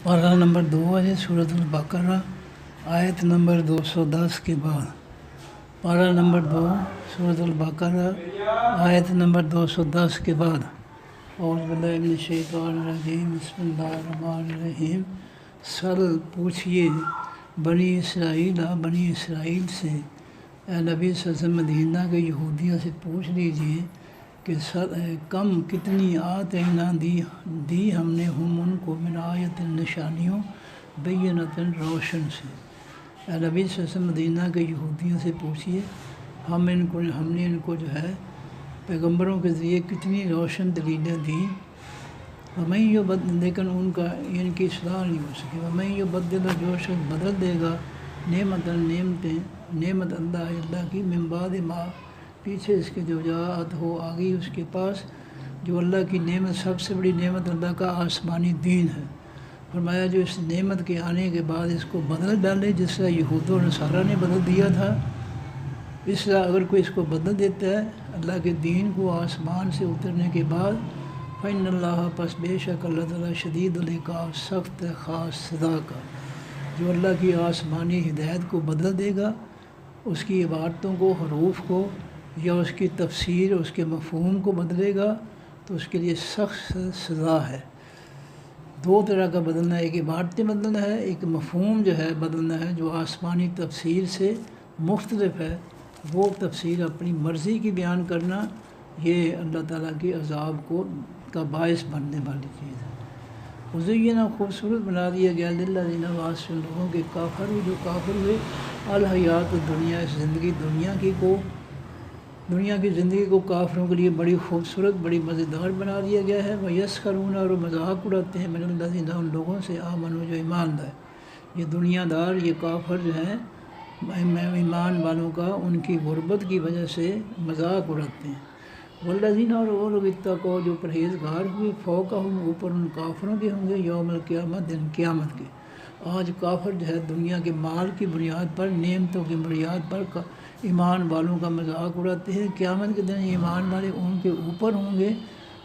پارہ نمبر 2 ہے سورۃ البقرہ، آیت نمبر 210 کے بعد۔ پارہ نمبر 2 سورۃ البقرہ، آیت نمبر 210 کے بعد۔ اعوذ باللہ من الشیطان الرجیم، بسم اللہ الرحمن الرحیم۔ سل پوچھئے بنی اسرائیل سے، اے نبی صلی اللہ علیہ وسلم مدینہ کے یہودیوں سے پوچھ لیجئے کہ کم کتنی آتینا دی ہم نے ہم ان کو من آیت نشانیوں بینۃ روشن سے۔ اے نبی صلی اللہ علیہ وسلم مدینہ کے یہودیوں سے پوچھئے ہم نے ان کو جو ہے پیغمبروں کے ذریعے کتنی روشن دلیلیں دیں، لیکن ان کی اصلاح نہیں ہو سکی۔ وَمَن يُبَدِّلْ، جو شخص بدل دے گا نعمت اللہ کی، من بعد ما، پیچھے اس کے جو جاءت ہو آ گئی اس کے پاس، جو اللہ کی نعمت، سب سے بڑی نعمت اللہ کا آسمانی دین ہے۔ فرمایا جو اس نعمت کے آنے کے بعد اس کو بدل ڈالے، جس طرح یہود و نصارہ نے بدل دیا تھا، اس طرح اگر کوئی اس کو بدل دیتا ہے اللہ کے دین کو آسمان سے اترنے کے بعد، فإن اللہ، پس بے شک اللہ تعالیٰ شدید العقاب، سخت خاص سزا کا۔ جو اللہ کی آسمانی ہدایت کو بدل دے گا، اس کی عبارتوں کو، حروف کو، یا اس کی تفسیر، اس کے مفہوم کو بدلے گا تو اس کے لیے سخت سزا ہے۔ دو طرح کا بدلنا ہے، ایک عبارتیں بدلنا ہے، ایک مفہوم جو ہے بدلنا ہے، جو آسمانی تفسیر سے مختلف ہے، وہ تفسیر اپنی مرضی کی بیان کرنا، یہ اللہ تعالیٰ کے عذاب کا باعث بننے والی چیز ہے۔ وزینہ، خوبصورت بنا دیا گیا، للذین، واسطے لوگوں کے، کافر جو کافر ہوئے، الحیات الدنیا، اس زندگی دنیا کی زندگی کو کافروں کے لیے بڑی خوبصورت، بڑی مزیدار بنا دیا گیا ہے۔ وَيَسْخَرُونَ، اور مذاق اڑاتے ہیں، مِنَ الَّذِينَ، ان لوگوں سے، آمنوا، جو ایمان لائے۔ یہ دنیا دار، یہ کافر جو ہیں ایمان والوں کا، ان کی غربت کی وجہ سے مذاق اڑاتے ہیں۔ وَالَّذِينَ، اور وہ لوگ، اتَّقَوْا، جو پرہیزگار ہوئے، فَوْقَهُمْ، اوپر ان کافروں کے ہوں گے، یوم القیامت، دن قیامت کے۔ آج کافر جو ہے دنیا کے مال کی بنیاد پر، نعمتوں کی بنیاد پر ایمان والوں کا مذاق اڑاتے ہیں۔ قیامت کے دن ایمان والے ان کے اوپر ہوں گے،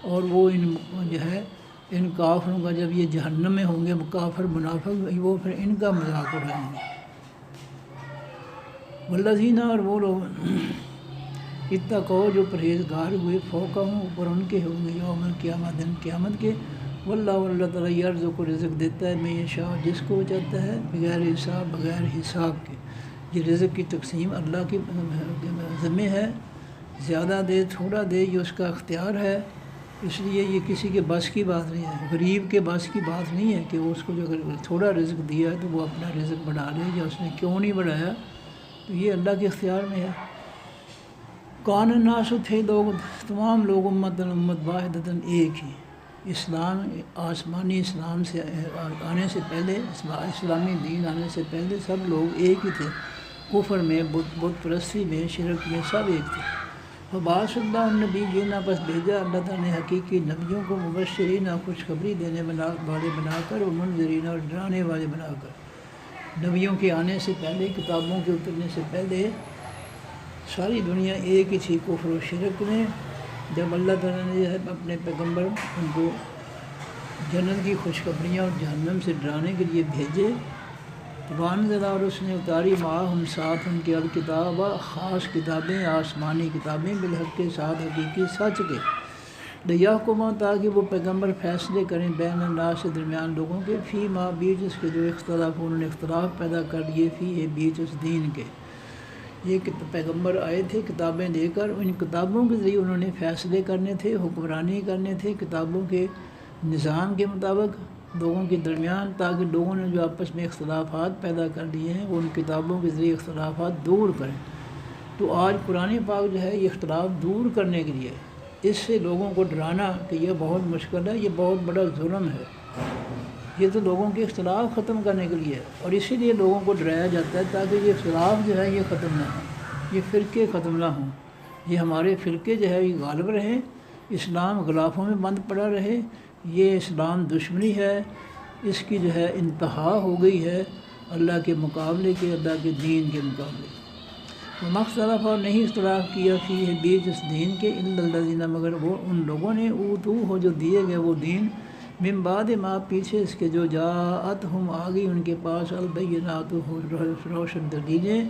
اور وہ ان کافروں کا، جب یہ جہنم میں ہوں گے کافر منافق، وہ پھر ان کا مذاق اڑائیں گے۔ والذین، اور وہ لوگ، اتقوا، جو پرہیزگار ہوئے، فوقہم، اوپر ان کے ہوں گے، یوم القیامت، دن قیامت کے۔ واللہ، اللہ تعالیٰ، یرزق، رزق دیتا ہے، من یشاء، جس کو چاہتا ہے، بغیر حساب، بغیر حساب کے۔ یہ رزق کی تقسیم اللہ کے ذمہ ہے، زیادہ دے تھوڑا دے یہ اس کا اختیار ہے، اس لیے یہ کسی کے بس کی بات نہیں ہے، غریب کے بس کی بات نہیں ہے کہ وہ اس کو جو اگر تھوڑا رزق دیا ہے تو وہ اپنا رزق بڑھا لے، یا اس نے کیوں نہیں بڑھایا، تو یہ اللہ کے اختیار میں ہے۔ کان الناس، تھے لوگ، تمام لوگ، امت واحدۃ، ایک ہی۔ اسلام، آسمانی اسلام سے آنے سے پہلے، اسلامی دین آنے سے پہلے سب لوگ ایک ہی تھے، کفر میں، بت پرستی میں، شرک میں، سب ایک تھے۔ فبعث اللہ النبیین، پس بھیجا اللہ تعالیٰ نے حقیقی نبیوں کو، مبشرین، خوشخبری دینے والے بنا کر، اور منذرین، اور ڈرانے والے بنا کر۔ نبیوں کے آنے سے پہلے، کتابوں کے اترنے سے پہلے ساری دنیا ایک ہی تھی کفر و شرک میں۔ جب اللہ تعالیٰ نے جو ہے اپنے پیغمبر ان کو جنت کی خوشخبریاں اور جہنم سے ڈرانے کے لیے بھیجے، وانزل، اور اس نے اتاری، معاہم، ساتھ ان کے، الکتاب، خاص کتابیں، آسمانی کتابیں، بالحق، کے ساتھ، حقیقی سچ کے، لیحکم، تاکہ وہ پیغمبر فیصلے کریں، بین الناس، درمیان لوگوں کے، فی ما، بیچ اس کے، جو اختلاف، انہوں نے اختلاف پیدا کر دیے، فی، بیچ اس دین کے۔ یہ پیغمبر آئے تھے کتابیں لے کر، ان کتابوں کے ذریعے انہوں نے فیصلے کرنے تھے، حکمرانی کرنے تھے، کتابوں کے نظام کے مطابق لوگوں کے درمیان، تاکہ لوگوں نے جو آپس میں اختلافات پیدا کر دیے ہیں وہ ان کتابوں کے ذریعے اختلافات دور کریں۔ تو آج قرآن پاک جو ہے یہ اختلاف دور کرنے کے لیے، اس سے لوگوں کو ڈرانا کہ یہ بہت مشکل ہے، یہ بہت بڑا ظلم ہے، یہ تو لوگوں کے اختلاف ختم کرنے کے لیے ہے، اور اسی لیے لوگوں کو ڈرایا جاتا ہے تاکہ یہ اختلاف جو ہے یہ ختم نہ ہوں، یہ فرقے ختم نہ ہوں، یہ ہمارے فرقے جو ہے یہ غالب رہیں، اسلام غلافوں میں بند پڑا رہے، یہ اسلام دشمنی ہے، اس کی جو ہے انتہا ہو گئی ہے اللہ کے مقابلے کے، اللہ کے دین کے مقابلے۔ مختلف، اور نہیں اختلاف کیا، فی، بیچ اس دین کے، الا الذین، مگر وہ ان لوگوں نے، اوتو، ہو جو دیے گئے وہ دین، من بعد ما پیچھے اس کے جو جاءتہم آ گئی ان کے پاس البینات روشن دلیلیں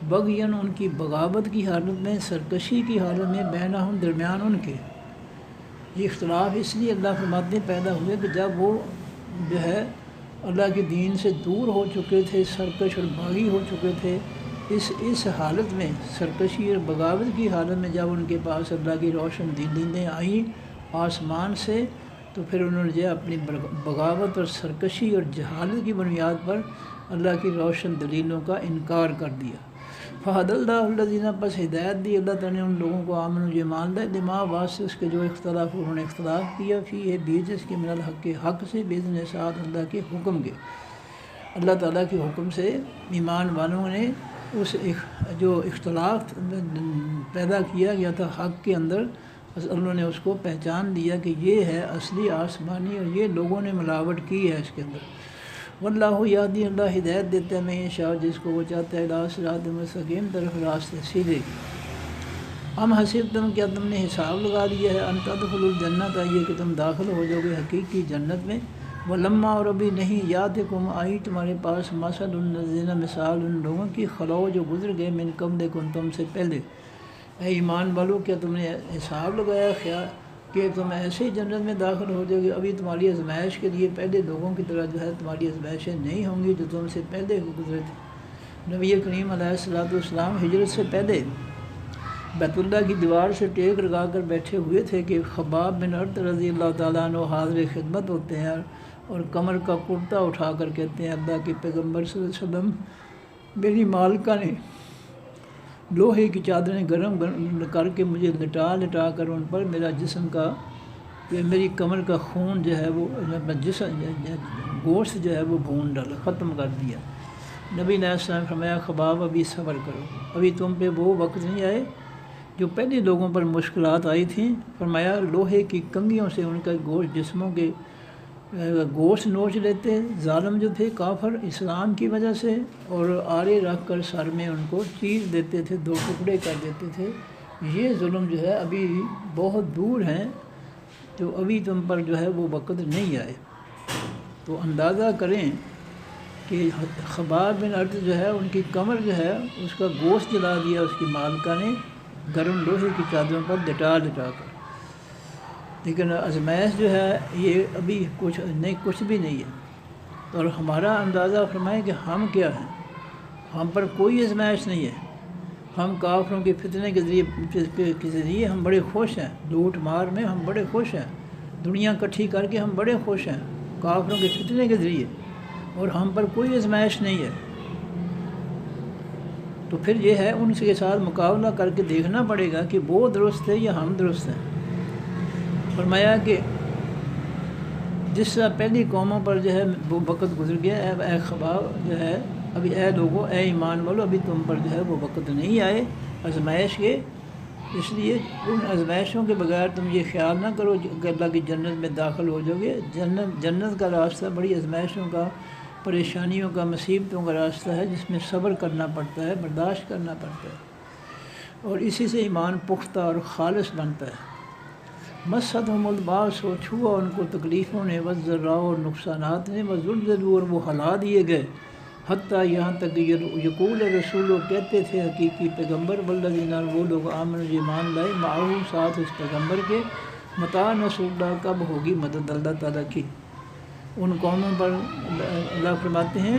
بغین ان کی بغاوت کی حالت میں سرکشی کی حالت میں بینہم درمیان ان کے. یہ اختلاف اس لیے اللہ فرماتے ہیں پیدا ہوئے کہ جب وہ جو ہے اللہ کے دین سے دور ہو چکے تھے، سرکش اور باغی ہو چکے تھے، اس حالت میں سرکشی اور بغاوت کی حالت میں جب ان کے پاس اللہ کی روشن دلیلیں آئیں آسمان سے، تو پھر انہوں نے جو اپنی بغاوت اور سرکشی اور جہالت کی بنیاد پر اللہ کی روشن دلیلوں کا انکار کر دیا. فہد اللہ الذین پس ہدایت دی اللہ تعالیٰ نے ان لوگوں کو آمنوا جو ایمان لائے لما واسطے اس کے جو اختلاف انہوں نے اختلاف کیا فی ہے بیچ اس کے من الحق کے حق سے باذن ساتھ اللہ کے حکم کے. اللہ تعالیٰ کے حکم سے ایمان والوں نے اس جو اختلاف پیدا کیا گیا تھا حق کے اندر، انہوں نے اس کو پہچان لیا کہ یہ ہے اصلی آسمانی اور یہ لوگوں نے ملاوٹ کی ہے اس کے اندر. واللہ یہدی اللہ ہدایت دیتا ہے میں شاء جس کو وہ چاہتا ہے الی صراط مستقیم طرف راستے سیدھے. ام حسبتم کیا تم نے حساب لگا لیا ہے ان تدخلوا الجنت یہ کہ تم داخل ہو جاؤ گے حقیقی جنت میں. ولما اور ابھی نہیں یاتکم آئی تمہارے پاس مثل الذین مثال ان لوگوں کی خلو جو گزر گئے من قبلکم تم سے پہلے. اے ایمان والو کیا تم نے حساب لگایا خیال کہ تم ایسے ہی جنت میں داخل ہو جاؤ گے؟ ابھی تمہاری آزمائش کے لیے پہلے لوگوں کی طرح جو ہے تمہاری آزمائشیں نہیں ہوں گی جو تم سے پہلے گزرے تھے. نبی کریم علیہ الصلوۃ والسلام ہجرت سے پہلے بیت اللہ کی دیوار سے ٹیک لگا کر بیٹھے ہوئے تھے کہ خباب بن ارت رضی اللہ تعالیٰ عنہ حاضر خدمت ہوتے ہیں اور کمر کا کرتا اٹھا کر کہتے ہیں اللہ کے پیغمبر صلی اللہ علیہ وسلم میری مالکہ نے لوہے کی چادریں گرم کر کے مجھے لٹا کر ان پر میرا جسم کا میری کمر کا خون جو ہے وہ جسم گوشت جو ہے وہ بھون ڈالا ختم کر دیا. نبی علیہ السلام فرمایا خباب ابھی صبر کرو، ابھی تم پہ وہ وقت نہیں آئے جو پہلے لوگوں پر مشکلات آئی تھیں. فرمایا لوہے کی کنگھیوں سے ان کا گوشت جسموں کے گوشت نوچ لیتے، ظالم جو تھے کافر اسلام کی وجہ سے، اور آڑے رکھ کر سر میں ان کو چیر دیتے تھے، دو ٹکڑے کر دیتے تھے. یہ ظلم جو ہے ابھی بہت دور ہیں، تو ابھی تم پر جو ہے وہ وقت نہیں آئے. تو اندازہ کریں کہ خباب بن ارت جو ہے ان کی کمر جو ہے اس کا گوشت جلا دیا اس کی مالکہ نے گرم لوہے کی چادروں پر لٹا کر. لیکن آزمائش جو ہے یہ ابھی کچھ بھی نہیں ہے. اور ہمارا اندازہ فرمائیں کہ ہم کیا ہیں، ہم پر کوئی آزمائش نہیں ہے. ہم کافروں کے فتنے کے ذریعے ہم بڑے خوش ہیں، لوٹ مار میں ہم بڑے خوش ہیں، دنیا اکٹھی کر کے ہم بڑے خوش ہیں کافروں کے فتنے کے ذریعے، اور ہم پر کوئی آزمائش نہیں ہے. تو پھر یہ ہے ان کے ساتھ مقابلہ کر کے دیکھنا پڑے گا کہ وہ درست ہے یا ہم درست ہیں. فرمایا کہ جس طرح پہلی قوموں پر جو ہے وہ وقت گزر گیا، اے خباب جو ہے ابھی اے لوگوں اے ایمان والو ابھی تم پر جو ہے وہ وقت نہیں آئے آزمائش کے. اس لیے ان آزمائشوں کے بغیر تم یہ خیال نہ کرو کہ اللہ کی جنت میں داخل ہو جاؤ گے. جنت کا راستہ بڑی آزمائشوں کا، پریشانیوں کا، مصیبتوں کا راستہ ہے جس میں صبر کرنا پڑتا ہے، برداشت کرنا پڑتا ہے، اور اسی سے ایمان پختہ اور خالص بنتا ہے. مَسَّتْهُمُ الْبَأْسُ چھوا ان کو تکلیفوں نے، وَالضَّرَّاءُ اور نقصانات نے، وَزُلْزِلُوا اور وہ ہلا دیے گئے، حتیٰ یہاں تک کہ یقول رسول کہتے تھے حقیقی پیغمبر والذین وہ لوگ آمنوا ایمان لائے معہ ساتھ اس پیغمبر کے، متى نصر اللہ کب ہوگی مدد اللہ تعالیٰ کی. ان قوموں پر اللہ فرماتے ہیں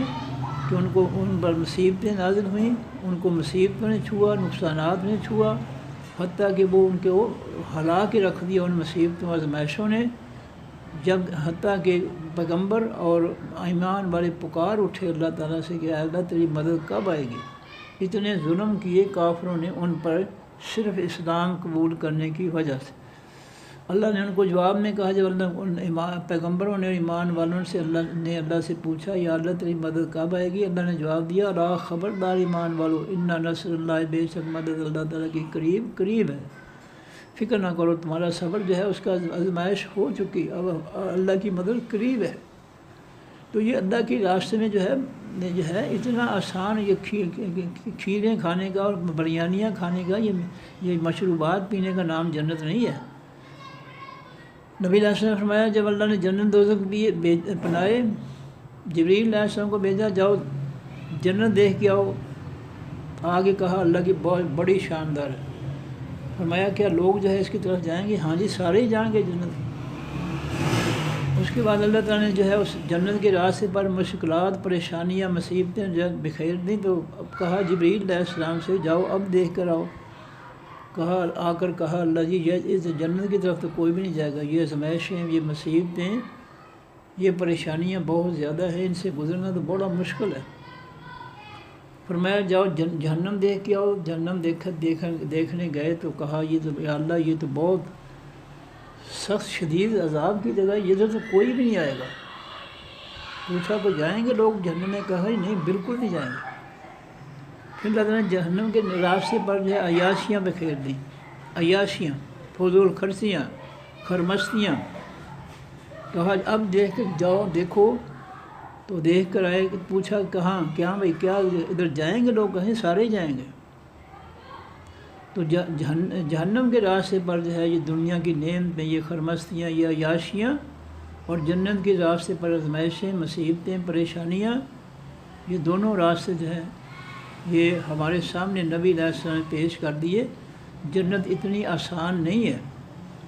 کہ ان پر مصیبتیں نازل ہوئیں، ان کو مصیبتوں نے چھوا، نقصانات نے چھوا، حتیٰ کہ وہ ان کو ہلا کے رکھ دیا ان مصیبتوں آزمائشوں نے. جب حتیٰ کہ پیغمبر اور ایمان والے پکار اٹھے اللہ تعالیٰ سے کہ اللہ تیری مدد کب آئے گی. اتنے ظلم کیے کافروں نے ان پر صرف اسلام قبول کرنے کی وجہ سے. اللہ نے ان کو جواب میں کہا جب اللہ پیغمبروں نے ایمان والوں سے اللہ سے پوچھا یا اللہ تیری مدد کب آئے گی، اللہ نے جواب دیا اللہ خبردار ایمان والو ان نصر اللہ بے شک مدد اللہ تعالیٰ کی قریب ہے. فکر نہ کرو، تمہارا صبر جو ہے اس کا آزمائش ہو چکی، اب اللہ کی مدد قریب ہے. تو یہ اللہ کے راستے میں جو ہے اتنا آسان یہ کھیریں کھانے کا اور بریانیاں کھانے کا، یہ مشروبات پینے کا نام جنت نہیں ہے. نبی علیہ السلام نے فرمایا جب اللہ نے جنت دوزخ بھی بنائے، جبریل علیہ السلام کو بھیجا، جاؤ جنت دیکھ کے آؤ۔ آگے کہا اللہ کی بہت بڑی شاندار ہے۔ فرمایا کیا لوگ جو ہے اس کی طرف جائیں گے؟ ہاں جی، سارے ہی جائیں گے جنت۔ اس کے بعد اللہ تعالیٰ نے جو ہے اس جنت کے راستے پر مشکلات، پریشانیاں، مصیبتیں جو بکھیر دیں، تو اب کہا جبریل علیہ السلام سے جاؤ اب دیکھ کر آؤ۔ آ کر کہا اللہ جی اس جنت کی طرف تو کوئی بھی نہیں جائے گا، یہ آزمائشیں، یہ مصیبتیں، یہ پریشانیاں بہت زیادہ ہیں، ان سے گزرنا تو بڑا مشکل ہے۔ فرمایا جاؤ جہنم دیکھ کے آؤ۔ جہنم دیکھنے گئے تو کہا یہ تو یا اللہ یہ تو بہت سخت شدید عذاب کی جگہ، ادھر تو کوئی بھی نہیں آئے گا۔ پوچھا تو جائیں گے لوگ جہنم میں؟ کہا نہیں بالکل نہیں جائیں گے۔ پھر اللہ تعالیٰ نے جہنم کے راستے پر جو ہے عیاشیاں بکھیر دیں، عیاشیاں، فضول خرچیاں، خرمستیاں۔ کہا اب دیکھ کر جاؤ دیکھو، تو دیکھ کر آئے، پوچھا کہاں کیا بھائی کیا ادھر جائیں گے لوگ؟ کہیں سارے جائیں گے۔ تو جہنم کے راستے پر جو ہے یہ دنیا کی نعمتیں، یہ خرمستیاں، یہ عیاشیاں، اور جنت کے راستے پر آزمائشیں، مصیبتیں، پریشانیاں، یہ دونوں راستے جو ہیں یہ ہمارے سامنے نبی علیہ السلام نے پیش کر دیے۔ جنت اتنی آسان نہیں ہے،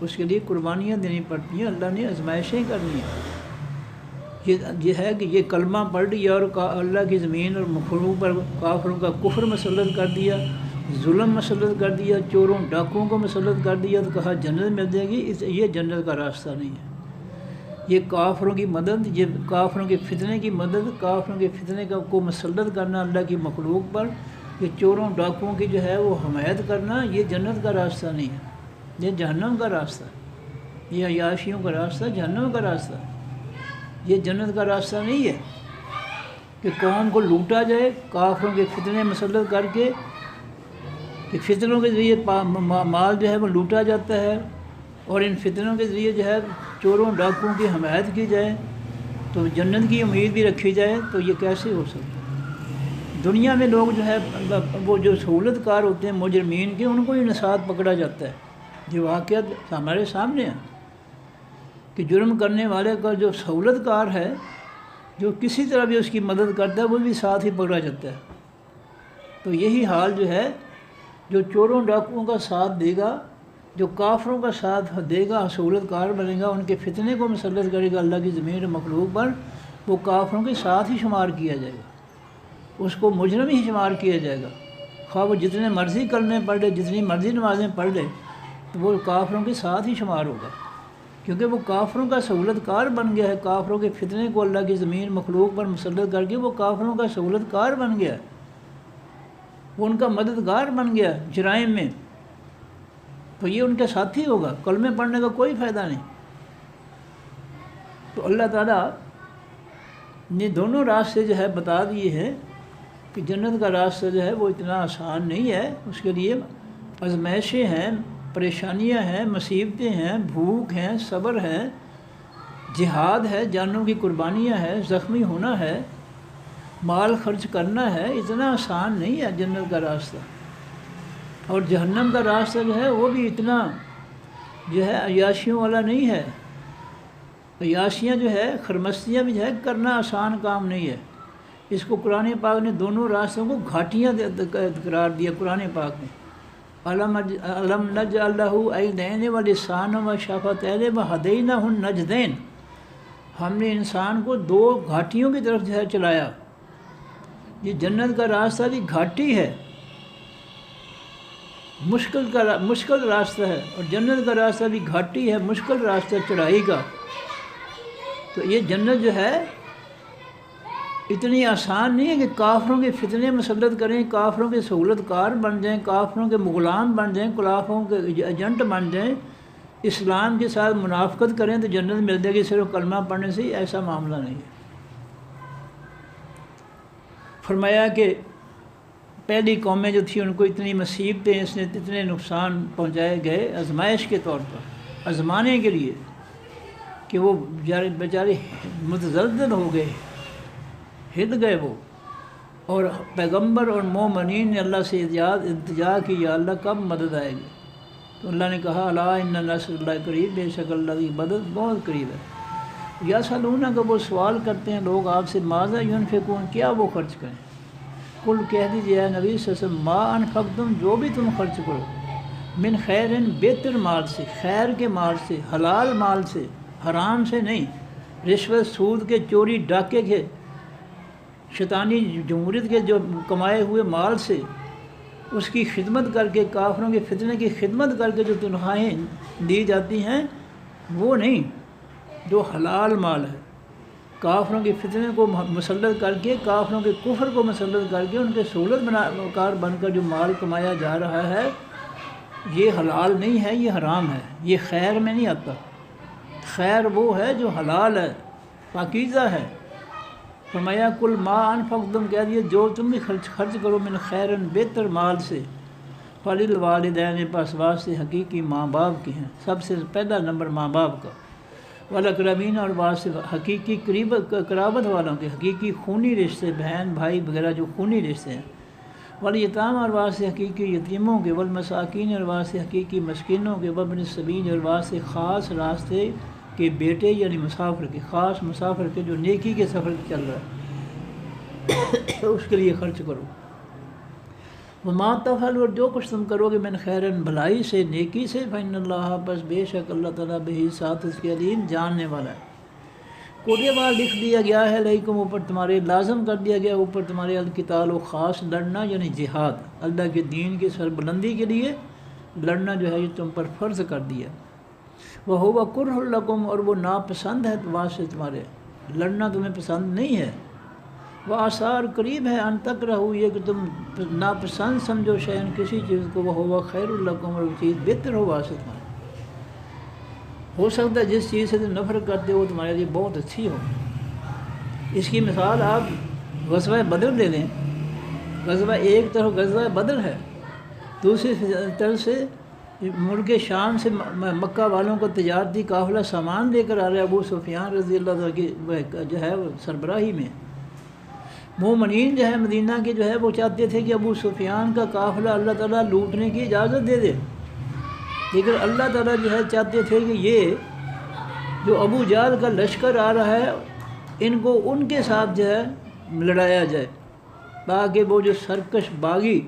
اس کے لیے قربانیاں دینی پڑتی ہیں، اللہ نے آزمائشیں کرنی ہیں۔ یہ ہے کہ یہ کلمہ پڑھ لیا اور اللہ کی زمین اور مخلوق پر کافروں کا کفر مسلط کر دیا، ظلم مسلط کر دیا، چوروں ڈاکوؤں کو مسلط کر دیا، تو کہا جنت مل جائے گی، یہ جنت کا راستہ نہیں ہے۔ یہ کافروں کی مدد، یہ کافروں کے فتنے کی مدد، کافروں کے فتنے کو مسلط کرنا اللہ کی مخلوق پر، یہ چوروں ڈاکوؤں کی جو ہے وہ حمایت کرنا، یہ جنت کا راستہ نہیں ہے، یہ جہنم کا راستہ ہے۔ یہ عیاشیوں کا راستہ جہنم کا راستہ ہے، یہ جنت کا راستہ نہیں ہے کہ قوم کو لوٹا جائے کافروں کے فتنے مسلط کر کے، کہ فتنوں کے ذریعے مال جو ہے وہ لوٹا جاتا ہے، اور ان فتنوں کے ذریعے جو ہے چوروں ڈاکوؤں کی حمایت کی جائے، تو جنت کی امید بھی رکھی جائے، تو یہ کیسے ہو سکتا ہے؟ دنیا میں لوگ جو ہے وہ جو سہولت کار ہوتے ہیں مجرمین کے، ان کو ہی نصاب پکڑا جاتا ہے۔ یہ واقعات ہمارے سامنے ہیں کہ جرم کرنے والے کا جو سہولت کار ہے، جو کسی طرح بھی اس کی مدد کرتا ہے، وہ بھی ساتھ ہی پکڑا جاتا ہے۔ تو یہی حال جو ہے، جو چوروں ڈاکوؤں کا ساتھ دے گا، جو کافروں کا ساتھ دے گا، سہولت کار بنے گا، ان کے فتنے کو مسلط کرے گا اللہ کی زمین مخلوق پر، وہ کافروں کے ساتھ ہی شمار کیا جائے گا، اس کو مجرم ہی شمار کیا جائے گا، خواہ وہ جتنے مرضی کلمے پڑھ لے، جتنی مرضی نمازیں پڑھ لے، تو وہ کافروں کے ساتھ ہی شمار ہوگا، کیونکہ وہ کافروں کا سہولت کار بن گیا ہے۔ کافروں کے فتنے کو اللہ کی زمین مخلوق پر مسلط کر کے وہ کافروں کا سہولت کار بن گیا ہے، وہ ان کا مددگار بن گیا جرائم میں، تو یہ ان کے ساتھی ہوگا، کلمے پڑھنے کا کوئی فائدہ نہیں۔ تو اللہ تعالیٰ نے دونوں راستے جو ہے بتا دیے ہیں کہ جنت کا راستہ جو ہے وہ اتنا آسان نہیں ہے، اس کے لیے آزمائشیں ہیں، پریشانیاں ہیں، مصیبتیں ہیں، بھوک ہیں، صبر ہے، جہاد ہے، جانوں کی قربانیاں ہے، زخمی ہونا ہے، مال خرچ کرنا ہے، اتنا آسان نہیں ہے جنت کا راستہ۔ اور جہنم کا راستہ جو ہے وہ بھی اتنا جو ہے عیاشیوں والا نہیں ہے، عیاشیاں جو ہے، خرمستیاں بھی جو ہے کرنا آسان کام نہیں ہے۔ اس کو قرآن پاک نے دونوں راستوں کو گھاٹیاں قرار دیا۔ قرآن پاک میں علم نجعل لہ عینین ولسانا وشفتین وہدینہ النجدین، ہم نے انسان کو دو گھاٹیوں کی طرف جو ہے چلایا۔ یہ جنت کا راستہ بھی گھاٹی ہے، مشکل راستہ ہے، اور جنت کا راستہ بھی گھاٹی ہے، مشکل راستہ چڑھائی کا۔ تو یہ جنت جو ہے اتنی آسان نہیں ہے کہ کافروں کے فتنے مسلط کریں، کافروں کے سہولت کار بن جائیں، کافروں کے غلام بن جائیں، کافروں کے ایجنٹ بن جائیں، اسلام کے ساتھ منافقت کریں تو جنت مل جائے گی صرف کلمہ پڑھنے سے ہی، ایسا معاملہ نہیں ہے۔ فرمایا کہ پہلی قومیں جو تھیں ان کو اتنی مصیبتیں، اس نے اتنے نقصان پہنچائے گئے آزمائش کے طور پر، آزمانے کے لیے، کہ وہ بیچارے متزلزل ہو گئے، ہل گئے وہ، اور پیغمبر اور مومنین نے اللہ سے التجا کی یا اللہ کب مدد آئے گی، تو اللہ نے کہا الا ان نصر اللہ قریب، بے شک اللہ کی مدد بہت قریب ہے۔ یسألونک کا وہ سوال کرتے ہیں لوگ آپ سے، ماذا ینفقون، کیا وہ خرچ کریں؟ قل کہہ دیجیے اے نبی صلی اللہ علیہ وسلم، ما انفقتم، جو بھی تم خرچ کرو، من خیرن، بہتر مال سے، خیر کے مال سے، حلال مال سے، حرام سے نہیں، رشوت سود کے، چوری ڈاکے کے، شیطانی جمہوریت کے جو کمائے ہوئے مال سے، اس کی خدمت کر کے، کافروں کے فتنے کی خدمت کر کے جو تنخواہیں دی جاتی ہیں وہ نہیں، جو حلال مال ہے، کافروں کے فتنے کو مسلط کر کے، کافروں کے کفر کو مسلط کر کے، ان کے سہولت کار بن کر جو مال کمایا جا رہا ہے، یہ حلال نہیں ہے، یہ حرام ہے، یہ خیر میں نہیں آتا۔ خیر وہ ہے جو حلال ہے، پاکیزہ ہے۔ فرمایا کل ما انفقتم، کہہ دیے جو تم بھی خرچ کرو، من خیرن، بہتر مال سے، فللوالدین، پس واسطے حقیقی ماں باپ کے ہیں، سب سے پہلا نمبر ماں باپ کا، والاقربین، اور واسطے حقیقی قرابت والوں کے، حقیقی خونی رشتے، بہن بھائی وغیرہ جو خونی رشتے ہیں، والیتام، اور واسطے حقیقی یتیموں کے، والمساکین، اور واسطے حقیقی مسکینوں کے، وابن السبیل، اور واسطے خاص راستے کے بیٹے یعنی مسافر کے، خاص مسافر کے جو نیکی کے سفر چل رہا ہے اس کے لیے خرچ کرو۔ وما تفعلوا، اور جو کچھ تم کرو گے، من خیرن، بھلائی سے، نیکی سے، فإن اللہ، بس بے شک اللہ تعالیٰ، بہی، ساتھ اس کے، علیم، جاننے والا ہے۔ کتبہ، لکھ دیا گیا ہے، علیکم، اوپر تمہارے، لازم کر دیا گیا اوپر تمہارے، القتال، و خاص لڑنا یعنی جہاد، اللہ کے دین کی سربلندی کے لیے لڑنا جو ہے یہ تم پر فرض کر دیا۔ وَهُوَ كُرْهٌ لَكُمْ، اور وہ ناپسند ہے واسطے تمہارے، لڑنا تمہیں پسند نہیں ہے۔ وَآثار، قریب ہے، ان تکرہوا، یہ کہ تم ناپسند سمجھو، شیئن، کسی چیز کو، وَهُوَ خَيْرٌ لَكُمْ، اور وہ چیز بہتر ہو واسطے تمہارے۔ ہو سکتا ہے جس چیز سے تم نفرت کرتے ہو تمہارے لیے بہت اچھی ہو۔ اس کی مثال آپ غزوہ بدر لے لیں، غزوہ، ایک طرف غزوہ بدر ہے، دوسری طرف سے ملک شام سے مکہ والوں کو تجارتی قافلہ سامان لے کر آ رہا ہے، ابو سفیان رضی اللہ عنہ کی جو ہے سربراہی میں، مومنین جو ہے مدینہ کے جو ہے وہ چاہتے تھے کہ ابو سفیان کا قافلہ اللہ تعالیٰ لوٹنے کی اجازت دے دے، لیکن اللہ تعالیٰ جو ہے چاہتے تھے کہ یہ جو ابو جہل کا لشکر آ رہا ہے ان کو ان کے ساتھ جو ہے لڑایا جائے، تاکہ وہ جو سرکش باغی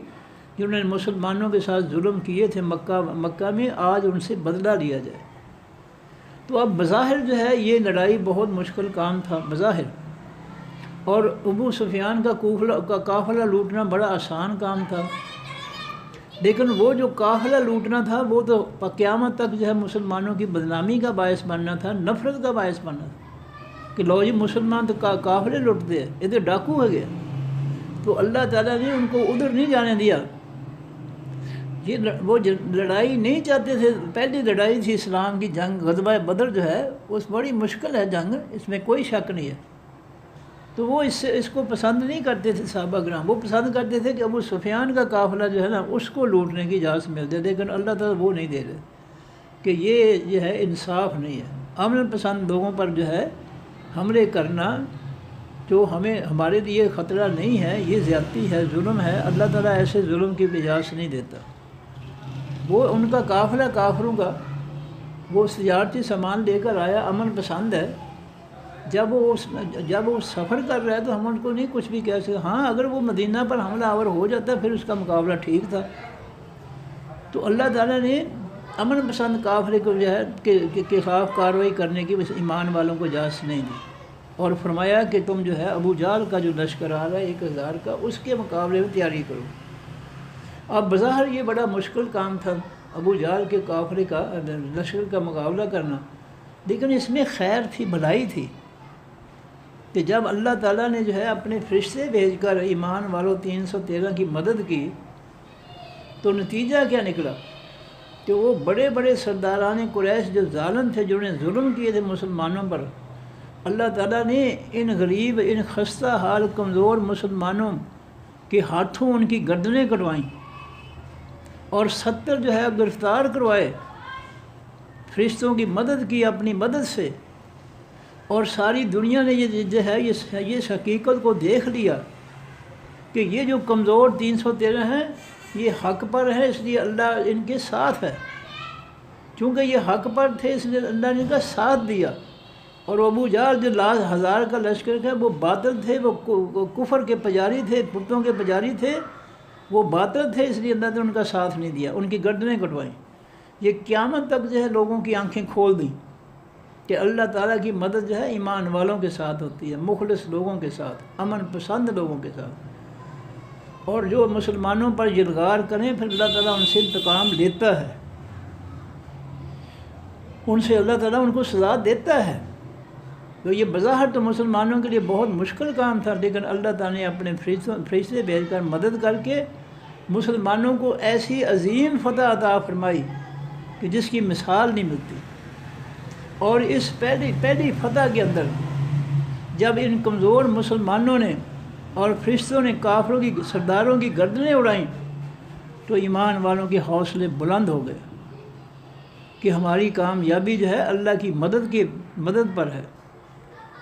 جنہوں نے مسلمانوں کے ساتھ ظلم کیے تھے مکہ میں، آج ان سے بدلہ لیا جائے۔ تو اب بظاہر جو ہے یہ لڑائی بہت مشکل کام تھا بظاہر، اور ابو سفیان کا قافلہ لوٹنا بڑا آسان کام تھا، لیکن وہ جو قافلہ لوٹنا تھا وہ تو قیامت تک جو ہے مسلمانوں کی بدنامی کا باعث بننا تھا، نفرت کا باعث بننا تھا کہ لو جی مسلمان تو قافلے لوٹتے ہیں، ادھر ڈاکو ہو گیا۔ تو اللہ تعالیٰ نے ان کو ادھر نہیں جانے دیا، یہ وہ لڑائی نہیں چاہتے تھے۔ پہلی لڑائی تھی اسلام کی جنگ، غزوہ بدر جو ہے اس بڑی مشکل ہے جنگ، اس میں کوئی شک نہیں ہے۔ تو وہ اس کو پسند نہیں کرتے تھے صحابہ کرام، وہ پسند کرتے تھے کہ ابو سفیان کا قافلہ جو ہے نا اس کو لوٹنے کی اجازت مل جائے، لیکن اللہ تعالیٰ وہ نہیں دے رہے کہ یہ جو ہے انصاف نہیں ہے۔ امن پسند لوگوں پر جو ہے حملے کرنا جو ہمارے لیے خطرہ نہیں ہے، یہ زیادتی ہے، ظلم ہے، اللہ تعالیٰ ایسے ظلم کی اجازت نہیں دیتا۔ وہ ان کا قافلہ کافروں کا وہ تجارتی سامان لے کر آیا، امن پسند ہے، جب وہ سفر کر رہا ہے تو ہم ان کو نہیں کچھ بھی کہہ سکتے۔ ہاں اگر وہ مدینہ پر حملہ آور ہو جاتا ہے پھر اس کا مقابلہ ٹھیک تھا۔ تو اللہ تعالیٰ نے امن پسند قافلے کو جو ہے کے خلاف کارروائی کرنے کی بس ایمان والوں کو اجازت نہیں دی، اور فرمایا کہ تم جو ہے ابو جہل کا جو لشکر آ رہا ہے 1000 کا، اس کے مقابلے میں تیاری کرو۔ اب بظاہر یہ بڑا مشکل کام تھا ابو جہل کے قافلے کا لشکر کا مقابلہ کرنا، لیکن اس میں خیر تھی، بھلائی تھی کہ جب اللہ تعالیٰ نے جو ہے اپنے فرشتے بھیج کر ایمان والوں 313 کی مدد کی تو نتیجہ کیا نکلا کہ وہ بڑے بڑے سرداران قریش جو ظالم تھے، جنہوں نے ظلم کیے تھے مسلمانوں پر، اللہ تعالیٰ نے ان غریب، ان خستہ حال کمزور مسلمانوں کے ہاتھوں ان کی گردنیں کٹوائیں اور 70 جو ہے گرفتار کروائے، فرشتوں کی مدد کی اپنی مدد سے، اور ساری دنیا نے یہ جو ہے یہ حقیقت کو دیکھ لیا کہ یہ جو کمزور 313 ہیں یہ حق پر ہے، اس لیے اللہ ان کے ساتھ ہے، چونکہ یہ حق پر تھے اس لیے اللہ نے ان کا ساتھ دیا، اور ابو جہل جو 1000 کا لشکر تھا وہ باطل تھے، وہ کفر کے پجاری تھے، بتوں کے پجاری تھے، وہ باطل تھے، اس لیے اللہ نے ان کا ساتھ نہیں دیا، ان کی گردنیں کٹوائیں۔ یہ قیامت تک جو ہے لوگوں کی آنکھیں کھول دیں کہ اللہ تعالیٰ کی مدد جو ہے ایمان والوں کے ساتھ ہوتی ہے، مخلص لوگوں کے ساتھ، امن پسند لوگوں کے ساتھ، اور جو مسلمانوں پر یلغار کریں پھر اللہ تعالیٰ ان سے انتقام لیتا ہے، ان سے اللہ تعالیٰ ان کو سزا دیتا ہے۔ تو یہ بظاہر تو مسلمانوں کے لیے بہت مشکل کام تھا، لیکن اللہ تعالیٰ نے اپنے فرشتے بھیج کر مدد کر کے مسلمانوں کو ایسی عظیم فتح عطا فرمائی کہ جس کی مثال نہیں ملتی۔ اور اس پہلی فتح کے اندر جب ان کمزور مسلمانوں نے اور فرشتوں نے کافروں کی سرداروں کی گردنیں اڑائیں تو ایمان والوں کے حوصلے بلند ہو گئے کہ ہماری کامیابی جو ہے اللہ کی مدد پر ہے۔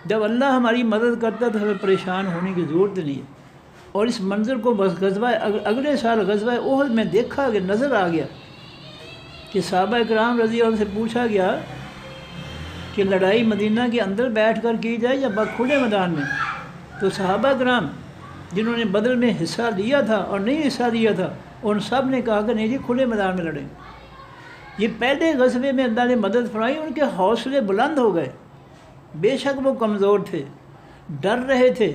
جب اللہ ہماری مدد کرتا تو ہمیں پریشان ہونے کی ضرورت نہیں ہے۔ اور اس منظر کو بس اگلے سال غزوہ احد میں دیکھا کہ نظر آ گیا کہ صحابہ کرام رضی اللہ عنہ سے پوچھا گیا کہ لڑائی مدینہ کے اندر بیٹھ کر کی جائے یا کھلے میدان میں؟ تو صحابہ کرام جنہوں نے بدر میں حصہ لیا تھا اور نہیں حصہ لیا تھا ان سب نے کہا کہ نہیں جی کھلے میدان میں لڑیں۔ یہ پہلے غزوے میں اللہ نے مدد فرمائی، ان کے حوصلے بلند ہو گئے۔ بے شک وہ کمزور تھے، ڈر رہے تھے،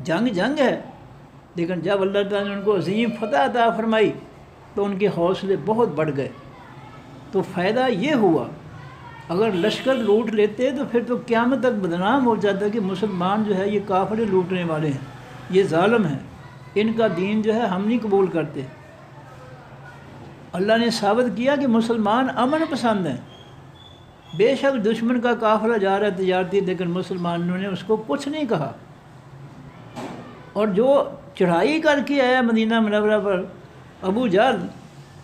جنگ ہے، لیکن جب اللہ تعالیٰ نے ان کو عظیم فتح عطا فرمائی تو ان کے حوصلے بہت بڑھ گئے۔ تو فائدہ یہ ہوا، اگر لشکر لوٹ لیتے تو پھر تو قیامت تک بدنام ہو جاتا کہ مسلمان جو ہے یہ کافر لوٹنے والے ہیں، یہ ظالم ہیں، ان کا دین جو ہے ہم نہیں قبول کرتے۔ اللہ نے ثابت کیا کہ مسلمان امن پسند ہیں۔ بے شک دشمن کا قافلہ جا رہا ہے تجارتی، لیکن مسلمانوں نے اس کو کچھ نہیں کہا، اور جو چڑھائی کر کے آیا مدینہ منورہ پر ابو جہل،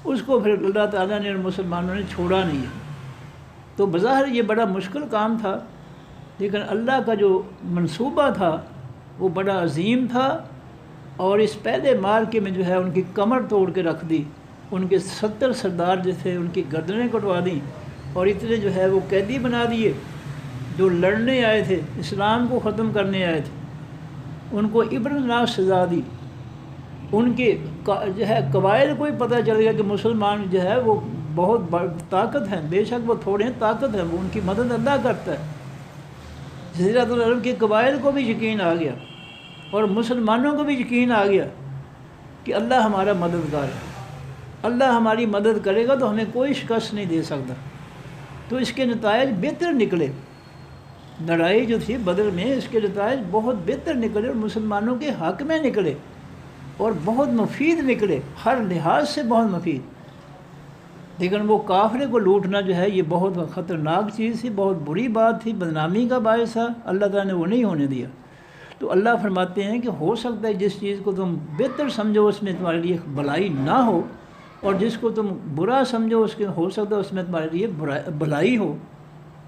اس کو پھر اللہ تعالیٰ نے اور مسلمانوں نے چھوڑا نہیں ہے۔ تو بظاہر یہ بڑا مشکل کام تھا، لیکن اللہ کا جو منصوبہ تھا وہ بڑا عظیم تھا، اور اس پہلے مارکے میں جو ہے ان کی کمر توڑ کے رکھ دی، ان کے 70 سردار جو تھے ان کی گردنیں کٹوا دیں، اور اتنے جو ہے وہ قیدی بنا دیے جو لڑنے آئے تھے، اسلام کو ختم کرنے آئے تھے، ان کو عبرتناک سزا دی۔ ان کے جو ہے قبائل کو ہی پتہ چل گیا کہ مسلمان جو ہے وہ بہت طاقت ہیں، بے شک وہ تھوڑے ہیں، طاقت ہے، وہ ان کی مدد اللہ کرتا ہے۔ جزیرۃ العرب کے قبائل کو بھی یقین آ گیا اور مسلمانوں کو بھی یقین آ گیا کہ اللہ ہمارا مددگار ہے، اللہ ہماری مدد کرے گا تو ہمیں کوئی شکست نہیں دے سکتا۔ تو اس کے نتائج بہتر نکلے، لڑائی جو تھی بدر میں اس کے نتائج بہت بہتر نکلے اور مسلمانوں کے حق میں نکلے اور بہت مفید نکلے، ہر لحاظ سے بہت مفید۔ لیکن وہ کافرے کو لوٹنا جو ہے یہ بہت خطرناک چیز تھی، بہت بری بات تھی، بدنامی کا باعث تھا، اللہ تعالیٰ نے وہ نہیں ہونے دیا۔ تو اللہ فرماتے ہیں کہ ہو سکتا ہے جس چیز کو تم بہتر سمجھو اس میں تمہارے لیے بھلائی نہ ہو، اور جس کو تم برا سمجھو اس کے ہو سکتا ہے اس میں تمہارے لیے بھلائی ہو۔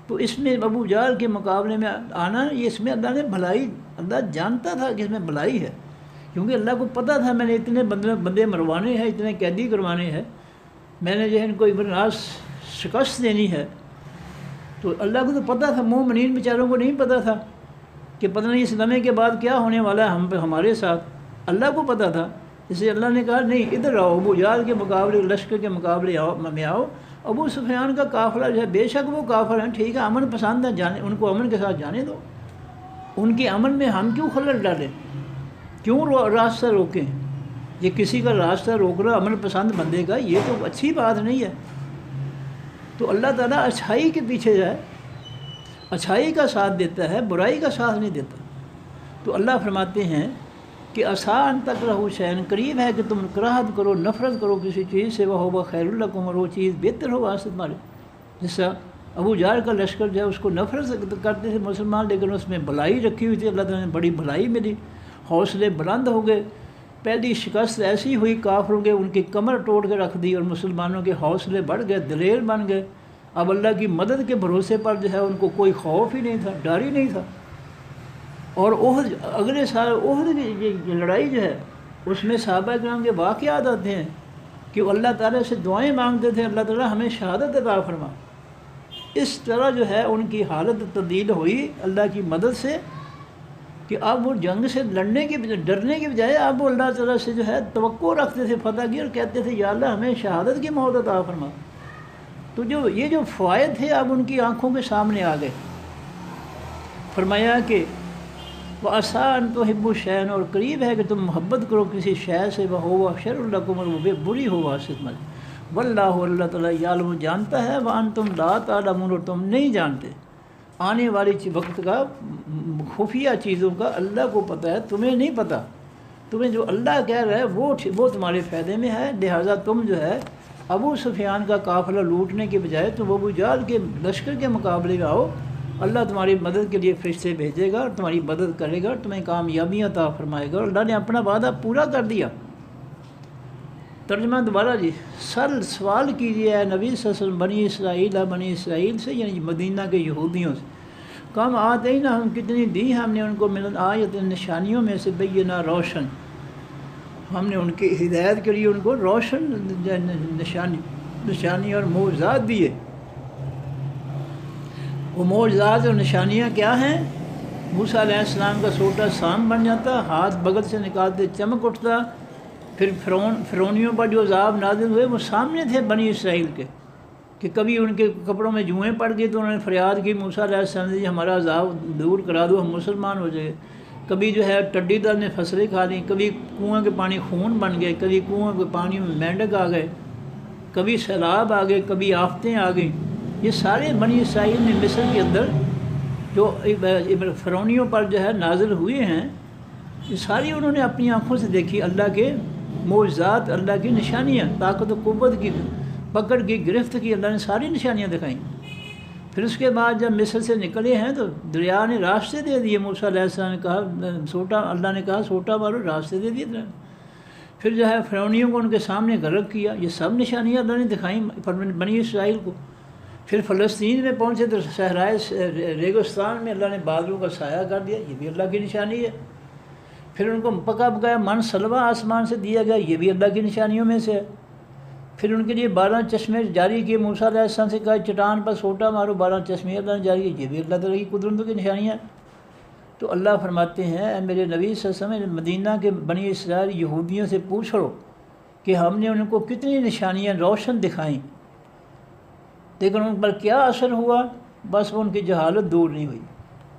تو اس میں ابو جہل کے مقابلے میں آنا، یہ اس میں اللہ نے بھلائی، اللہ جانتا تھا کہ اس میں بھلائی ہے، کیونکہ اللہ کو پتہ تھا میں نے اتنے بندے مروانے ہیں، اتنے قیدی کروانے ہیں، میں نے جو ہے ان کو عبرتناک شکست دینی ہے۔ تو اللہ کو تو پتہ تھا، مومنین بیچاروں کو نہیں پتہ تھا کہ پتہ نہیں اس لمحے کے بعد کیا ہونے والا ہے ہمارے ساتھ، اللہ کو پتہ تھا۔ اس لیے اللہ نے کہا نہیں ادھر آؤ، ابو جہل کے مقابلے لشکر کے مقابلے میں آؤ۔ ابو سفیان کا قافلہ جو ہے بے شک وہ کافر ہیں، ٹھیک ہے، امن پسند ہے، ان کو امن کے ساتھ جانے دو، ان کے امن میں ہم کیوں خلل ڈالیں، کیوں راستہ روکیں؟ یہ کسی کا راستہ روکنا امن پسند بندے کا یہ تو اچھی بات نہیں ہے۔ تو اللہ تعالیٰ اچھائی کے پیچھے جو ہے اچھائی کا ساتھ دیتا ہے، برائی کا ساتھ نہیں دیتا۔ تو اللہ فرماتے ہیں کہ آسان تک رہو شین، قریب ہے کہ تم کراہت کرو، نفرت کرو کسی چیز سے، وہ ہو خیر الکم، اور وہ چیز بہتر ہو واسطے تمہارے۔ جس طرح ابو جہل کا لشکر جو ہے اس کو نفرت کرتے تھے مسلمان، لیکن اس میں بھلائی رکھی ہوئی تھی، اللہ تعالیٰ نے بڑی بھلائی ملی، حوصلے بلند ہو گئے۔ پہلی شکست ایسی ہوئی کافروں کے، ان کی کمر توڑ کے رکھ دی، اور مسلمانوں کے حوصلے بڑھ گئے، دلیر بن گئے۔ اب اللہ کی مدد کے بھروسے پر جو ہے ان کو کوئی خوف ہی نہیں تھا، ڈر ہی نہیں تھا۔ اور احد، اگلے سال احد کی یہ لڑائی جو ہے اس میں صحابہ کرام کے واقعات آتے ہیں کہ وہ اللہ تعالیٰ سے دعائیں مانگتے تھے، اللہ تعالیٰ ہمیں شہادت عطا فرما۔ اس طرح جو ہے ان کی حالت تبدیل ہوئی اللہ کی مدد سے، کہ اب وہ جنگ سے لڑنے کی ڈرنے کی بجائے اب وہ اللہ تعالیٰ سے جو ہے توقع رکھتے تھے فتح کی، اور کہتے تھے یا اللہ ہمیں شہادت کی موت عطا فرما۔ تو یہ جو فوائد تھے اب ان کی آنکھوں کے سامنے آ گئے۔ فرمایا کہ وَعَسَىٰ أَن تُحِبُّوا شَيْئًا، اور قریب ہے کہ تم محبت کرو کسی شے سے، وَهُوَ شَرٌّ لَكُمْ، اور وہ بری ہو واسط مل، وَاللَّهُ، اللہ تعالیٰ یعلم جانتا ہے، وَأَنتُمْ لَا تَعْلَمُونَ، اور تم نہیں جانتے۔ آنے والی وقت کا خفیہ چیزوں کا اللہ کو پتہ ہے، تمہیں نہیں پتہ۔ تمہیں جو اللہ کہہ رہا ہے وہ تمہارے فائدے میں ہے، لہٰذا تم جو ہے ابو سفیان کا قافلہ لوٹنے کے بجائے تم ابو جہل کے لشکر کے مقابلے میں آؤ، اللہ تمہاری مدد کے لیے فرشتے بھیجے گا اور تمہاری مدد کرے گا اور تمہیں کامیابیاں عطا فرمائے گا، اور اللہ نے اپنا وعدہ پورا کر دیا۔ ترجمہ دوبارہ جی، سوال کیجیے اے نبی صلی اللہ علیہ وسلم بنی اسرائیل سے، یعنی مدینہ کے یہودیوں سے، کم آتے ہی نہ ہم کتنی دی ہم نے ان کو من آیت نشانیوں میں سے بینہ روشن، ہم نے ان کی ہدایت کے لیے ان کو روشن نشانی اور معجزات دیے۔ وہ معجزات اور نشانیاں کیا ہیں؟ موسیٰ علیہ السلام کا سوٹا سام بن جاتا، ہاتھ بغل سے نکالتے چمک اٹھتا، پھر فرعونیوں پر جو عذاب نازل ہوئے وہ سامنے تھے بنی اسرائیل کے، کہ کبھی ان کے کپڑوں میں جوئیں پڑ گئی تو انہوں نے فریاد کی موسیٰ علیہ السلام سے ہمارا عذاب دور کرا دو، ہم مسلمان ہو جائے۔ کبھی جو ہے ٹڈی دل نے فصلیں کھا لیں، کبھی کنواں کے پانی خون بن گئے، کبھی کنواں کے پانی میں مینڈک آ گئے، کبھی سیلاب آ گئے، کبھی آفتیں آ گئیں۔ یہ سارے بنی اسرائیل نے مصر کے اندر جو فرعونیوں پر جو ہے نازل ہوئے ہیں، یہ ساری انہوں نے اپنی آنکھوں سے دیکھی، اللہ کے معجزات، اللہ کی نشانیاں، طاقت و قوت کی، پکڑ کی، گرفت کی، اللہ نے ساری نشانیاں دکھائیں۔ پھر اس کے بعد جب مصر سے نکلے ہیں تو دریا نے راستے دے دیے، موسیٰ علیہ السلام نے کہا اللہ نے کہا سوٹا مارو، راستے دے دیے۔ پھر جو ہے فرعونیوں کو ان کے سامنے غرق کیا، یہ سب نشانیاں اللہ نے دکھائیں بنی اسرائیل کو۔ پھر فلسطین میں پہنچے تو صحرائے ریگستان میں اللہ نے بادلوں کا سایہ کر دیا، یہ بھی اللہ کی نشانی ہے۔ پھر ان کو پکا پکایا من سلوہ آسمان سے دیا گیا، یہ بھی اللہ کی نشانیوں میں سے ہے۔ پھر ان کے لیے 12 چشمے جاری کیے، موسیٰ علیہ السلام سے کہا چٹان پر سوٹا مارو، 12 چشمے اللہ نے جاری کیے، یہ بھی اللہ تعالیٰ کی قدرتوں کی نشانیاں۔ تو اللہ فرماتے ہیں اے میرے نبی صلی اللہ علیہ وسلم، مدینہ کے بنی اسرائیل یہودیوں سے پوچھو کہ ہم نے ان کو کتنی نشانیاں روشن دکھائیں، لیکن ان پر کیا اثر ہوا؟ بس وہ ان کی جہالت دور نہیں ہوئی۔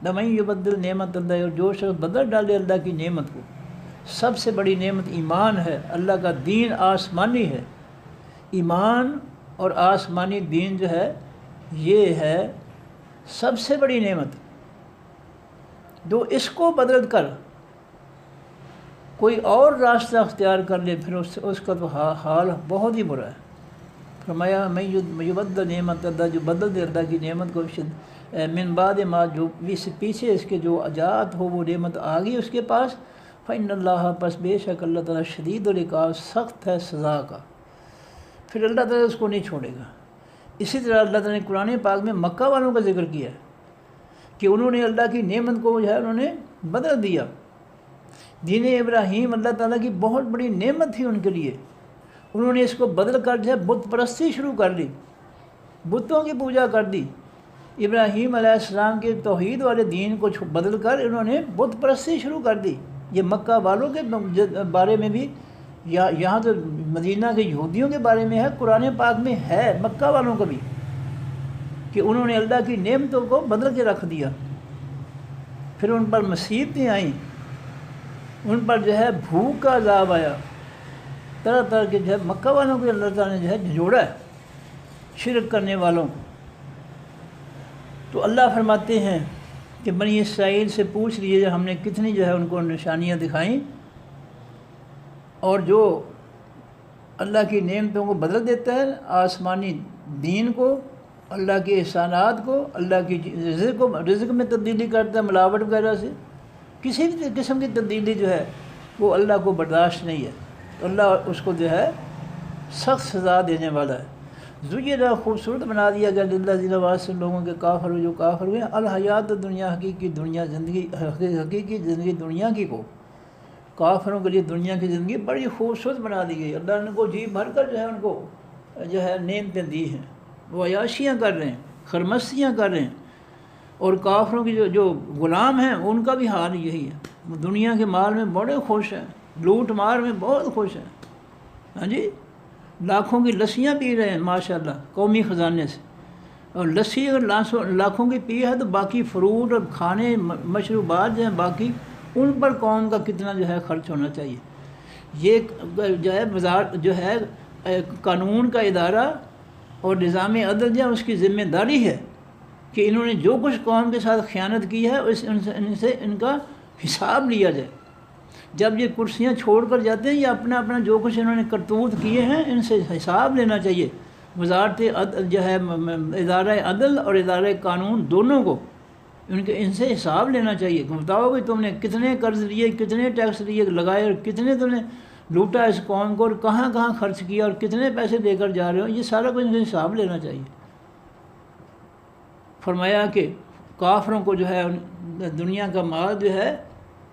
لَمَن يُبَدِّلْ نِعْمَتَ اللَّهِ، اور جو شخص بدل ڈالے اللہ کی نعمت کو، سب سے بڑی نعمت ایمان ہے، اللہ کا دین آسمانی ہے۔ ایمان اور آسمانی دین جو ہے یہ ہے سب سے بڑی نعمت۔ جو اس کو بدل کر کوئی اور راستہ اختیار کر لے پھر اس کا تو حال بہت ہی برا ہے۔ فرمایا میں یبدل نعمت اللہ، جو بدل دے اللہ کی نعمت کو من بعد ما، جو پیچھے اس کے جو اجات ہو وہ نعمت آ گئی اس کے پاس، فإن اللہ، پس بے شک اللہ تعالیٰ شدید العقاب، سخت ہے سزا کا، پھر اللہ تعالیٰ اس کو نہیں چھوڑے گا۔ اسی طرح اللہ تعالیٰ نے قرآن پاک میں مکہ والوں کا ذکر کیا ہے کہ انہوں نے اللہ کی نعمت کو جو ہے انہوں نے بدل دیا۔ دین ابراہیم اللہ تعالیٰ کی بہت بڑی نعمت تھی ان کے لیے، انہوں نے اس کو بدل کر جو ہے بت پرستی شروع کر لی، بتوں کی پوجا کر دی۔ ابراہیم علیہ السلام کے توحید والے دین کو بدل کر انہوں نے بت پرستی شروع کر دی۔ یہ مکہ والوں کے بارے میں بھی، یہاں تو مدینہ کے یہودیوں کے بارے میں ہے، قرآن پاک میں ہے مکہ والوں کا بھی، کہ انہوں نے اللہ کی نعمتوں کو بدل کے رکھ دیا۔ پھر ان پر مصیبتیں آئیں، ان پر جو ہے بھوک کا عذاب آیا، طرح طرح کے جو ہے مکہ والوں کو اللہ تعالیٰ نے جو ہے جھنجھوڑا ہے، شرک کرنے والوں کو۔ تو اللہ فرماتے ہیں کہ بنی اسرائیل سے پوچھ لیجیے ہم نے کتنی جو ہے ان کو نشانیاں دکھائیں، اور جو اللہ کی نعمتوں کو بدل دیتا ہے، آسمانی دین کو، اللہ کے احسانات کو، اللہ کی رزق میں تبدیلی کرتا ہے ملاوٹ وغیرہ سے، کسی بھی قسم کی تبدیلی جو ہے وہ اللہ کو برداشت نہیں ہے، تو اللہ اس کو جو ہے سخت سزا دینے والا ہے۔ زینا، خوبصورت بنا دیا گیا للذین، واسطے لوگوں کے کافر جو کافر ہوئے، الحیات دنیا، حقیقی دنیا زندگی، حقیقی زندگی دنیا کی کو، کافروں کے لیے دنیا کی زندگی بڑی خوبصورت بنا دی گئی. اللہ نے ان کو جی بھر کر جو ہے ان کو جو ہے نعمتیں دی ہیں. وہ عیاشیاں کر رہے ہیں, خرمستیاں کر رہے ہیں. اور کافروں کی جو غلام ہیں ان کا بھی حال یہی ہے. وہ دنیا کے مال میں بڑے خوش ہیں, لوٹ مار میں بہت خوش ہیں. ہاں جی, لاکھوں کی لسیاں پی رہے ہیں ماشاءاللہ قومی خزانے سے. اور لسی اگر لاکھوں کی پی ہے تو باقی فروٹ اور کھانے مشروبات جو ہیں باقی ان پر قوم کا کتنا جو ہے خرچ ہونا چاہیے. یہ جو ہے بازار جو ہے قانون کا ادارہ اور نظام عدل جو ہے اس کی ذمہ داری ہے کہ انہوں نے جو کچھ قوم کے ساتھ خیانت کی ہے ان سے ان کا حساب لیا جائے. جب یہ کرسیاں چھوڑ کر جاتے ہیں یا اپنا جو کچھ انہوں نے کرتوت کیے ہیں ان سے حساب لینا چاہیے. وزارت جو ہے ادارہ عدل اور ادارہ قانون دونوں کو ان سے حساب لینا چاہیے کہ بتاؤ کہ تم نے کتنے قرض لیے, کتنے ٹیکس لیے لگائے, اور کتنے تم نے لوٹا اس قوم کو, اور کہاں کہاں خرچ کیا, اور کتنے پیسے دے کر جا رہے ہو. یہ سارا کچھ ان کا حساب لینا چاہیے. فرمایا کہ کافروں کو جو ہے دنیا کا مال جو ہے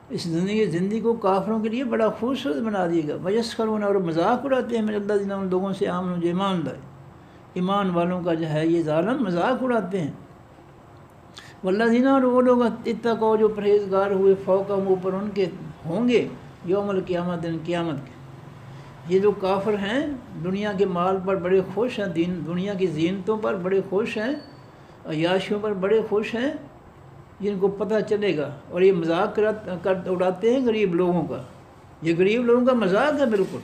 اس زندگی کو کافروں کے لیے بڑا خوبصورت بنا دیے گا. ویسخرون, اور مذاق اڑاتے ہیں من الذین ان لوگوں سے آمنوا جو ایمان لائے. ایمان والوں کا جو ہے یہ ظالم مذاق اڑاتے ہیں. والذین, اور وہ لوگ اتقوا جو پرہیزگار ہوئے, فوقہم اوپر ان کے ہوں گے یوم القیامت دن قیامت کے. یہ جو کافر ہیں دنیا کے مال پر بڑے خوش ہیں, دنیا کی زینتوں پر بڑے خوش ہیں, عیاشیوں پر بڑے خوش ہیں, جن کو پتہ چلے گا. اور یہ مذاق اڑاتے ہیں غریب لوگوں کا. یہ غریب لوگوں کا مذاق ہے بالکل.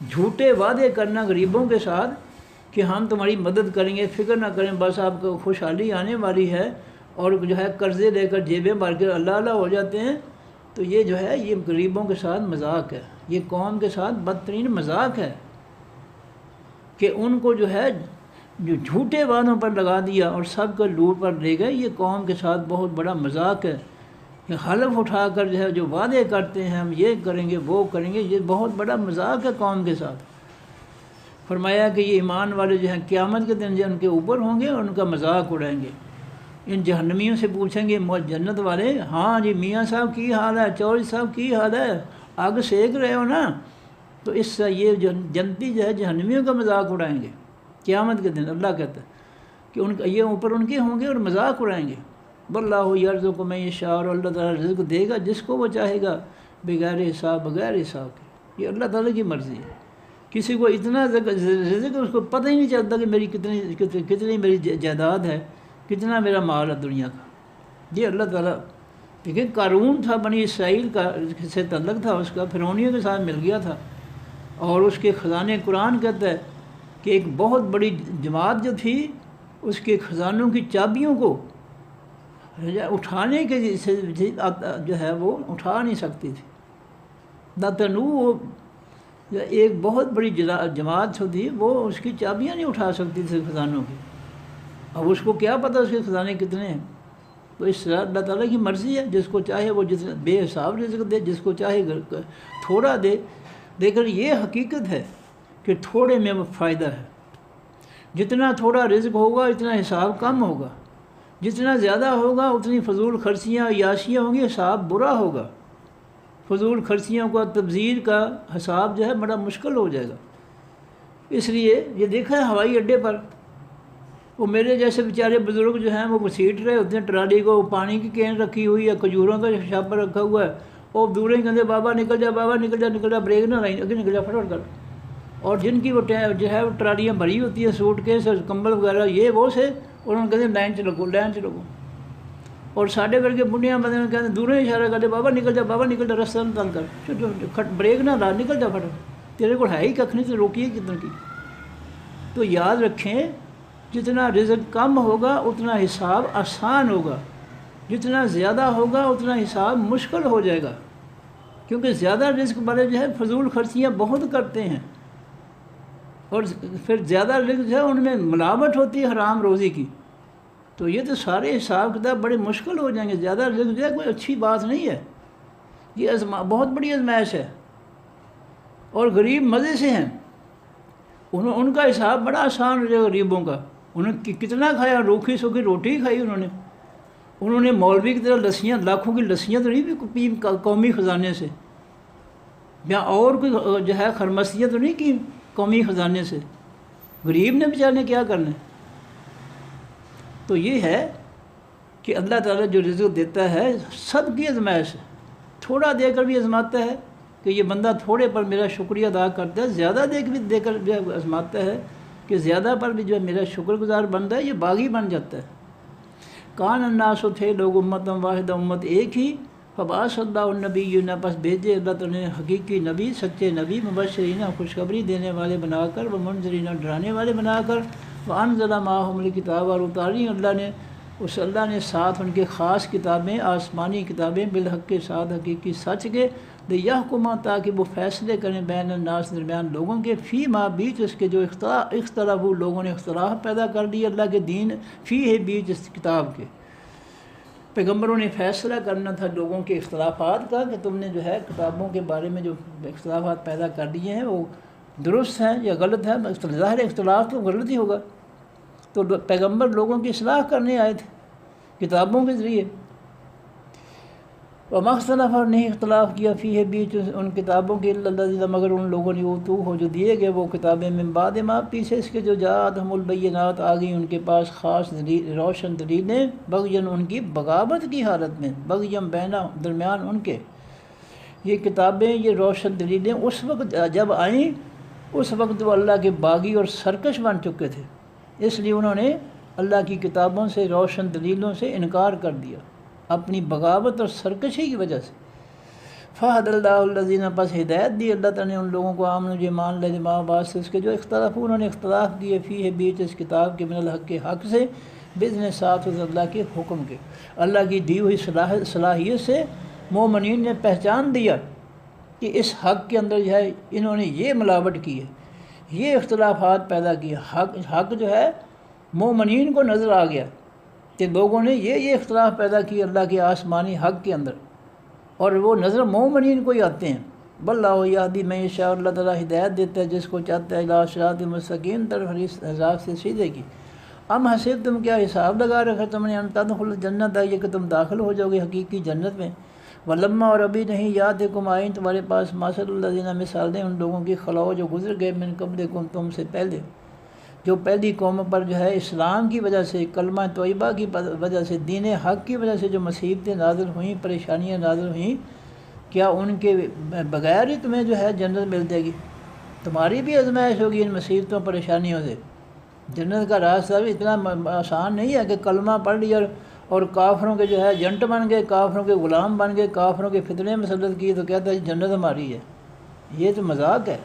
جھوٹے وعدے کرنا غریبوں کے ساتھ کہ ہم تمہاری مدد کریں گے, فکر نہ کریں, بس آپ کو خوشحالی آنے والی ہے, اور جو ہے قرضے لے کر جیبیں بھر کے اللہ ہو جاتے ہیں. تو یہ جو ہے یہ غریبوں کے ساتھ مذاق ہے. یہ قوم کے ساتھ بدترین مذاق ہے کہ ان کو جو ہے جو جھوٹے وعدوں پر لگا دیا اور سب کو لوٹ پر لے گئے. یہ قوم کے ساتھ بہت بڑا مذاق ہے کہ حلف اٹھا کر جو ہے جو وعدے کرتے ہیں ہم یہ کریں گے وہ کریں گے, یہ بہت بڑا مذاق ہے قوم کے ساتھ. فرمایا کہ یہ ایمان والے جو ہیں قیامت کے دن جو ان کے اوپر ہوں گے اور ان کا مذاق اڑائیں گے. ان جہنمیوں سے پوچھیں گے جنت والے, ہاں جی میاں صاحب کی حال ہے, چودھری صاحب کی حال ہے, آگ سیک رہے ہو نا. تو اس سے یہ جنتی جو ہے جہنمیوں کا مذاق اڑائیں گے قیامت کے دن. اللہ کہتا ہے کہ ان کا یہ اوپر ان کے ہوں گے اور مذاق اڑائیں گے. واللہ یرزق من یشاء, اور اللہ تعالیٰ رزق دے گا جس کو وہ چاہے گا بغیر حساب, بغیر حساب کے. یہ اللہ تعالیٰ کی مرضی ہے. کسی کو اتنا رزق اس کو پتہ ہی نہیں چلتا کہ میری کتنی میری جائیداد ہے, کتنا میرا مال ہے دنیا کا. یہ اللہ تعالیٰ. لیکن قارون تھا بنی اسرائیل کا سے تعلق تھا اس کا, فرعونیوں کے ساتھ مل گیا تھا, اور اس کے خزانے قرآن کہتا ہے کہ ایک بہت بڑی جماعت جو تھی اس کے خزانوں کی چابیوں کو اٹھانے کے جو ہے وہ اٹھا نہیں سکتی تھی. داتنو, ایک بہت بڑی جماعت تھی, وہ اس کی چابیاں نہیں اٹھا سکتی تھی خزانوں کی. اب اس کو کیا پتہ اس کے خزانے کتنے ہیں. تو اس طرح اللہ تعالیٰ کی مرضی ہے, جس کو چاہے وہ جتنا بے حساب رزق دے, جس کو چاہے تھوڑا دے. لیکن یہ حقیقت ہے کہ تھوڑے میں فائدہ ہے. جتنا تھوڑا رزق ہوگا اتنا حساب کم ہوگا, جتنا زیادہ ہوگا اتنی فضول خرچیاں عیاشیاں ہوں گی, حساب برا ہوگا. فضول خرچیوں کا تبذیر کا حساب جو ہے بڑا مشکل ہو جائے گا. اس لیے یہ دیکھا ہے ہوائی اڈے پر وہ میرے جیسے بیچارے بزرگ جو ہیں وہ گھسیٹ رہے ہوتے ہیں ٹرالی کو, پانی کی کین رکھی ہوئی ہے, کھجوروں کا چھاپا رکھا ہوا ہے, اور دورے کہتے بابا نکل جا, بابا نکل جا, نکل جا, بریک نہ لائن اگے نکل جا فٹافٹ کر. اور جن کی وہ جو ہے وہ ٹرالیاں بھری ہوتی ہیں, سوٹ کیس اور کمبل وغیرہ یہ وہ سے, اور انہوں نے کہتے ہیں لائن چلو لائن چلو. اور ساڑھے کر کے بنیاں بندے میں کہتے ہیں دورے اشارہ کرتے بابا نکل جا, بابا نکل جا, رستہ نکال کر, بریک نہ لا, نکل جا فٹافٹ, تیرے کو ہے ہی ککھ نہیں تو روکیے کتنے کی. تو یاد رکھیں جتنا رزق کم ہوگا اتنا حساب آسان ہوگا, جتنا زیادہ ہوگا اتنا حساب مشکل ہو جائے گا. کیونکہ زیادہ رزق والے جو ہے فضول خرچیاں بہت کرتے ہیں, اور پھر زیادہ رزق جو ہے ان میں ملاوٹ ہوتی ہے حرام روزی کی. تو یہ تو سارے حساب کتاب بڑے مشکل ہو جائیں گے. زیادہ رزق جو ہے کوئی اچھی بات نہیں ہے, یہ بہت بڑی آزمائش ہے. اور غریب مزے سے ہیں, ان کا حساب بڑا آسان ہو جائے گا. غریبوں کا انہوں نے کتنا کھایا, روکھی سوکھی روٹی کھائی انہوں نے مولوی کی طرح لسیاں, لاکھوں کی لسیاں تو نہیں پی قومی خزانے سے. یا اور کوئی جو ہے خرمسیت تو نہیں کی قومی خزانے سے، غریب نے بیچارے نے کیا کرنا ہے؟ تو یہ ہے کہ اللہ تعالیٰ جو رزق دیتا ہے سب کی آزمائش ہے، تھوڑا دے کر بھی آزماتا ہے کہ یہ بندہ تھوڑے پر میرا شکریہ ادا کرتا ہے، زیادہ دے کر بھی آزماتا ہے کہ زیادہ پر بھی جو ہے میرا شکر گزار بندہ ہے یہ باغی بن جاتا ہے۔ کان الناس، تھے لوگ امتم واحدہ، امت ایک ہی، فبعث اللہ النبیین، پس بھیجے اللہ تعالیٰ نے حقیقی نبی، سچے نبی، مبشرین، خوشخبری دینے والے بنا کر، ومنذرین، ڈرانے والے بنا کر، وانزل معہم الکتاب، اور اتاری اللہ نے ساتھ ان کے خاص کتابیں، آسمانی کتابیں، بالحق کے ساتھ حقیقی سچ کے، لیحکم، تاکہ وہ فیصلے کریں، بین الناس، درمیان لوگوں کے، فی ما، بیچ اس کے جو اختلاف لوگوں نے اختلاف پیدا کر دی اللہ کے دین، فی ہے بیچ اس کتاب کے۔ پیغمبروں نے فیصلہ کرنا تھا لوگوں کے اختلافات کا کہ تم نے جو ہے کتابوں کے بارے میں جو اختلافات پیدا کر دیے ہیں وہ درست ہیں یا غلط ہیں۔ ظاہر اختلاف تو غلط ہی ہوگا، تو پیغمبر لوگوں کی اصلاح کرنے آئے تھے کتابوں کے ذریعے۔ وما اختلف، اور نہیں اختلاف کیا، فی ہے بیچ ان کتابوں کے، الا الذین، مگر ان لوگوں نے اوتو ہو جو دیے گئے وہ کتابیں، من بعد ما، پیچھے اس کے جو جاءتہم البینات، آ گئی ان کے پاس خاص روشن دلیلیں، بغین، ان کی بغاوت کی حالت میں، بغیم بینا، درمیان ان کے۔ یہ کتابیں، یہ روشن دلیلیں اس وقت جب آئیں، اس وقت وہ اللہ کے باغی اور سرکش بن چکے تھے، اس لیے انہوں نے اللہ کی کتابوں سے، روشن دلیلوں سے انکار کر دیا اپنی بغاوت اور سرکشی کی وجہ سے۔ فہد اللہ الذین، پس ہدایت دی اللہ تعالیٰ نے ان لوگوں کو، آمنوا، جو ایمان لے، بما، بات سے اس کے جو اختلاف انہوں نے اختلاف کیے، فی ہے بیچ اس کتاب کے، من الحق کے حق سے، باذن، ساتھ اللہ کے حکم کے، اللہ کی دی ہوئی صلاحیت سے مومنین نے پہچان دیا کہ اس حق کے اندر جو ہے انہوں نے یہ ملاوٹ کی ہے، یہ اختلافات پیدا کیے، حق جو ہے مومنین کو نظر آ گیا کہ لوگوں نے یہ اختلاف پیدا کیے اللہ کے آسمانی حق کے اندر، اور وہ نظر مومنین کو ہی آتے ہیں۔ واللہ یہدی من یشاء، اللہ تعالیٰ ہدایت دیتا ہے جس کو چاہتا ہے، الی صراط مستقیم، طرف راہ سے سیدھے کی۔ ام حسب، تم کیا حساب لگا رکھا تم نے، ان تدخلوا الجنت، یہ کہ تم داخل ہو جاؤ گے حقیقی جنت میں، ولما، اور ابھی نہیں، یاتکم، آئیں تمہارے پاس، مثل الذین، مثال دیں ان لوگوں کی، خلو، جو گزر گئے، من قبلکم، تم سے پہلے، جو پہلی قوم پر جو ہے اسلام کی وجہ سے، کلمہ طیبہ کی وجہ سے، دین حق کی وجہ سے جو مصیبتیں نازل ہوئیں، پریشانیاں نازل ہوئیں، کیا ان کے بغیر ہی تمہیں جو ہے جنت مل جائے گی؟ تمہاری بھی آزمائش ہوگی ان مصیبتوں پریشانیوں سے۔ جنت کا راستہ بھی اتنا آسان نہیں ہے کہ کلمہ پڑھ لیا اور کافروں کے جو ہے ایجنٹ بن گئے، کافروں کے غلام بن گئے، کافروں کے فتنے مسلط کیے تو کہتا ہے جنت ہماری ہے، یہ تو مذاق ہے۔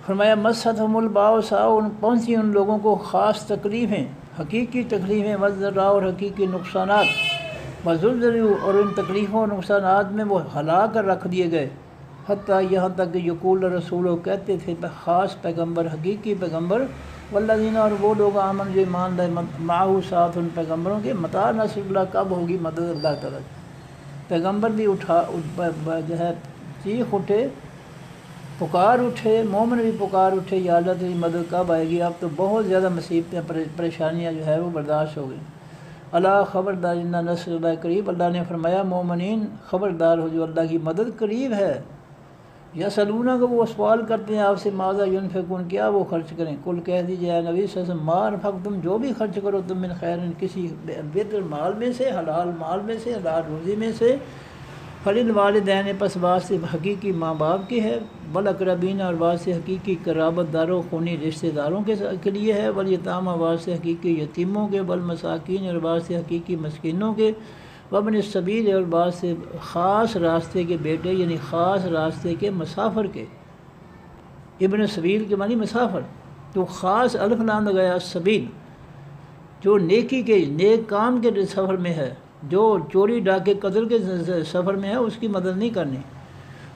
فرمایا مستہم الباساء، پہنچی ان لوگوں کو خاص تکلیفیں، حقیقی تکلیفیں، والضراء، اور حقیقی نقصانات، وزلزلوا، اور ان تکلیفوں اور نقصانات میں وہ ہلا کر رکھ دیے گئے، حتیٰ یہاں تک کہ یقول رسول، کہتے تھے خاص پیغمبر، حقیقی پیغمبر، والذین، اور وہ لوگ، آمن، جو ایمان لائے، معہ، ساتھ ان پیغمبروں کے، متى نصر اللہ، کب ہوگی مدد اللہ تعالیٰ۔ پیغمبر بھی جو ہے چیخ اٹھے، پکار اٹھے، مومن بھی پکار اٹھے، یا اللہ تیری مدد کب آئے گی؟ اب تو بہت زیادہ مصیبتیں، پریشانیاں جو ہے وہ برداشت ہو گئی۔ اللہ، خبردار، ان نصر اللہ قریب، اللہ نے فرمایا مومنین خبردار ہو، جو اللہ کی مدد قریب ہے۔ یسألونک، کو وہ سوال کرتے ہیں آپ سے، ماذا ینفقون، کیا وہ خرچ کریں؟ کل کہہ دیجیے اے نبی صلی اللہ علیہ وسلم، ما انفقتم، جو بھی خرچ کرو تم، من خیر، کسی بہتر مال میں سے، حلال مال میں سے، حلال روزی میں سے، فللوالدین، پس واسطے حقیقی ماں باپ کی ہے، والاقربین، اور واسطے حقیقی قرابت داروں، خونی رشتہ داروں کے لیے ہے، والیتامى، واسطے حقیقی یتیموں کے، والمساکین، اور واسطے حقیقی مسکینوں کے، وابن السبیل، اور واسطے خاص راستے کے بیٹے، یعنی خاص راستے کے مسافر کے۔ ابن السبیل کے معنی مسافر، تو خاص الف لام لگایا، السبیل، جو نیکی کے، نیک کام کے سفر میں ہے، جو چوری ڈاکے قتل کے سفر میں ہے، اس کی مدد نہیں کرنی۔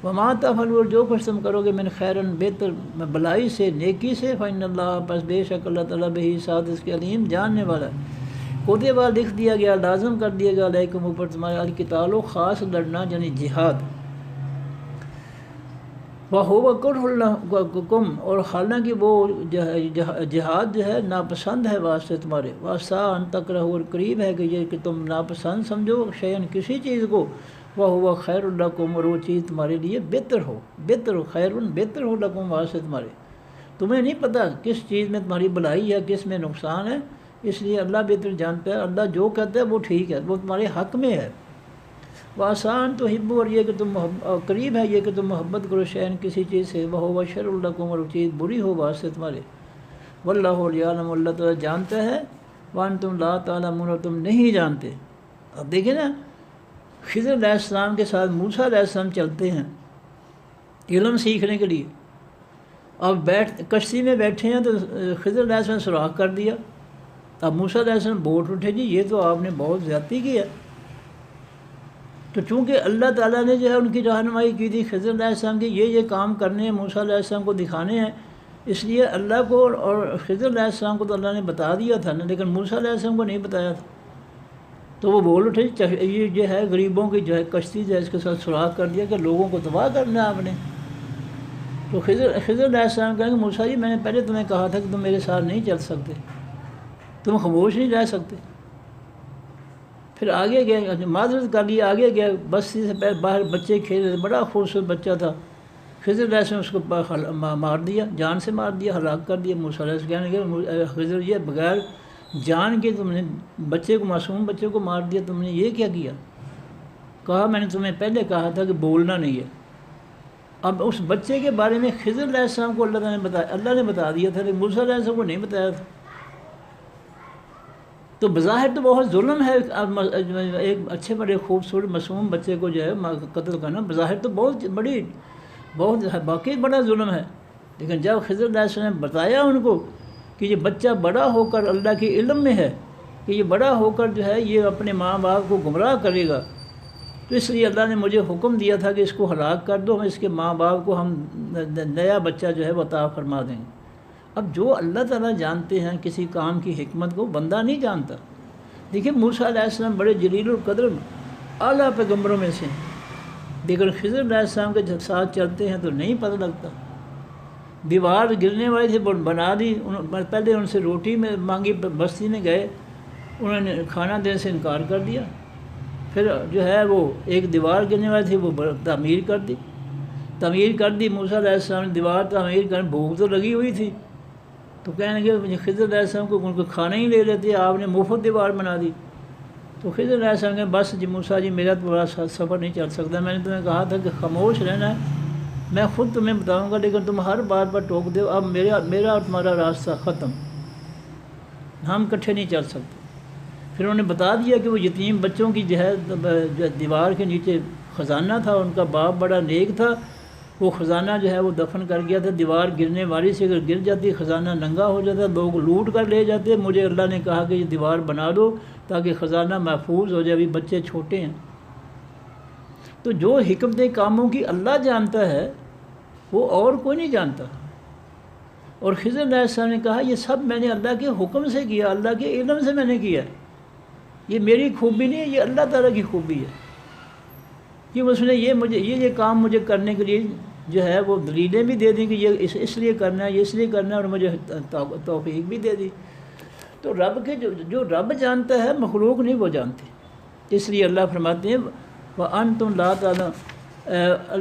وما تفعلوا، جو کچھ تم کرو گے، من خیرن، بہتر بلائی سے، نیکی سے، فإن اللہ، پس بے شک اللہ تعالیٰ، بہی، ساتھ اس کے، علیم، جاننے والا ہے۔ کتبہ، لکھ دیا گیا، لازم کر دیا گیا، علیکم، اوپر تمہارے، القتال، خاص لڑنا، یعنی جہاد، وَهُوَ كُرْهُ لَكُمْ، اور حالانکہ وہ جہاد جو ہے ناپسند ہے واسطے تمہارے، وَعَسَىٰ أَن تَكْرَهُوا، اور قریب ہے کہ یہ کہ تم ناپسند سمجھو، شیئاً، کسی چیز کو، وَهُوَ خَيْرٌ لَكُمْ، اور وہ چیز تمہارے لیے بہتر ہو، خیرٌ بہتر ہو لکم واسطے تمہارے. تمہیں نہیں پتہ کس چیز میں تمہاری بھلائی ہے کس میں نقصان ہے، اس لیے اللہ بہتر جانتا ہے. اللہ جو کہتا ہے وہ ٹھیک ہے، وہ تمہارے حق میں ہے. وآسان تو ہبو، اور یہ کہ تم قریب ہے یہ کہ تم محبت کرو شین کسی چیز سے. وَهُوَ شَرٌ لَكُمْ، اور وہ چیز بری ہو واسطے تمہارے. وَاللَّهُ يَعْلَمُ، اللہ تعالیٰ جانتا ہے. وَأَنْتُمْ لَا تَعْلَمُونَ، اور تم نہیں جانتے. اب دیکھیں نا، خضر علیہ السلام کے ساتھ موسیٰ علیہ السلام چلتے ہیں علم سیکھنے کے لیے. اب کشتی میں بیٹھے ہیں تو خضر علیہ السلام سوراخ کر دیا. اب موسیٰ علیہ السلام بول اٹھے جی یہ تو آپ نے بہت زیادتی کی ہے. تو چونکہ اللہ تعالیٰ نے جو ہے ان کی رہنمائی کی تھی خضر علیہ السلام کی یہ کام کرنے ہیں موسیٰ علیہ السلام کو دکھانے ہیں، اس لیے اللہ کو اور خضر علیہ السلام کو تو اللہ نے بتا دیا تھا نا، لیکن موسیٰ علیہ السلام کو نہیں بتایا تھا. تو وہ بول اٹھے یہ جو ہے غریبوں کی جو ہے کشتی جو ہے اس کے ساتھ سوراخ کر دیا کہ لوگوں کو تباہ کرنا ہے آپ نے. تو خضر علیہ السلام کہیں گے موسیٰ جی میں نے پہلے تمہیں کہا تھا کہ تم میرے ساتھ نہیں چل سکتے، تم خاموش نہیں رہ سکتے. پھر آگے گئے، معذرت کر لی، آگے گئے. بستی سے پہلے باہر بچے کھیل رہے تھے، بڑا خوبصورت بچہ تھا. خضر علیہ السلام اس کو مار دیا، جان سے مار دیا، ہلاک کر دیا. موسیٰ علیہ السلام کہنے لگے خضر یہ بغیر جان کے تم نے بچے کو، معصوم بچے کو مار دیا، تم نے یہ کیا کیا؟ کہا میں نے تمہیں پہلے کہا تھا کہ بولنا نہیں ہے. اب اس بچے کے بارے میں خضر علیہ السلام کو اللہ نے بتا دیا تھا لیکن موسیٰ علیہ السلام کو نہیں بتایا تھا. تو بظاہر تو بہت ظلم ہے ایک اچھے بڑے خوبصورت معصوم بچے کو جو ہے قتل کرنا، بظاہر تو بہت باقی بڑا ظلم ہے. لیکن جب خضر علیہ السلام نے بتایا ان کو کہ یہ بچہ بڑا ہو کر اللہ کے علم میں ہے کہ یہ بڑا ہو کر جو ہے یہ اپنے ماں باپ کو گمراہ کرے گا، تو اس لیے اللہ نے مجھے حکم دیا تھا کہ اس کو ہلاک کر دو، اس کے ماں باپ کو ہم نیا بچہ جو ہے وہ عطا فرما دیں گے. اب جو اللہ تعالیٰ جانتے ہیں کسی کام کی حکمت کو بندہ نہیں جانتا. دیکھیں موسیٰ علیہ السلام بڑے جلیل القدر اعلیٰ پیغمبروں میں سے، لیکن خضر علیہ السلام کے ساتھ چلتے ہیں تو نہیں پتہ لگتا. دیوار گرنے والی تھی بنا دی، پہلے ان سے روٹی میں مانگی، بستی میں گئے انہوں نے کھانا دینے سے انکار کر دیا. پھر جو ہے وہ ایک دیوار گرنے والی تھی وہ تعمیر کر دی. موسیٰ علیہ السلام نے دیوار تعمیر کر، بھوک تو لگی ہوئی تھی تو کہنے لگے خضر علیہ السلام کو ان کو کھانا ہی لے لیتے، آپ نے مفت دیوار بنا دی. تو خضر علیہ السلام کہ بس جی موسیٰ جی میرا تو بڑا سفر نہیں چل سکتا، میں نے تمہیں کہا تھا کہ خاموش رہنا ہے، میں خود تمہیں بتاؤں گا لیکن تم ہر بات پر ٹوک دو. اب میرا اور تمہارا راستہ ختم، ہم کٹھے نہیں چل سکتے. پھر انہوں نے بتا دیا کہ وہ یتیم بچوں کی جو ہے دیوار کے نیچے خزانہ تھا، ان کا باپ بڑا نیک تھا، وہ خزانہ جو ہے وہ دفن کر گیا تھا. دیوار گرنے والی سے اگر گر جاتی خزانہ ننگا ہو جاتا، لوگ لوٹ کر لے جاتے. مجھے اللہ نے کہا کہ یہ دیوار بنا دو تاکہ خزانہ محفوظ ہو جائے، ابھی بچے چھوٹے ہیں. تو جو حکمت کاموں کی اللہ جانتا ہے وہ اور کوئی نہیں جانتا. اور خضر علیہ السلام نے کہا یہ سب میں نے اللہ کے حکم سے کیا، اللہ کے علم سے میں نے کیا، یہ میری خوبی نہیں ہے، یہ اللہ تعالیٰ کی خوبی ہے کہ اس نے یہ کام مجھے کرنے کے لیے جو ہے وہ دلیلیں بھی دے دیں کہ یہ اس لیے کرنا ہے، یہ اس لیے کرنا ہے، اور مجھے توفیق بھی دے دی. تو رب کے جو رب جانتا ہے مخلوق نہیں وہ جانتے. اس لیے اللہ فرماتے ہیں وَأَنْتُمْ لَا تَعْلَمُونَ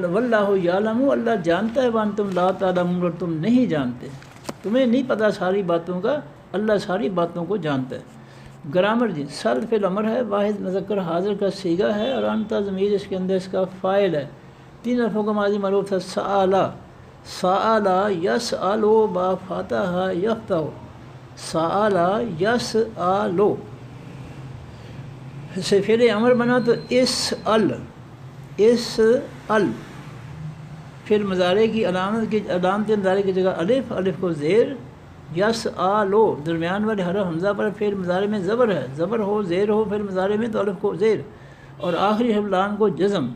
وَاللَّهُ يَعْلَمُ، اللہ جانتا ہے وَأَنْتُمْ لَا تَعْلَمُونَ، اور تم نہیں جانتے، تمہیں نہیں پتہ ساری باتوں کا، اللہ ساری باتوں کو جانتا ہے. گرامر جی سل فعل امر ہے، واحد مذکر حاضر کا صیغہ ہے، اور انتا ضمیر اس کے اندر اس کا فاعل ہے. 3 حرفوں کا ماضی معروف تھا سأل یسأل با فاتح یفتح، سأل یسأل سے فعل امر بنا تو اسأل پھر مضارع کی علامت مضارع کی جگہ الف کو زیر، یسألو درمیان والے حرف حمزہ پر فعل مضارع میں زبر ہے، زبر ہو زیر ہو فعل مضارع میں تو الف کو زیر، اور آخری حرف لام کو جزم.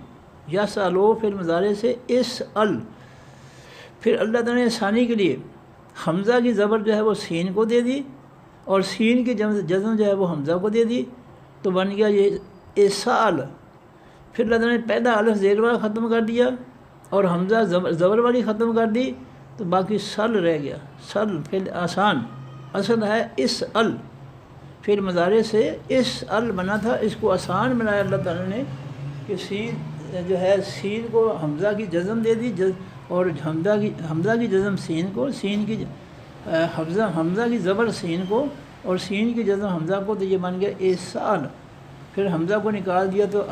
یسألو فعل مضارع سے اسأل. پھر اللہ تعالیٰ نے ثانی کے لیے حمزہ کی زبر جو ہے وہ سین کو دے دی، اور سین کی جزم جو ہے وہ حمزہ کو دے دی، تو بن گیا یہ اسأل. پھر اللہ تعالیٰ نے پہلا الف زیر والا ختم کر دیا اور حمزہ زبر والی ختم کر دی، تو باقی سل رہ گیا. سل فعل آسان اصل ہے اسأل، فعل مضارع سے اسأل بنا تھا، اس کو آسان بنایا اللہ تعالیٰ نے کہ سین جو ہے سین کو حمزہ کی جزم دے دی اور حمزہ کی جزم سین کو، سین کی حمزہ کی زبر سین کو اور سین کی جزم حمزہ کو، تو یہ بن گیا ایسال۔ پھر حمزہ کو نکال دیا تو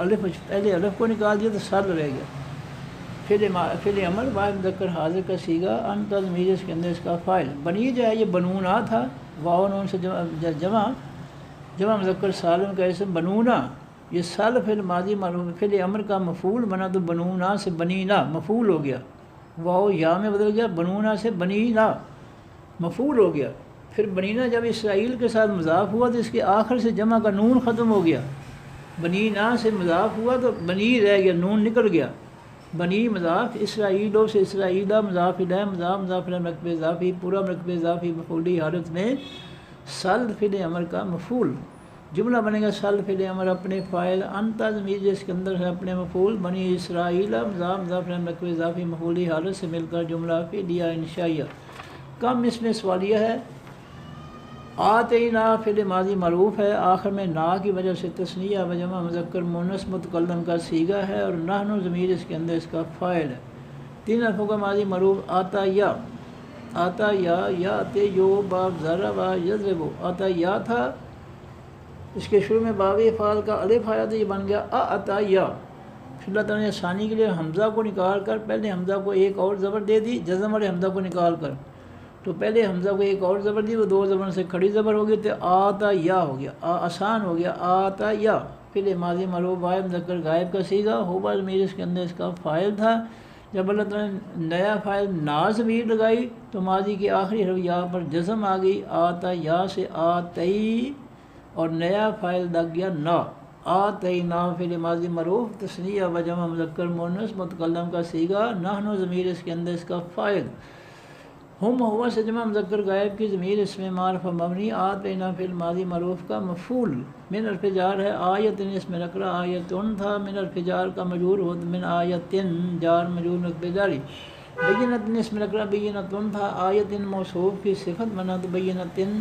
پہلے الف کو نکال دیا تو سال رہ گیا۔ فعل امر واحد مذکر حاضر کا صیغہ انت ضمیر اس کے اندر اس کا فاعل۔ بنی جو ہے یہ بنونا تھا، واو نون سے جمع مذکر سالم کا اسم بنونا، یہ سال فعل ماضی معروف فعل امر کا مفعول بنا تو بنونا سے بنینا مفعول ہو گیا، واو یا میں بدل گیا، بنونا سے بنینا مفعول ہو گیا۔ پھر بنینا جب اسرائیل کے ساتھ مضاف ہوا تو اس کے آخر سے جمع کا نون ختم ہو گیا، بنینا سے مضاف ہوا تو بنی رہ گیا، نون نکل گیا۔ بنی مضاف، اسرائیلوں سے اسرائیلہ مضاف الیہ مضاف الیہ مرکب اضافی، پورا مرکب اضافی مفعولی حالت میں سل فعل امر کا مفعول۔ جملہ بنے گا سل فعل امر اپنے فاعل، انت ضمیر جس کے اندر ہے اپنے مفعول، بنی اسرائیل مضاف الیہ مرکب اضافی مفعولی حالت سے مل کر جملہ فعلیہ انشائیہ۔ کم اس میں سوالیہ ہے۔ آتینا فعل ماضی معروف ہے، آخر میں نا کی وجہ سے تثنیہ و جمع مذکر مؤنث متکلم کا صیغہ ہے اور نحن ضمیر اس کے اندر اس کا فاعل ہے۔ تین حرفوں کا ماضی معروف آتا یا آتے یو باب ضرب یضرب، آتا یا تھا، اس کے شروع میں باب افعال کا الف آیا تو یہ بن گیا آتا یا۔ پھر اللہ تعالیٰ نے آسانی کے لیے حمزہ کو نکال کر پہلے حمزہ کو ایک اور زبر دے دی، جزم والے حمزہ کو نکال کر، تو پہلے حمزہ کو ایک اور زبر دی، وہ دو زبر سے کھڑی زبر ہو گئی تو آتا یا ہو گیا، آسان ہو گیا آتا یا۔ فعل ماضی معروف واحد مذکر غائب کا صیغہ، ہوبا ضمیر اس کے اندر اس کا فاعل تھا۔ جب اللہ تعالیٰ نے نیا فاعل نا ضمیر لگائی تو ماضی کی آخری حرف یا پر جزم آ گئی، آتا یا سے آتئی، اور نیا فاعل لگ گیا نا، آتینا فعل ماضی معروف تثنیہ و جمع مذکر مؤنث متکلم کا صیغہ، نحن ضمیر اس کے اندر اس کا فاعل، ہم ہوا سے جمع مذکر غائب کی ضمیر اس میں معرفہ مبنی، آتینا فعل ماضی معروف کا مفعول، من حرف جار ہے، آیتن اس میں نکرہ، آیتن تھا، من حرف جار کا مجرور ہو من آیتن جار مجرور مرکب جاری، بینتن اس میں نکرہ، بینتن تھا، آیتن موصوف کی صفت بنا تو بینتن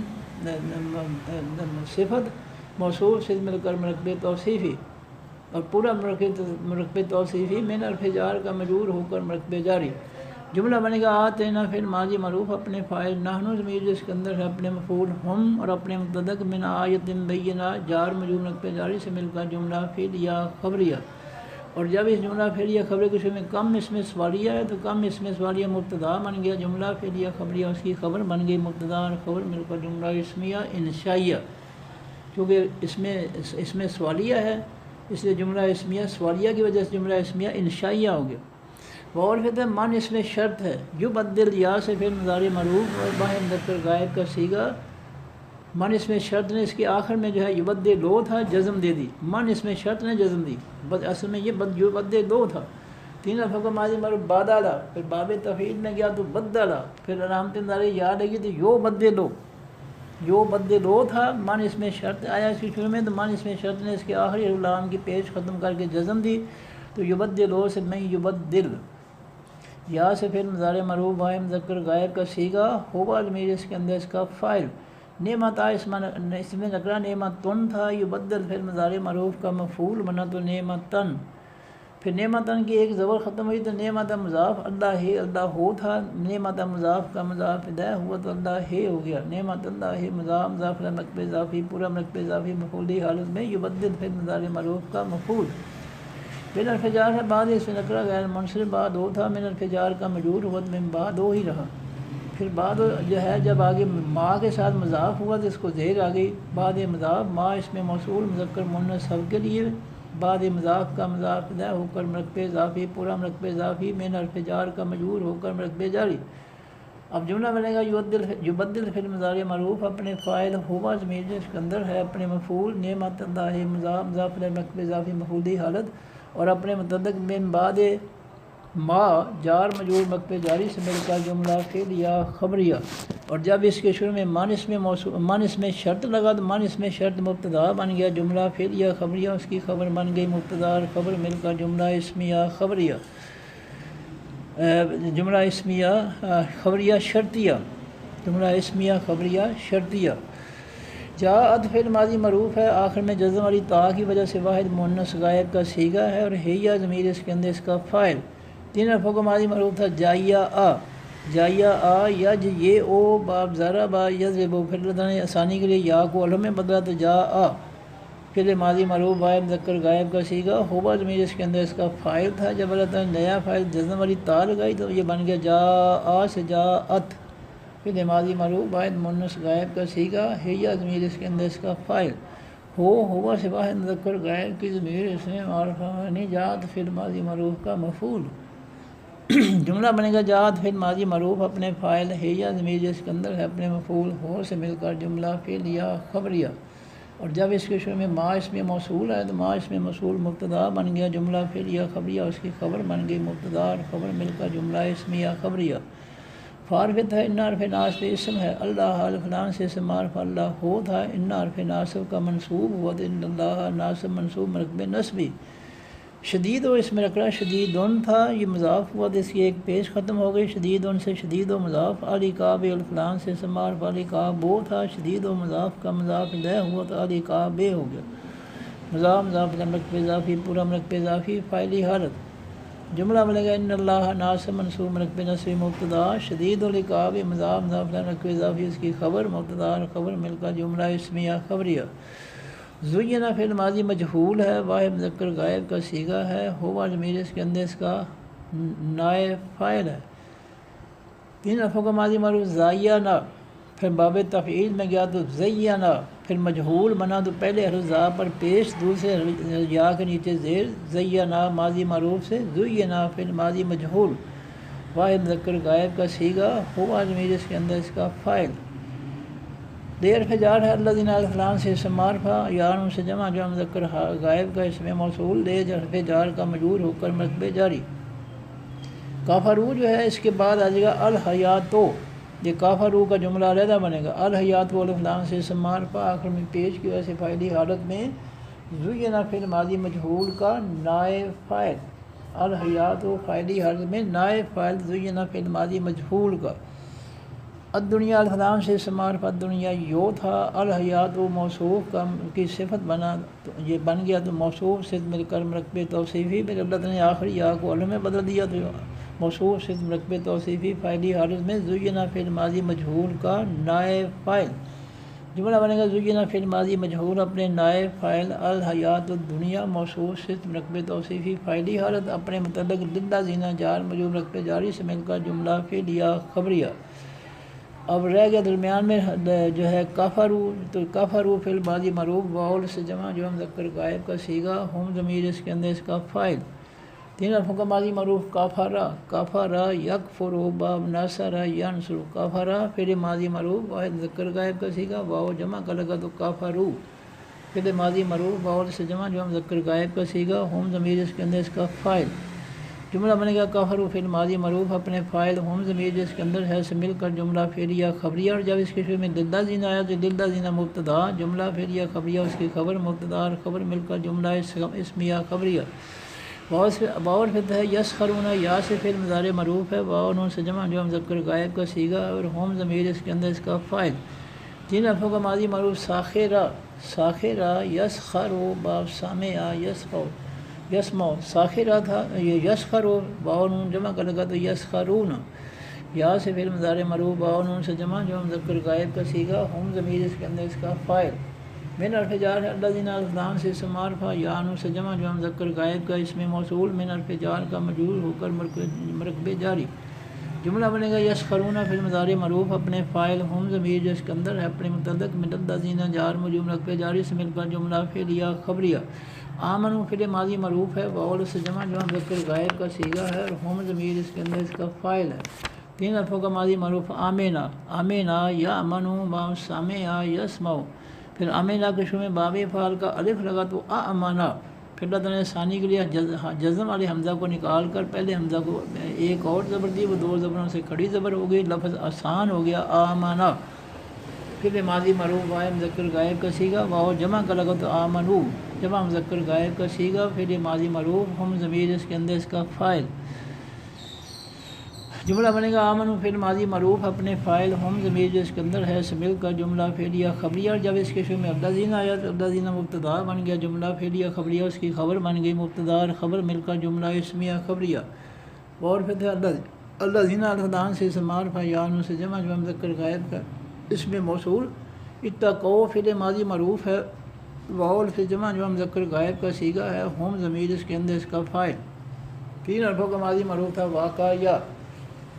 صفت موصوف سے مل کر مرکب توصیفی، اور پورا مرکب توصیفی من حرف جار کا مجرور ہو کر مرکب جاری۔ جملہ بنے گا آتینا فعل ماضی معروف اپنے فاعل، نحن ضمیر جس کے اندر ہے اپنے مفعول، ہم اور اپنے مبتدا من آیت بینہ جار مجرور مرکب جاری سے مل کر جملہ فعلیہ خبریہ۔ اور جب اس جملہ فعلیہ خبریہ کے شروع میں کم اس میں سوالیہ ہے تو کم اس میں سوالیہ مبتدا بن گیا، جملہ فعلیہ خبریہ اس کی خبر بن گئی، مبتدا اور خبر مل کر جملہ اسمیہ انشائیہ۔ کیونکہ اس میں سوالیہ ہے اس لیے جملہ اسمیہ سوالیہ کی وجہ سے جملہ اسمیہ انشائیہ ہو گیا۔ اور کہتے ہیں من اس میں شرط ہے، یبدل یا سے فعل مضارع معروف اور واحد مذکر غائب کا صیغہ، من اس میں شرط نے اس کے آخر میں جو ہے یبدل لو تھا، جزم دے دی، من اس میں شرط نے جزم دی، اصل میں یہ یبدل لو تھا۔ تین حرفوں کا ماضی معروف بادالا، پھر باب تفعیل میں گیا تو بدلا، پھر علامت مضارع یا لگی تو یو بدلو تھا، من اس میں شرط آیا اس کے شروع میں، تو من اس میں شرط نے اس کے آخری حرف لام کی پیش ختم کر کے جزم دی، تو یبدلو سے میں یبدل، یا سے فعل مضارع معروف واحد مذکر غائب کا صیغہ، ہوبا ضمیر اس کے اندر اس کا فاعل، نعمت اس میں نکرہ نعمتن تھا، یبدل فعل مضارع معروف کا مفعول بنا تو نعمتن، پھر نعمتن کی ایک زبر ختم ہوئی تو نعمت مضاف اللہ ہے اللہ ہو تھا، نعمت مضاف کا مضاف الیہ ہوا تو اللہ ہے ہو گیا، نعمت اللہ ہے مضاف الیہ مرکب اضافی، پورا مرکب اضافی مفعولی حالت میں یبدل فعل مضارع معروف کا مفعول۔ من حرف جار ہے بعد اس میں نکرہ غیر منصرف بعد ہو تھا، من حرف جار کا مجرور ہوا تو من بعد ہو ہی رہا، پھر بعد جو ہے جب آگے ما کے ساتھ مضاف ہوا تو اس کو زیر آ گئی، بعد مضاف ما اس میں موصول مذکر مؤنث سب کے لیے، بعد مضاف کا مضاف الیہ ہو کر مرکب اضافی، پورا مرکب اضافی من حرف جار کا مجرور ہو کر مرکب جاری۔ اب جملہ بنے گا یبدل فعل مضارع معروف اپنے فاعل، ہوبا ضمیر جس کے اندر ہے اپنے مفعول، نعمت اللہ مضاف الیہ مرکب اضافی مفعولی حالت، اور اپنے متعلق من بعد ما جار مجرور مرکب جاری سے مل کر جملہ فعلیہ خبریہ۔ اور جب اس کے شروع میں من اس میں شرط لگا تو من اس میں شرط مبتدا بن گیا، جملہ فعلیہ خبریہ اس کی خبر بن گئی، مبتدا اور خبر مل کر جملہ اسمیہ خبریہ، جملہ اسمیہ خبریہ شرطیہ، جملہ اسمیہ خبریہ شرطیہ۔ جاءت فعل ماضی معروف ہے، آخر میں جزم والی تا کی وجہ سے واحد مؤنث غائب کا صیغہ ہے، اور ہیہ ضمیر اس کے اندر اس کا فاعل۔ تین حرفوں کا ماضی معروف تھا جائیہ آ، جائیہ آ، یج یہ او، باب زارا با یضرب، پھر اللہ نے آسانی کے لیے یا کو الف میں بدلا تو جا آ، فعل ماضی معروف واحد مذکر غائب کا صیغہ، ہوا ضمیر اس کے اندر اس کا فاعل تھا۔ جب اللہ تعالیٰ نے نیا فاعل جزم والی تا لگائی تو یہ بن گیا جا آ سے جا ات، فعل ماضی معروف واحد مؤنث غائب کا صیغہ، ہیہ ضمیر اس کے اندر اس کا فاعل، ہوا سے واحد مذکر غائب کی ضمیر اس میں معرفہ مبنی، جاءت فعل ماضی معروف کا مفعول۔ جملہ بنے گا جاءت فعل ماضی معروف اپنے فاعل، ہیہ ضمیر اس کے اندر ہے اپنے مفعول، ہو سے مل کر جملہ فعلیہ خبریہ، اور جب اس کے شروع میں ما اسم موصول ہے تو ما اسم موصول مبتدا بن گیا جملہ فعلیہ خبریہ، اس کی خبر بن گئی مبتدا اور خبر مل کر جملہ اسمیہ خبریہ۔ فارفت ہے ان حرف ناصب اسم ہے، اللہ حرف فلان سے اسم معرفہ اللہ ہو تھا، ان حرف ناصب کا منصوب ہوا تو ان اللہ ناصب منصوب مرکب نصبی، شدید و اس میں رکھنا شدید تھا، یہ مضاف ہوا تو اس کی ایک پیش ختم ہو گئی، شدید سے شدید و مضاف، علی کعب الفلان سے اسم معرفہ علی کعب وہ تھا، شدید و مضاف کا مضاف الیہ ہوا تو علی کعب ہو گیا، مضاف مرکب اضافی پورا مرکب اضافی فاعلی حالت۔ جملہ بنے گا ان اللہ ناصب منصوب مرکب نصبی مبتدا، شدید و لکعب مضاف مرکب اضافی اس کی خبر مبتدا اور خبر مل کر جملہ اسمیہ خبریہ۔ زینہ فعل ماضی مجہول ہے، واحد مذکر غائب کا صیغہ ہے، ہوا ضمیر اس کے اندر اس کا نائب فاعل ہے۔ تین حرفوں کا ماضی معروف زینہ، پھر باب تفعیل میں گیا تو زینہ، پھر مجہول بنا تو پہلے حرف زا پر پیش، دوسرے حرف یا کے نیچے زیر، زینہ ماضی معروف سے، زینہ فعل ماضی مجہول واحد مذکر غائب کا صیغہ، ہوا ضمیر اس کے اندر اس کا فاعل۔ دیر فجار ہے اللہ دین الفلان سے اسم معرفہ، یاروں سے جمع جو مذکر غائب کا اسم موصول، دے حرف جار کا مجرور ہو کر مرکب جاری۔ کافرو جو ہے اس کے بعد آ جائے گا الحیاتو، یہ کافرو کا جملہ علیحدہ بنے گا، الحیاتو الفلان سے اسم معرفہ آخر میں پیش کی وجہ سے فاعلی حالت میں، زینہ فعل ماضی مجہول کا نائب فاعل، الحیاتو فاعلی حالت میں نائب فاعل زینہ فعل ماضی مجہول کا۔ الدنیا الفلان سے اسم معرفہ الدنیا یو تھا، الحیات و موصوف کا کی صفت بنا تو یہ بن گیا تو موصوف سے مل کر مرکب توصیفی، پھر اللہ نے آخری یا کو علم میں بدل دیا تو موصوف سے مرکب توصیفی فاعلی حالت میں، زینہ فعل ماضی مجہول کا نائب فاعل۔ جملہ بنے گا زینہ فعل ماضی مجہول اپنے نائب فاعل، الحیات الدنیا موصوف سے مرکب توصیفی فاعلی حالت اپنے متعلق للہ زینہ جار مجرور مرکب جاری سے مل کر جملہ فعلیہ خبریہ۔ اب رہ گیا درمیان میں جو ہے کافرو، تو کافرو فعل ماضی معروف واول سے جمع جو مذکر غائب کا صیغہ، ہم ضمیر اس کے اندر اس کا فاعل۔ تین حرفوں کا ماضی معروف کافرا، کافرا یکفرو باب ناصرہ ینصر، کافرا فعل ماضی معروف واحد مذکر غائب کا صیغہ، واو جمع کا لگا تو کافرو فعل ماضی معروف واول سے جمع جو مذکر غائب کا صیغہ، ہم ضمیر اس کے اندر اس کا فاعل۔ جملہ بنے گا کافرو فعل ماضی معروف اپنے فاعل، ہم ضمیر جس کے اندر ہے سے مل کر جملہ فعلیہ خبریہ، اور جب اس کے شروع میں للہ زینہ آیا تو للہ زینہ مبتدا، جملہ فعلیہ خبریہ اس کی خبر مبتدا اور خبر مل کر جملہ اسمیہ خبریہ۔ باور فتح ہے یسخرون، یا سے فعل مضارع معروف ہے، واو نون سے جمع جو مذکر غائب کا صیغہ، اور ہم ضمیر اس کے اندر اس کا فاعل۔ تین حرفوں کا ماضی معروف ساخرہ، ساخرہ یسخرو باب سامع یسخو، یسمو ساخرہ تھا، یہ یسخرو واو نون جمع کا لگا تو یسخرون، یا سے فعل مضارع معروف واو نون سے جمع جو مذکر غائب کا صیغہ، ہم ضمیر اس کے اندر اس کا فاعل۔ من حرف جار ہے اللہ دین الفلان سے اسم معرفہ، یا نون سے جمع جو مذکر غائب کا اسم موصول، من حرف جار کا مجرور ہو کر مرکب جاری۔ جملہ بنے گا یسخرون فعل مضارع معروف اپنے فاعل، ہم ضمیر جو اس کے اندر ہے اپنے متعلق من الذین جار مجرور مرکب جاری سے مل کر جملہ فعلیہ خبریہ۔ آمنو فعل ماضی معروف ہے، واول سے جمع جو مذکر غائب کا صیغہ ہے، اور ہم ضمیر اس کے اندر اس کا فاعل ہے۔ تین حرفوں کا ماضی معروف آمینہ، آمینہ یا امنو باب سامع یسمعو، پھر آمینہ کے شروع میں باب فعل کا الف لگا تو آمنہ، پھر اللہ تعالیٰ نے ثانی کے لیے جزم والے حمزہ کو نکال کر پہلے حمزہ کو ایک اور زبر دی، وہ دو زبروں سے کھڑی زبر ہو گئی، لفظ آسان ہو گیا آمنہ۔ پھر ماضی معروف واحد مذکر غائب کا صیغہ، واو جمع کا لگا تو آمنو جمع مذکر غائب کا صیغہ، پھر ماضی معروف ہم ضمیر اس کے اندر اس کا فاعل۔ جملہ بنے گا آمن فعل ماضی معروف اپنے فاعل ہم ضمیر جو اس کے اندر ہے سے مل کر جملہ فعلیہ خبریہ، اور جب اس کے شروع میں الذین آیا تو الذین مبتدا بن گیا، جملہ فعلیہ خبریہ اس کی خبر بن گئی، مبتدا اور خبر مل کر جملہ اسمیہ خبریہ۔ اور پھر الذین الفدان سے اسم معرفہ یا نون سے جمع جو مذکر غائب کا اسم موصول، اتقوا فعل ماضی معروف ہے، واو سے جمع جو مذکر غائب کا صیغہ ہے، ہم ضمیر اس کے اندر اس کا فاعل۔ 3 حرفوں کا ماضی معروف تھا واقعہ،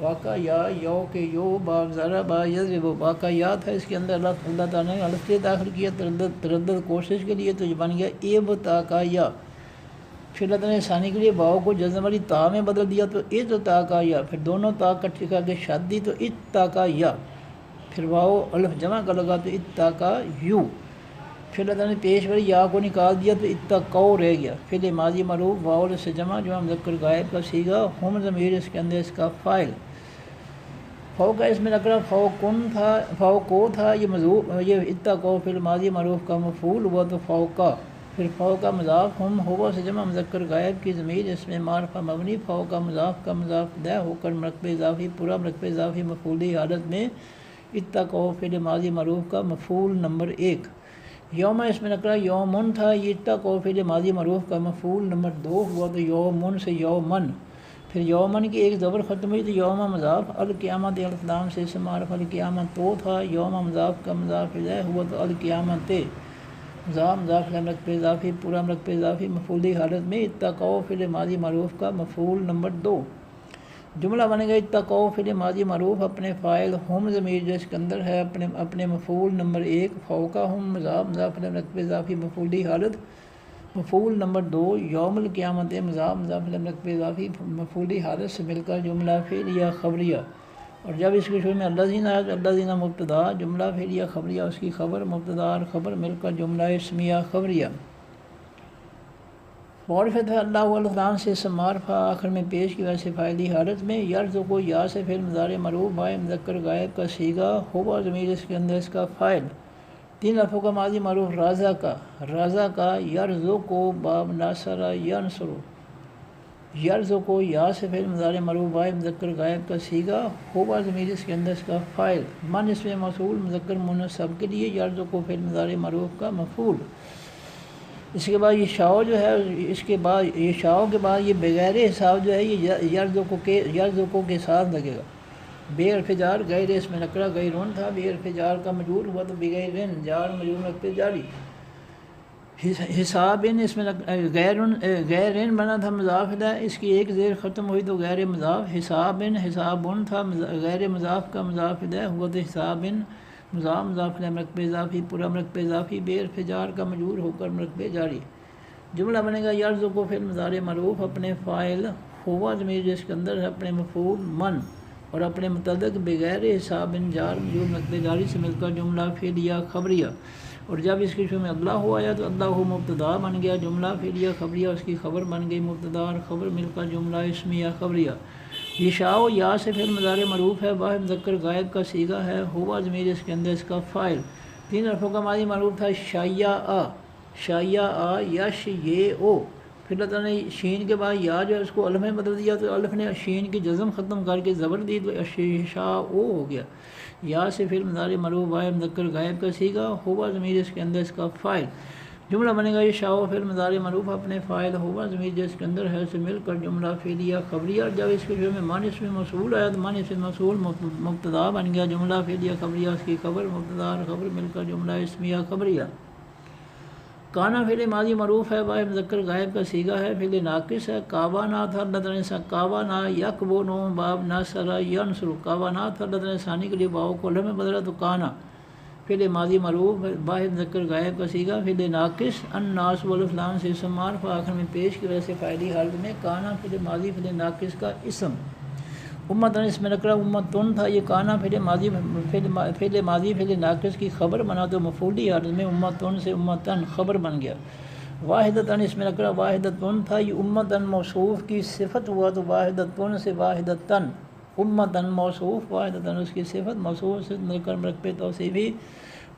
واقعہ یو کے یو باب ذرا با یضرب، واقعات ہے، اس کے اندر اللہ تعالیٰ نے الف سے داخل کیا تردد کوشش کے لیے، تو یہ بن گیا ابتاقیہ۔ پھر اللہ تعالیٰ نے ثانی کے لیے واو کو جزم والی تا میں بدل دیا تو اتقیہ، پھر دونوں تا کٹھی کر کے شد دی تو اتقیہ، پھر واو الف جمع کا لگا تو اتقیو، پھر اللہ تعالیٰ نے پیش والی یا کو نکال دیا تو اتقوا رہ گیا۔ پھر ماضی معروف واو سے جمع جو مذکر غائب کا صیغہ، ہم ضمیر اس کے اندر اس کا فاعل۔ فوق اس میں نکرہ فوقن تھا، فوقو تھا، یہ اتقوا فی الماضی معروف کا مفعول ہوا تو فوقا، پھر فوقا مضاف ہم ہوا سے جمع مذکر غائب کی ضمیر اس میں معرفہ مبنی، فوقا مضاف کا مضاف دہ ہو کر مرکب اضافی پورا مرکب اضافی مفعولی حالت میں اتقوا فی الماضی معروف کا مفعول نمبر 1۔ یوم اس میں نکرہ یومن تھا، یہ اتقوا فی الماضی معروف کا مفعول نمبر 2 ہوا تو یومن سے یومن، پھر یومن کی ایک زبر ختم ہوئی تو یوم مضاف، القیامت الفلام سے اسم معرف القیامت تو تھا، یوم مضاف کا مضاف الیہ ہوا تو القیامت، مضاف مضاف مرکب اضافی پورا مرکب اضافی مفعولی حالت میں اتقوا فی الماضی معروف کا مفعول نمبر 2۔ جملہ بنے گا اتقوا فی الماضی معروف اپنے فاعل ہم ضمیر جو اس کے اندر ہے اپنے مفعول نمبر 1، فوقا ہم مضاف مضاف مرکب اضافی مفعولی حالت، مفعول نمبر 2 یوم القیامت مضاف مضاف مرکب اضافی مفعولی حالت سے مل کر جملہ فعلیہ خبریہ۔ اور جب اس کے شروع میں الذین آیا تو الذین مبتدا، جملہ فعلیہ خبریہ اس کی خبر، مبتدا اور خبر مل کر جملہ اسمیہ خبریہ۔ معرفت ہے اللہ والفلان سے اسم معرفہ آخر میں پیش کی وجہ سے فاعلی حالت میں، یرزقو یا سے فعل مضارع مرفوع بائے مذکر غائب کا صیغہ، ہوا ضمیر اس کے اندر اس کا فاعل۔ 3 حرفوں کا ماضی معروف رازا کا یرزقو باب ناصر ینصر، یرزقو یا سے فعل مضارع مرفوع بائے مذکر غائب کا صیغہ، ہوا ضمیر اس کے اندر اس کا فاعل۔ من اس میں موصول مذکر مؤنث سب کے لیے، یرزقو فعل مضارع مرفوع کا مفعول۔ اس کے بعد یہ شاؤ جو ہے، اس کے بعد یہ شاؤ کے بعد یہ بغیر حساب جو ہے یہ یرزقو کے ساتھ لگے گا۔ بے حرف جار غیر اس میں نکرہ غیرون تھا، بے حرف جار کا مجرور ہوا تو بغیرن جار مجرور مرکب جاری۔ حساب اس میں غیرن بنا تھا مضاف الیہ، اس کی ایک زیر ختم ہوئی تو غیر مضاف، حسابن تھا غیر مضاف کا مضاف الیہ ہوا تو حسابن مضاف مضاف الیہ مرکب اضافی پورا مرکب اضافی بے حرف جار کا مجرور ہو کر مرکب جاری۔ جملہ بنے گا یرزقو فعل مضارع معروف اپنے فاعل ہوا ضمیر جس کے اندر ہے اپنے مفعول من، اور اپنے متعلق بغیر حساب جار مجرور مرکب جاری سے مل کر جملہ فعلیہ خبریہ۔ اور جب اس کے شروع میں اللہ ہو آیا تو اللہ مبتدا بن گیا، جملہ فعلیہ خبریہ اس کی خبر بن گئی، مبتدا اور خبر مل کر جملہ اسمیہ خبریہ۔ یہ شاؤ یا سے فعل مضارع معروف ہے، واحد مذکر غائب کا صیغہ ہے، ہوا ضمیر اس کے اندر اس کا فاعل۔ 3 حرفوں کا ماضی معروف تھا شیعہ یش یہ او، پھر اللہ تعالیٰ نے شین کے بعد یا جو ہے اس کو الف میں بدل دیا تو الف نے شین کی جزم ختم کر کے زبر دی تو شاء او ہو گیا۔ یا سے فعل مضارع مرفوع واحد مذکر غائب کا صیغہ، ہوا ضمیر اس کے اندر اس کا فاعل۔ جملہ بنے گا یہ شاء فعل مضارع معروف اپنے فاعل ہوا ضمیر جس کے اندر ہے سے مل کر جملہ فعلیہ خبریہ۔ اور جب اس کے شروع میں من اس میں موصول آیا تو من اس میں موصول مبتدا بن گیا، جملہ فعلیہ خبریہ اس کی خبر، مبتدا اور خبر مل کر جملہ اسمیہ خبریہ۔ کانا فعل ماضی معروف ہے، واحد مذکر غائب کا صیغہ ہے، فعل ناقص ہے، کعبہ تھا اللہ تعالیٰ نے کعبہ یکبونو باب ناصر ینصر، کعبہ تھا اللہ تعالیٰ نے ثانی کے لیے واو کو الف میں بدلا تو کانا فعل ماضی معروف واحد مذکر غائب کا صیغہ، فعل ناقص الناس والفلان سے اسم معرفہ آخر میں پیش کی وجہ سے فاعلی حالت میں کانا فعل ماضی فعل ناقص کا اسم۔ امتن اس میں نکرہ امتن تھا، یہ کانا فعل ماضی فعل ناقص کی خبر بنا تو مفعولی حالت میں امتن سے امتن خبر بن گیا۔ واحدتن اس میں نکرہ واحدتن تھا، یہ امتن موصوف کی صفت ہوا تو واحدتن سے واحدتن، امتن موصوف واحدتن اس کی صفت، موصوف سے مل کر مرکب توصیفی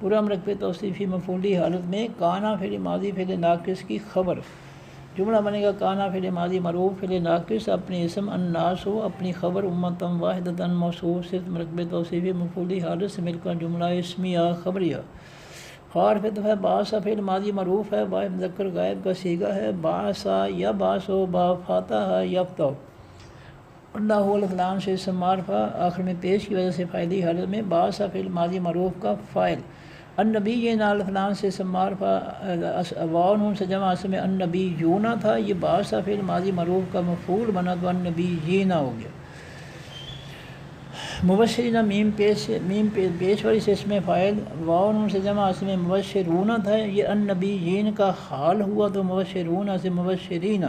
پورا مرکب توصیفی مفعولی حالت میں کانا فعل ماضی فعل ناقص کی خبر۔ جملہ بنے گا کانا فعل ماضی معروف فعل ناقص اپنی اسم الناس ہو اپنی خبر امتم واحدتاً موصوف صرف مرکب توصیفی مفعولی حالت سے مل کر جملہ اسمیہ خبریہ خار فطف ہے باعثہ فعل ماضی معروف ہے واحد مذکر غائب کا صیغہ ہے باعثہ یا باعثو با فاتح یفتح اللہ الفلان سے اسم معرفہ آخر میں پیش کی وجہ سے فاعلی حالت میں باعثہ فعل ماضی معروف کا فاعل النبی یہ نال فلان سے اسم معرفہ واو نون سے جمع اسم النبی یونا تھا یہ باعثہ فعل ماضی معروف کا مفعول بنا تو النبی جینا ہو گیا مبشرین میم پیش والی سے اسم فاعل واو نون سے جمع اسم مبشرون تھا یہ النبیین کا حال ہوا تو مبشرون سے مبشرین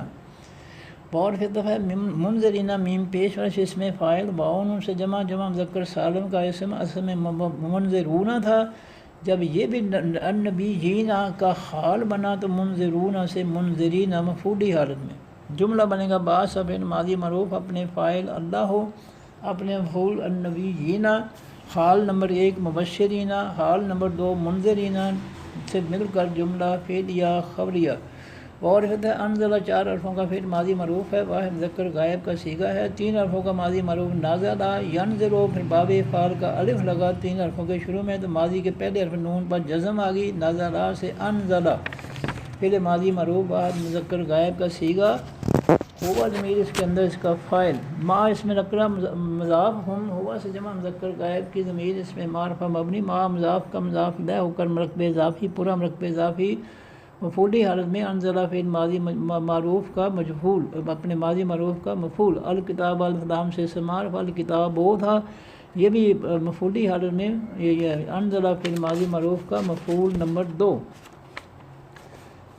اور پھر دفعہ منذرین میم پیش والی سے اسم فاعل واو نون سے جمع مذکر سالم کا اسم منذرون تھا جب یہ بھی النبیین کا حال بنا تو منذرون سے منذرین مفعولی حالت میں جملہ بنے گا باعث فعل ماضی معروف اپنے فاعل اللہ ہو اپنے مفعول النبیین حال نمبر 1 مبشرین حال نمبر 2 منذرین سے مل کر جملہ فعلیہ خبریہ اور انزلہ 4 حرفوں کا فعل ماضی معروف ہے واحد مذکر غائب کا صیغہ ہے 3 حرفوں کا ماضی معروف نازلہ ینزلو پھر باب فعل کا الف لگا 3 حرفوں کے شروع میں تو ماضی کے پہلے حرف نون پر جزم آ گئی نازلہ سے انزلہ فعل ماضی معروف واحد مذکر غائب کا صیغہ ہوا ضمیر اس کے اندر اس کا فاعل ما اس میں نکرہ مضاف ہم ہوا سے جمع مذکر غائب کی ضمیر اس میں معرفہ مبنی ما مضاف کا مضاف لہ ہو کر مرکب اضافی پورا مرکب اضافی مفعولی حالت میں انزلہ فعل ماضی معروف کا مجہول اپنے ماضی معروف کا مفعول الکتاب الفلام سے معرفہ الکتاب وہ تھا یہ بھی مفعولی حالت میں یہ انزلہ فعل ماضی معروف کا مفعول نمبر 2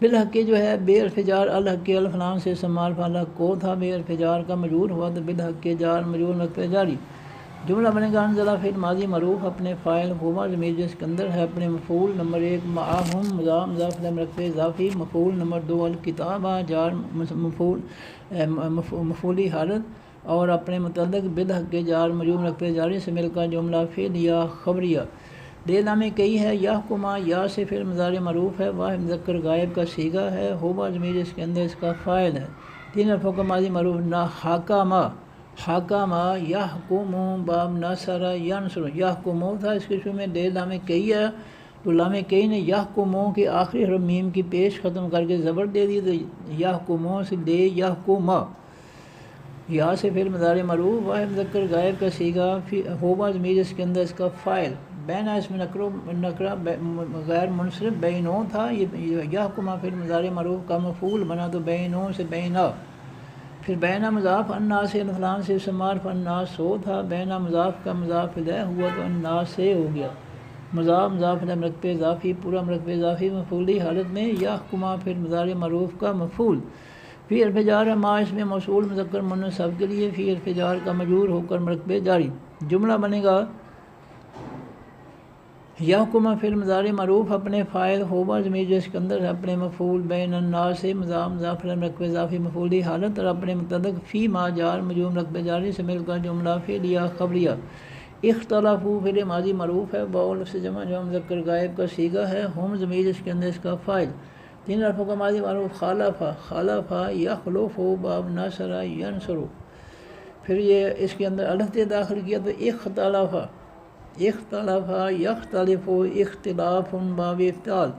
بالحق جو ہے بے الفجار الحق الفلان سے معرفہ الحق کو تھا بے الفجار کا مجرور ہوا تو بالحق جار مجرور مرکب جاری جملہ بنے گا انزلہ فعل ماضی معروف اپنے فاعل ہوا ضمیر جس کے اندر ہے اپنے مفعول نمبر 1 معاہم مضاف مضاف مرکب اضافی مفعول نمبر 2 الکتاب جار مفعولی حالت اور اپنے متعلق بالحق جار مجرور مرکب جاری سے مل کر جملہ فعلیہ خبریہ دے نامے کئی ہے یحکما یا سے فعل مضارع معروف ہے واحد مذکر غائب کا صیغہ ہے ہوا ضمیر اس کے اندر اس کا فاعل ہے 3 حرفوں کا ماضی معروف نہ حاکما حاکما یحکم باب نصر ینصر یحکمو تھا اس کے شروع میں دے لام کئی ہے تو لام کئی نے یحکمو کے آخری حرف میم کی پیش ختم کر کے زبر دے دی تو یحکمو سے دے یحکما یا سے فعل مضارع معروف واحد مذکر غائب کا صیغہ ہوا ضمیر اس کے اندر اس کا فاعل بینا اس میں نکرہ غیر منصرف بینوں تھا یہ یحکما فعل مضارع معروف کا مفعول بنا تو بینوں سے بینا پھر بینا مضاف الناس سے فلان سے معرفہ الناس ہو تھا بینا مضاف کا مضاف الیہ ہوا تو الناس سے ہو گیا مضاف الیہ مرکب اضافی پورا مرکب اضافی مفعولی حالت میں یحکما فعل مضارع معروف کا مفعول فی حرف جار ہے ما اس میں موصول مذکر مؤنث سب کے لیے فی حرف جار کا مجرور ہو کر مرکب جاری جملہ بنے گا یحکما فعل مضارع معروف اپنے فاعل ہوا ضمیر جس کے اندر اپنے مفعول بین الناس سے مضاف مرکب اضافی مفعولی حالت اور اپنے متعلق فی ما جار مجرور مرکب جاری سے مل کر جملہ فعلیہ خبریہ اختلافو فعل ماضی معروف ہے باول سے جمع مذکر غائب کا صیغہ ہے ہم ضمیر اس کے اندر اس کا فاعل 3 حرفوں کا ماضی معروف خالفہ یخلف باب نصر ینصر پھر یہ اس کے اندر الف داخل کیا تو اختلاف یختلف اختلاف باب افتعال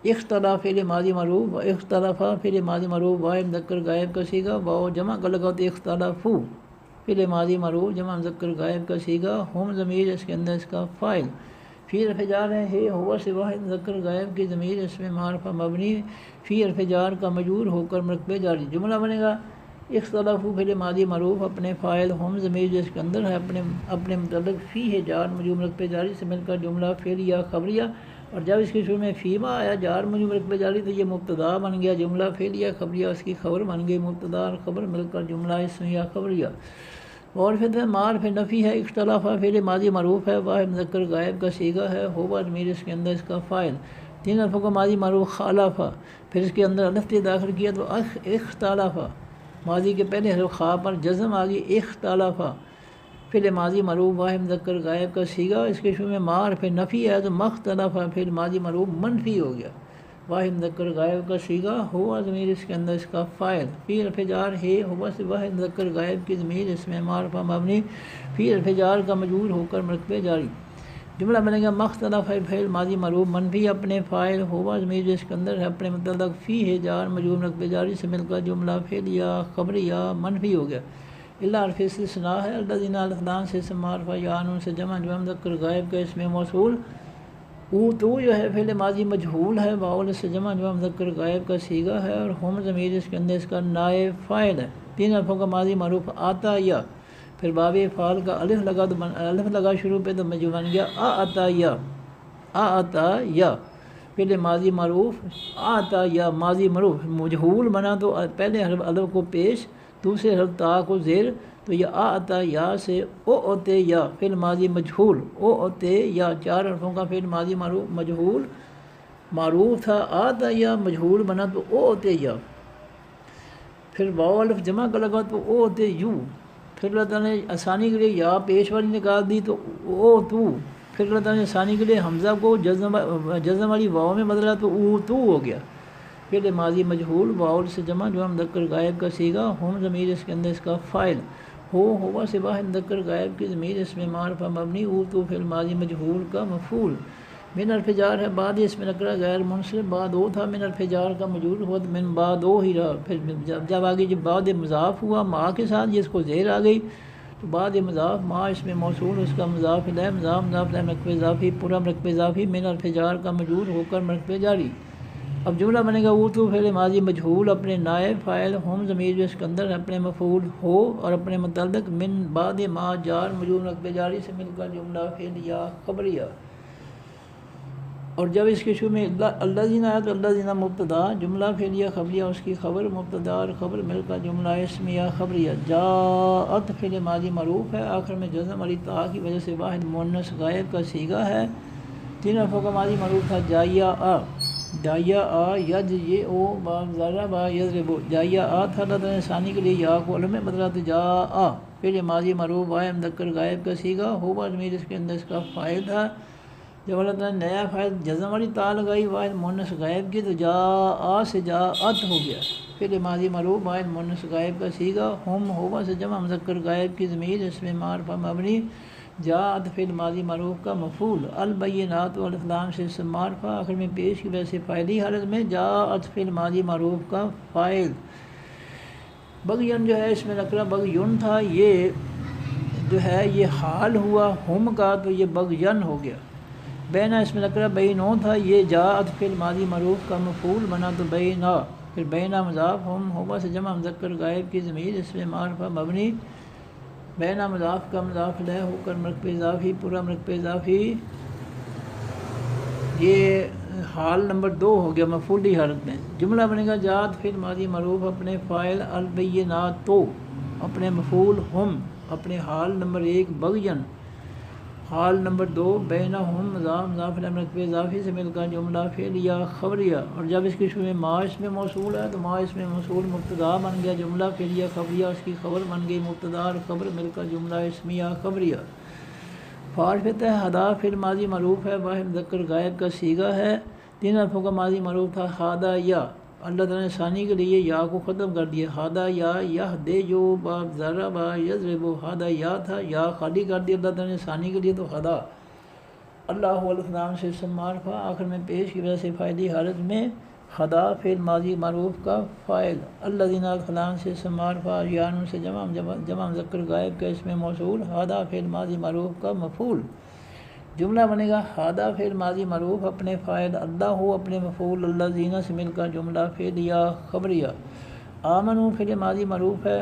اختلاف فعل ماضی معروف اختلاف فعل ماضی معروف واحد مذکر غائب کا صیغہ واو جمع کا لگا تو اختلافو فعل ماضی معروف جمع مذکر غائب کا صیغہ ہم ضمیر اس کے اندر اس کا فاعل فی حرف جار ہے ہوا سے واحد مذکر غائب کی ضمیر اس میں معرفہ مبنی فی حرف جار کا مجرور ہو کر مرکب جاری جملہ بنے گا اختلافو فعل ماضی معروف اپنے فاعل ہم ضمیر جس کے اندر ہے اپنے متعلق فی ہے جار مجرور مرکب جاری سے مل کر جملہ فعلیہ خبریہ اور جب اس کے شروع میں فیما آیا جار مجرور مرکب جاری تو یہ مبتدا بن گیا جملہ فعلیہ خبریہ اس کی خبر بن گئی مبتدا اور خبر مل کر جملہ اسمیہ خبریہ اور پھر معرف نفی ہے اختلاف فعل ماضی معروف ہے واحد مذکر غائب کا صیغہ ہے ہوا ضمیر اس کے اندر اس کا فاعل 3 حرفوں کا ماضی معروف خالفہ پھر اس کے اندر الف داخل کیا تو اختلافہ ماضی کے پہلے حرف خا پر جزم آ گئی اختلافہ فعل ماضی معروف واحد مذکر غائب کا صیغہ اس کے شروع میں معرف نفی ہے تو مختلفہ فعل ماضی معروف منفی ہو گیا واحد مذکر غائب کا صیغہ ہوا ضمیر اس کے اندر اس کا فاعل، فی رفع جار ہے ہوا سے واحد مذکر غائب کی ضمیر اس میں معرفہ مبنی فی رفع جار کا مجرور ہو کر مرتبہ جاری۔ جملہ بنے گا مختلف ہے فعل ماضی معروف منفی اپنے فاعل ہوا ضمیر اس کے اندر ہے اپنے متعلق فی ہے جار مجرور مرتبہ جاری سے مل کر جملہ فعل یا خبر یا منفی ہو گیا۔ اللہ حرف استثناء ہے، الذین الفلان سے اسم معرفہ یا نون سے جمع مذکر غائب کا اس میں موصول، تو جو ہے فعل ماضی مجہول ہے، واول سے جمع مذکر غائب کا صیغہ ہے، اور ہم ضمیر اس کے اندر اس کا نائب فاعل ہے۔ تین حرفوں کا ماضی معروف آتا یا، پھر باب افعال کا الف لگا تو الف لگا شروع پہ تو مجھول بن گیا آتا یا، آتا یا فعل ماضی معروف آتا یا ماضی معروف مجہول بنا تو پہلے حرف الف کو پیش دوسرے حرف تا کو زیر، تو یہ آتا یا سے او اوتے یا فعل ماضی مجہول او اوتے یا چار حرفوں کا فعل ماضی معروف مجہول معروف تھا آتا یا مجہول بنا تو او اوتے یا، پھر واو الف جمع کا لگا تو او اوتے یو، پھر اللہ تعالیٰ نے آسانی کے لیے یا پیش والی نکال دی تو او تو، پھر اللہ تعالیٰ نے آسانی کے لیے حمزہ کو جزم والی واو میں بدلا تو او تو ہو گیا۔ فعل ماضی مجہول واول سے جمع جو مذکر غائب کا صیغہ ہم ضمیر اس کے اندر اس کا فاعل ہوا سے واحد مذکر غائب کی ضمیر اس میں معرفہ مبنی او تو فعل ماضی مجہول کا مفعول، من حرف جار ہے بعد اس میں نکرہ غیر منصرف بعد او تھا من حرف جار کا مجرور ہوا تو من بعد او ہی رہا، پھر جب آگے جب بعد مضاف ہوا ما کے ساتھ یہ اس کو زیر آ گئی تو بعد مضاف ما اس میں موصول اس کا مضاف الیہ مضاف مرکب اضافی پورا مرکب اضافی من حرف جار کا مجرور ہو کر مرکب جاری۔ اب جملہ بنے گا او تو فعل ماضی مجہول اپنے نائب فاعل ہم ضمیر جو اس کے اندر اپنے مفعول ہو اور اپنے متعلق من بعد ما جار مجرور مرکب جاری سے مل کر جملہ فعل یا خبریہ، اور جب اس کے شروع میں الذین آیا تو الذین مبتدا جملہ فعلیہ خبریہ اس کی خبر مبتدا اور خبر مل کر جملہ اسمیہ خبریہ۔ جاءت فعل ماضی معروف ہے آخر میں جزم والی تا کی وجہ سے واحد مؤنث غائب کا صیغہ ہے، تین حرفوں کا ماضی معروف تھا جائیا آ، جائیا آ یج یہ او با ذرا با یضرب، جائیا آ تھا اللہ تعالیٰ نے ثانی کے لیے یا کو علم میں بدلا تو جا آ فعل ماضی معروف واحد مذکر غائب کا صیغہ ہوا ضمیر اس کے اندر اس کا فاعل تھا، جب اللہ تعالیٰ نے نیا فاعل جزم والی تا لگائی واحد مؤنث غائب کی تو جا آ سے جا ات ہو گیا، فعل ماضی معروف واحد مؤنث غائب کا صیغہ ہم ہوا سے جمع مذکر غائب کی ضمیر اس میں معرفہ مبنی جاءت فعل ماضی معروف کا مفعول، البینات والف لام سے اسم معرفہ آخر میں پیش کی وجہ سے فاعلی حالت میں جاءت فعل ماضی معروف کا فاعل۔ بغین جو ہے اس میں نکرہ بغیون تھا، یہ جو ہے یہ حال ہوا ہم کا تو یہ بغین ہو گیا۔ بینا اس میں نکرہ بینوں تھا، یہ جاءت فعل ماضی معروف کا مفعول بنا تو بینا، پھر بینا مضاف ہم ہوا سے جمع مذکر غائب کی ضمیر اس میں معرفہ مبنی بینا مضاف کا مضاف الیہ ہو کر مرکب اضافی پورا مرکب اضافی، یہ حال نمبر 2 ہو گیا مفعولی حالت میں۔ جملہ بنے گا جاءت فعل ماضی معروف اپنے فاعل البینات تو اپنے مفعول ہم اپنے حال نمبر 1 بغین، حال نمبر 2 بینہم مضاف الیہ مرکب اضافی سے مل کر جملہ فعلیہ خبریہ، اور جب اس کے شروع میں ما اس میں موصول ہے تو ما اس میں موصول مبتدا بن گیا جملہ فعلیہ خبریہ، اس کی خبر بن گئی مبتدا اور خبر مل کر جملہ اسمیہ خبریہ۔ فارفت ہے ہدا فعل ماضی معروف ہے واحد مذکر غائب کا صیغہ ہے، تین حرفوں کا ماضی معروف تھا ہادا یا، اللہ تعالیٰ نے ثانی کے لیے یا کو ختم کر دیا، ہادا یا یہ دے جو باب ذرا با یضرب، ہادا یا تھا یا خالی کر دیا اللہ تعالیٰ نے ثانی کے لیے تو ہدا، اللہ الفلام سے اسم معرفہ آخر میں پیش کی وجہ سے فاعلی حالت میں ہدا فعل ماضی معروف کا فاعل، الذین الفلام سے اسم معرفہ یا نون سے جمع مذکر غائب کا اس میں موصول ہدا فعل ماضی معروف کا مفعول۔ جملہ بنے گا ہادا فعل ماضی معروف اپنے فاعل اللہ ہو اپنے مفعول الذین سے مل کر جملہ فعلیہ خبریہ۔ آمنو فعل ماضی معروف ہے،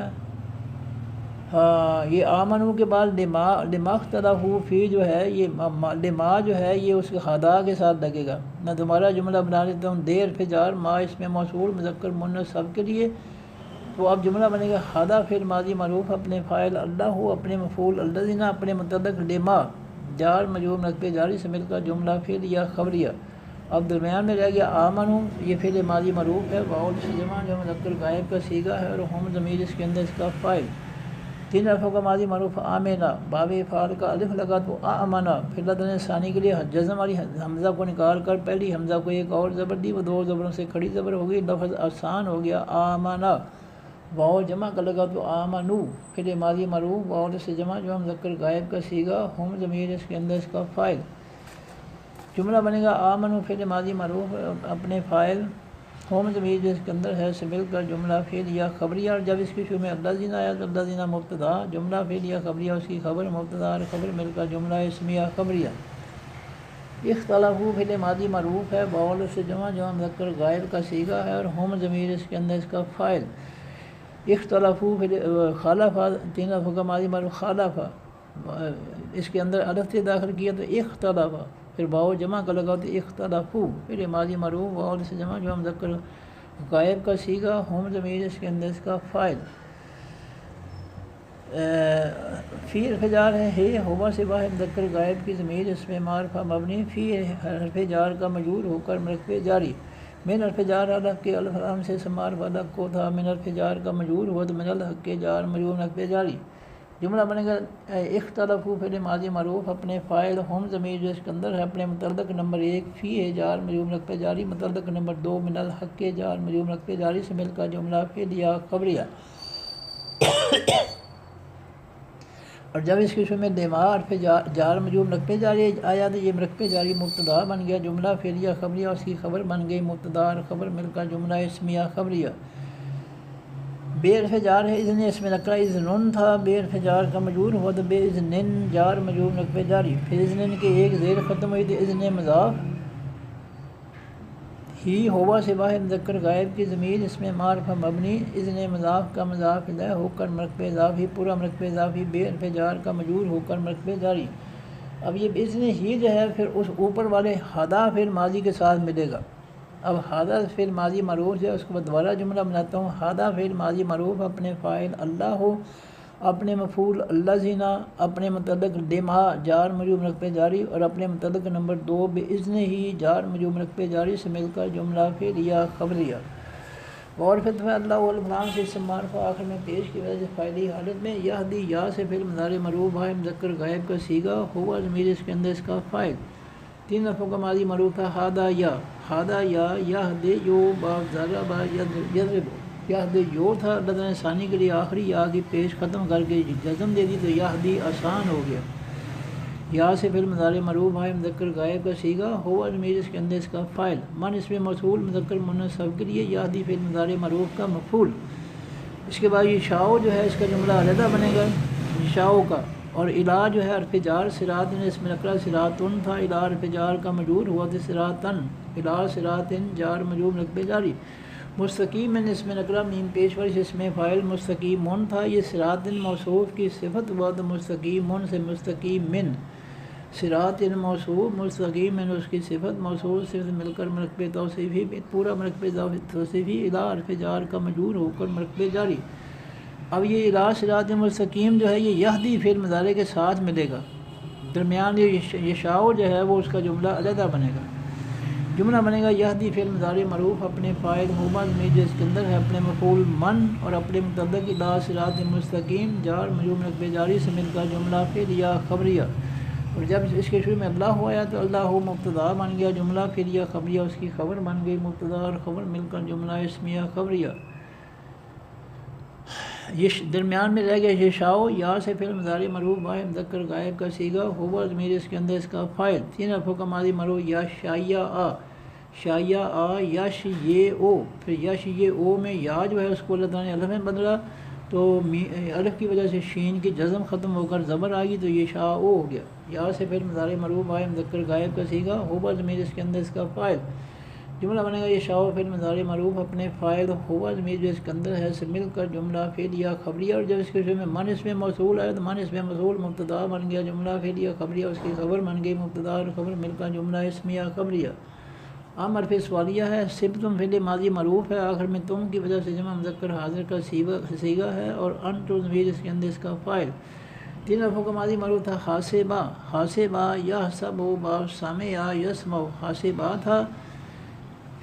یہ آمنو کے بعد لما اختلفوا فی جو ہے یہ لما جو ہے یہ اس کے ہادا کے ساتھ لگے گا، میں دوبارہ جملہ بنا لیتا ہوں دیر فجار ما اس میں موصول مذکر مؤنث سب کے لیے، تو اب جملہ بنے گا ہادا فعل ماضی معروف اپنے فاعل اللہ ہو اپنے مفعول الذین اپنے متعلق لما جار مجرور مرکب جاری سے مل کر جملہ فعلیہ خبریہ۔ اب درمیان میں رہ گیا آمنو، یہ فعل ماضی معروف ہے واؤ سے جمع جو مذکر غائب کا صیغہ ہے اور ہم ضمیر اس کے اندر اس کا فاعل، تین حرفوں کا ماضی معروف آمینہ، باب فعال کا الف لگا تو آمنہ، پھر لدن ثانی کے لیے جزم والی حمزہ کو نکال کر پہلی حمزہ کو ایک اور زبر دی، وہ دو زبروں سے کھڑی زبر ہو گئی، لفظ آسان ہو گیا آمنہ۔ واو جمع کا لگا تو آمنو، پھر ماضی معروف واو سے جمع جو مذکر غائب کا صیغہ، ہم ضمیر اس کے اندر اس کا فاعل۔ جملہ بنے گا آمنو پھر ماضی معروف اپنے فاعل، ہوم ضمیر جس کے اندر ہے سے مل کر جملہ فعل یا خبریہ، اور جب اس کے شروع میں الذین آیا تو الذین مبتدا، جملہ فعل یا خبریہ اس کی خبر، مبتدا اور خبر مل کر جملہ اسمیہ خبریہ۔ اختلافو فعل ماضی معروف ہے، واو سے جمع جو مذکر غائب کا صیغہ ہے، اور ہوم ضمیر اس کے اندر اس کا فاعل۔ اختلافو فعل خالفہ، تین حرفوں کا ماضی معروف خالفہ، اس کے اندر الف سے داخل کیا تو اختلافہ، پھر واو جمع کا لگا تو اختلافو، پھر ماضی معروف واو سے جمع جو مذکر غائب کا صیغہ، ہوم ضمیر اس کے اندر اس کا فاعل۔ فی حرف جار ہے ہوا سے واحد مذکر غائب کی ضمیر اس میں معرفہ مبنی، فی حرف جار کا مجرور ہو کر مرکب جاری، من حرف جار الف کے الف لام سے معرفہ الگ کو تھا، من حرف جار کا مجرور ہوا تو من الحق کے جار مجرور مرکب جاری۔ جملہ بنے گا اختلافو فعل ماضی معروف اپنے فاعل، ہوم ضمیر جو اس کے اندر ہے اپنے متعلق نمبر 1 فی ہے جار مجرور مرکب جاری، متعلق نمبر 2 من الحق کے جار مجرور مرکب جاری سے مل کر جملہ فعلیہ خبریہ۔ اور جب اس کے شروع میں دیما حرف جار مجرور مرکب جاری آیا تو یہ مرکب جاری مبتدا بن گیا، جملہ فعلیہ خبریہ اس کی خبر بن گئی، مبتدا اور خبر مل کر جملہ اسمیہ خبریہ۔ بے حرف جار ہے اذن، اس میں نکرہ اذنن تھا، بے حرف جار کا مجرور ہوا تو بے اذنن جار مجرور مرکب جاری، پھر اذنن کے ایک زیر ختم ہوئی تو اذن مضاف، ہی ہوا سے واحد مذکر غائب کی ضمیر اس میں معرفہ مبنی، اذن مضاف کا مضاف الیہ ہو کر مرکب اضافی، پورا مرکب اضافی بے حرف جار کا مجرور ہو کر مرکب جاری۔ اب یہ اذن ہی جو ہے پھر اس اوپر والے ہدا فعل ماضی کے ساتھ ملے گا۔ اب ہادہ فعل ماضی معروف ہے، اس کو دوبارہ جملہ بناتا ہوں، ہادہ فعل ماضی معروف اپنے فاعل اللہ ہو، اپنے مفعول الذین، اپنے متعلق دمہا جار مجرور مرکب جاری، اور اپنے متعلق نمبر 2 باذن ہی جار مجرور مرکب جاری سے مل کر جملہ فعلیہ خبریہ۔ اور فتح اللہ والفلام سے اسم معرفہ آخر میں پیش کی وجہ سے فاعلی حالت میں، یہدی یا سے فعل مضارع مرفوع ہے مذکر غائب کا صیغہ، ہوا ضمیر اس کے اندر اس کا فاعل۔ تین حرفوں کا ماضی معروف ہے ہادہ یا، ہادہ یا یہدی یو باب ضرب یضرب، یہدی یو تھا، لدن ثانی کے لیے آخری یا کی پیش ختم کر کے جزم دے دی تو یہدی آسان ہو گیا۔ یا سے فعل مضارع مرفوع ہے مذکر غائب کا صیغہ، ہوا ضمیر اس کے اندر اس کا فاعل۔ من اس میں موصول مذکر مؤنث سب کے لیے، یہدی فعل مضارع مرفوع کا مفعول۔ اس کے بعد یہ شاؤ جو ہے اس کا جملہ علیحدہ بنے گا شاؤ کا، اور الا جو ہے حرف جار صراط اس میں نکرہ صراطن تھا، الا حرف جار کا مجرور ہوا تو صراطن، الا صراطن جار مجرور مرکب جاری۔ مستقیم اس میں نکرہ میم پیش ورش اس میں فاعل مستقیمن تھا، یہ صراطن موصوف کی صفت ہوا تو مستقیمن سے مستقیم من، صراطن موصوف مستقیم من اس کی صفت، موصوف صفت مل کر مرکب توصیفی، پورا مرکب توصیفی، الا حرف جار کا مجرور ہو کر مرکب جاری۔ اب یہ الا صراط مستقیم جو ہے یہ یہدی فعل مضارع کے ساتھ ملے گا، درمیان یہ شاؤ جو ہے وہ اس کا جملہ علیحدہ بنے گا۔ جملہ بنے گا یہدی فعل مضارع معروف اپنے فاعل ہما ضمیر جو اس کے اندر ہے اپنے مفعول من، اور اپنے متعلق الا صراط مستقیم جار مجرور مرکب جاری سے مل کر جملہ فعلیہ خبریہ۔ اور جب اس کے شروع میں اللہ ہو آیا تو اللہ مبتدا بن گیا، جملہ فعلیہ خبریہ اس کی خبر بن گئی، مبتدا اور خبر مل کر جملہ اسمیہ خبریہ۔ یہ درمیان میں رہ گیا یہ شاؤ، یا سے فعل مضارع مرفوع ہے مذکر غائب کا صیغہ، ہوا ضمیر اس کے اندر اس کا فاعل۔ تین حرفوں کا ماضی مرفوع یا شایہ آ، شایہ آ یش یہ او، پھر یش یہ او میں یا جو ہے اس کو اللہ تعالیٰ نے الف میں بدلا تو الف کی وجہ سے شین کی جزم ختم ہو کر زبر آ گئی تو یہ شاء او ہو گیا۔ یا سے فعل مضارع مرفوع ہے مذکر غائب کا صیغہ، ہوا ضمیر اس کے اندر اس کا فاعل۔ جملہ بنے گا یہ شاء فعل مضارع مرفوع اپنے فاعل ہوا ضمیر جو اس کے اندر ہے سے مل کر جملہ فعلیہ خبریہ، اور جب اس کے شروع میں من اس میں موصول آیا تو من اس میں موصول مبتدا بن گیا، جملہ فعلیہ خبریہ اس کی خبر بن گئی، مبتدا اور خبر مل کر جملہ اسمیہ خبریہ۔ عام حرف سوالیہ ہے، صبتم فعل ماضی معروف ہے، آخر میں تم کی وجہ سے جمع مذکر حاضر کا صیغہ ہے، اور انتم ضمیر اس کے اندر اس کا فاعل۔ تین حرفوں کا ماضی معروف تھا حاسبہ، حاسبہ یحسب با سامع یسمع، حاسبہ تھا،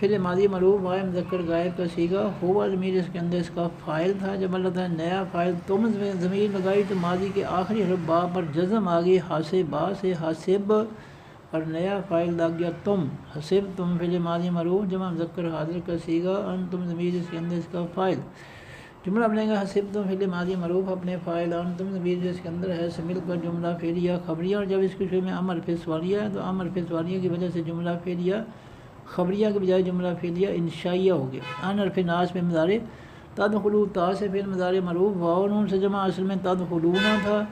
فعل ماضی معروف غائب مذکر غائب کا صیغہ ہوا ضمیر اس کے اندر اس کا فاعل تھا. جب اللہ تعالیٰ نے نیا فاعل تم ضمیر لگائی تو ماضی کے آخری حرف با پر جزم آ گئی حاسبا سے حاسب اور نیا فاعل لگ گیا تم. حسب تم فعل ماضی معروف جمع مذکر حاضر کا صیغہ انتم ضمیر اس کے اندر اس کا فاعل. جملہ بنے گا حسب تم فعل ماضی معروف اپنے فاعل انتم ضمیر جو اس کے اندر ہے سے مل کر جملہ فعلیہ خبریہ. اور جب اس کے شروع میں امر حرف سوالیہ ہے تو امر حرف سوالیہ کی وجہ سے جملہ فعلیہ خبریہ کے بجائے جملہ فعلیہ انشائیہ ہو گیا. ان حرف ناس میں مضارع تدخلوا تا سے فعل مضارع معروف واو نون سے جمع اصل میں تدخلون تھا.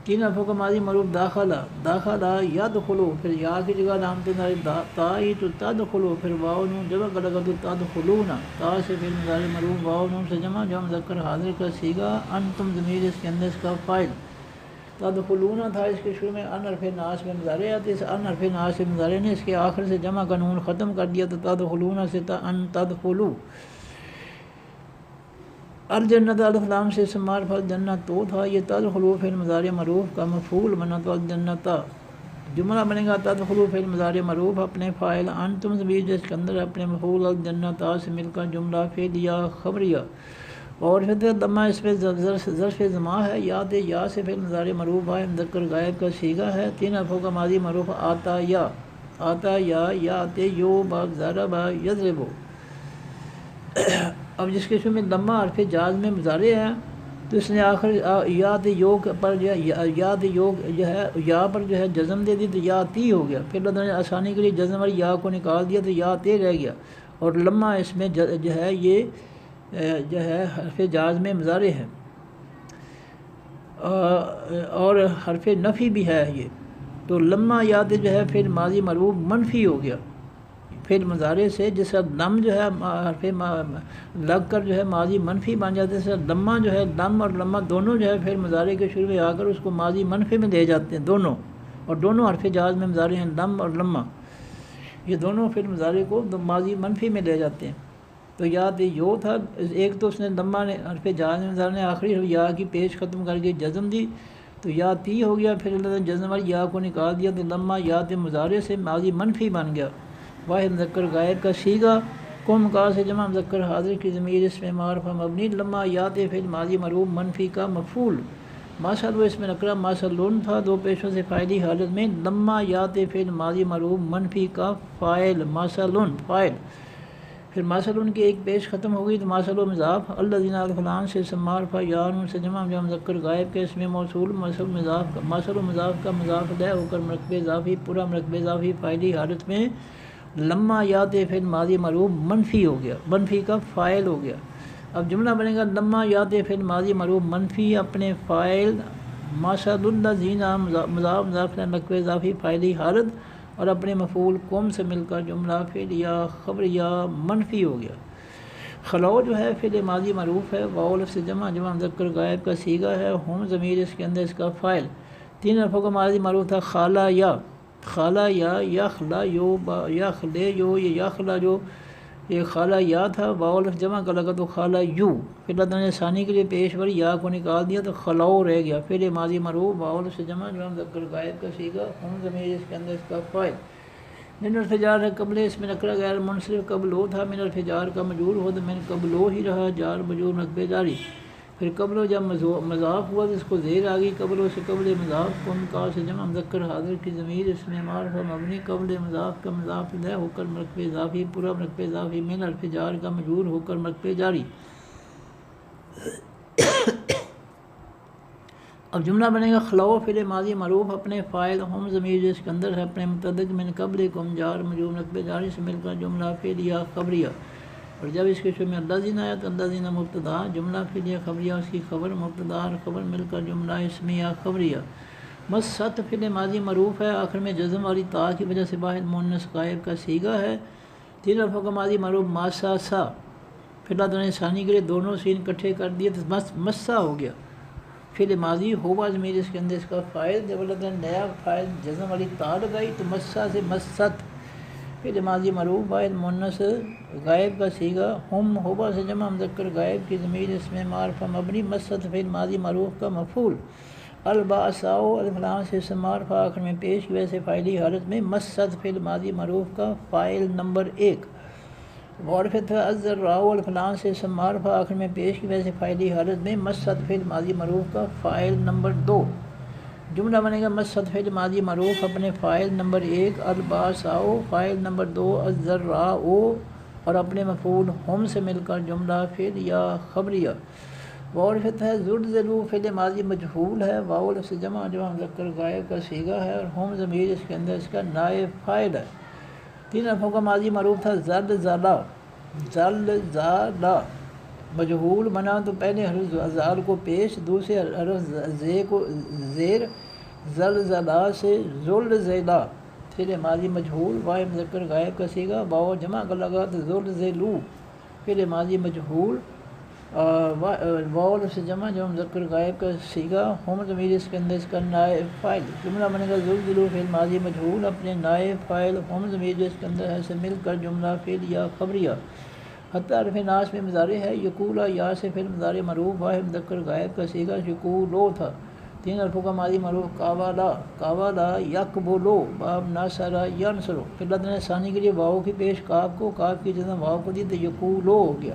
تین حرفوں کا ماضی معروف داخلہ داخلہ یدخلو پھر یا کی جگہ علامت نصب تا ہی تو تدخلو پھر واو نون جمع کا لگا تو تدخلون تا سے فعل مضارع معروف واو نون سے جمع مذکر حاضر کا صیغہ انتم ضمیر اس کے اندر اس کا فاعل. تدخلون تھا اس کے شروع میں ان حرف ناس میں مضارع آتے. اس ان حرف ناس سے مضارع نے اس کے آخر سے جمع کا نون ختم کر دیا تو تدخلون سے ان تدخلو. الجنت الف لام سے اسم معرفہ جنت تو تھا. یہ تدخلو فعل مضارع معروف کا مفعول بنا تو الجنت. جملہ بنے گا تدخلو فعل مضارع معروف اپنے فاعل انتم ضمیر جس کے اندر اپنے مفعول الجنت سے مل کر جملہ فعلیہ خبریہ. اور پھر ضمہ اس میں ظرف زماں ہے. یاد یا سے فعل مضارع معروف ہے مذکر غائب کا صیغہ ہے. تین حرفوں کا ماضی معروف آتا یا آتے یو باب ضرب یضرب. اب جس کے شروع میں ضمہ حرف جاز میں مضارع ہے تو اس نے آخر یاد یوگ پر جو ہے یاد یوگ جو ہے یا پر جو ہے جزم دے دی تو یا تی ہو گیا. پھر اللہ نے آسانی کے لیے جزم والی یا کو نکال دیا تو یا تے رہ گیا. اور لمحہ اس میں جو ہے یہ جو ہے حرف جاز میں مضارع ہے اور حرف نفی بھی ہے یہ. تو لمحہ یاد جو ہے پھر ماضی معروف منفی ہو گیا پھر مضارع سے. جس کا دم جو ہے حرف لگ کر جو ہے ماضی منفی بن جاتے ہیں. لمحہ جو ہے دم اور لمحہ دونوں جو ہے پھر مضارع کے شروع میں آ کر اس کو ماضی منفی میں لے جاتے ہیں دونوں. اور دونوں حرف جاز میں مضارع ہیں دم اور لمحہ. یہ دونوں پھر مضارع کو ماضی منفی میں لے جاتے ہیں. تو یاد یو تھا ایک تو اس نے لمحہ نے حرف جاز میں مضارع نے آخری یا کی پیش ختم کر کے جزم دی تو یا تی ہو گیا. پھر اللہ نے جزم والی یا کو نکال دیا تو لمحہ یاد مضارع سے ماضی منفی بن گیا. واحد مذکر غائب کا صیغہ قوم کا سے جمع مذکر حاضر کی ضمیر اس میں معرفہ مبنی. لمحہ یاد فعل ماضی معروف منفی کا مفعول. ماسل و اس میں نکرہ ماسلون تھا دو پیشوں سے فاعلی حالت میں. لمحہ یاد فعل ماضی معروف منفی کا فاعل ماسلون فاعل. پھر ماسلون کی ایک پیش ختم ہو گئی تو ماسل و مضاف الذین الفلان سے اسم معرفہ یا نون سے جمع مذکر غائب کے اس میں موصول ماسل و مضاف کا مضاف الیہ ہو کر مرکب اضافی پورا مرکب اضافی فاعلی حالت میں لمحہ یاد فعل ماضی معروف منفی ہو گیا منفی کا فاعل ہو گیا. اب جملہ بنے گا لمحہ یاد فعل ماضی معروف منفی اپنے فاعل ماسل الذین مضاف مضاف مرکب اضافی فاعلی حالت اور اپنے مفعول قوم سے مل کر جملہ فعلیہ خبریہ منفی ہو گیا. خلو جو ہے فعل ماضی معروف ہے واو لفظ جمع مذکر غائب کا صیغہ ہے. ہم ضمیر اس کے اندر اس کا فاعل. تین حرفوں کا ماضی معروف تھا خالہ یا یخلا یو یخلے یو یہ یخلا جو یہ خالہ یا تھا واو لفظ جمع کا لگا تو خالہ یو. پھر اللہ نے ثانی کے لیے پیش ور یا کو نکال دیا تو خلو رہ گیا. پھر ماضی معروف واو لفظ جمع مذکر غائب کا صیغہ ہم ضمیر اس کے اندر اس کا فاعل. من الفجار ہے قبل اس میں نکرہ غیر منصرف قبل ہو تھا. من الفجار کا مجرور ہو تو من قبل ہو ہی رہا جار مجرور مرکب جاری. پھر قبل جب مضاف ہوا تو اس کو زیر آ گئی قبل سے قبل مضاف قوم کا سے جمع مذکر حاضر کی ضمیر اس میں معرفہ مبنی قبل مضاف کا مضاف الیہ ہو کر مرکب اضافی پورا مرکب اضافی من الفجار کا مجرور ہو کر مرکب جاری. اب جملہ بنے گا خلو فعل ماضی معروف اپنے فاعل ہم ضمیر اس کے اندر ہے اپنے متعلق من قبل کم جار مجرور مرکب جاری سے مل کر جملہ فعلیہ خبریہ. اور جب اس کے شروع میں الذین آیا تو الذین مبتدا جملہ فعلیہ خبریہ اس کی خبر مبتدا اور خبر مل کر جملہ اسمیہ خبریہ. مست فعل ماضی معروف ہے آخر میں جزم والی تا کی وجہ سے واحد مؤنث غائب کا صیغہ ہے. تین حرفوں کا ماضی معروف ماسا سا. پھر اللہ نے ثانی کے لیے دونوں سین اکٹھے کر دیے تو مسا ہو گیا. فعل ماضی ہوا ضمیر اس کے اندر اس کا فاعل. جب اللہ نے نیا فاعل جزم والی تا لگائی تو مسا سے مست. فعل ماضی معروف واحد مؤنث غائب کا صیغہ ہم ہوبا سے جمع مذکر غائب کی ضمیر اس میں معرفہ مبنی. مست فعل ماضی معروف کا مفعول. الباساؤ الفلان سے اسم معرفہ آخر میں پیش کی وجہ سے فاعلی حالت میں. مست فعل ماضی معروف کا فاعل نمبر 1. وعرفت الذراء والفلان سے اسم معرفہ آخر میں پیش کی وجہ سے فاعلی حالت میں مست فعل ماضی معروف کا فاعل نمبر 2 جملہ بنے گا مست فعل ماضی معروف اپنے فاعل نمبر 1 الباساء فاعل نمبر 2 الذراء اور اپنے مفعول ہم سے مل کر جملہ فعل یا خبریہ۔ وعرفت ہے زلزلوا فعل ماضی مجہول ہے، واو سے جمع مذکر غائب کا صیغہ ہے اور ہم ضمیر اس کے اندر اس کا نائب فاعل ہے۔ 3 حرفوں کا ماضی معروف تھا زلزلہ، زلزلہ مجہول بنا تو پہلے حرف زال کو پیش، دوسرے حرف زے کو زیر، زلزلہ سے زلزلہ فعل ماضی مجہول واو مذکر غائب کا صیغہ، واو جمع کا لگا تو زلزلوا فعل ماضی مجہول، واو سے جمع جو مذکر غائب کا صیغہ، ہم ضمیر اس کے اندر اس کا نائب فاعل۔ جملہ بنے گا زلزلوا فعل ماضی مجہول اپنے نائب فاعل ہم ضمیر جو اس کے اندر ہے سے مل کر جملہ فعل یا خبریہ۔ حتی حرف ناصب میں مضارع ہے، یقولا یا سے فعل مضارع معروف واحد مذکر غائب کا صیغہ یقولو تھا۔ 3 حرفوں کا ماضی معروف قابلا، قابلا یقبلو باب ناصرہ ینصرو، پھر لدن ثانی کے لیے واو کی پیش کاف کو، کاف کی جزم واو کو دی تو یقولو ہو گیا۔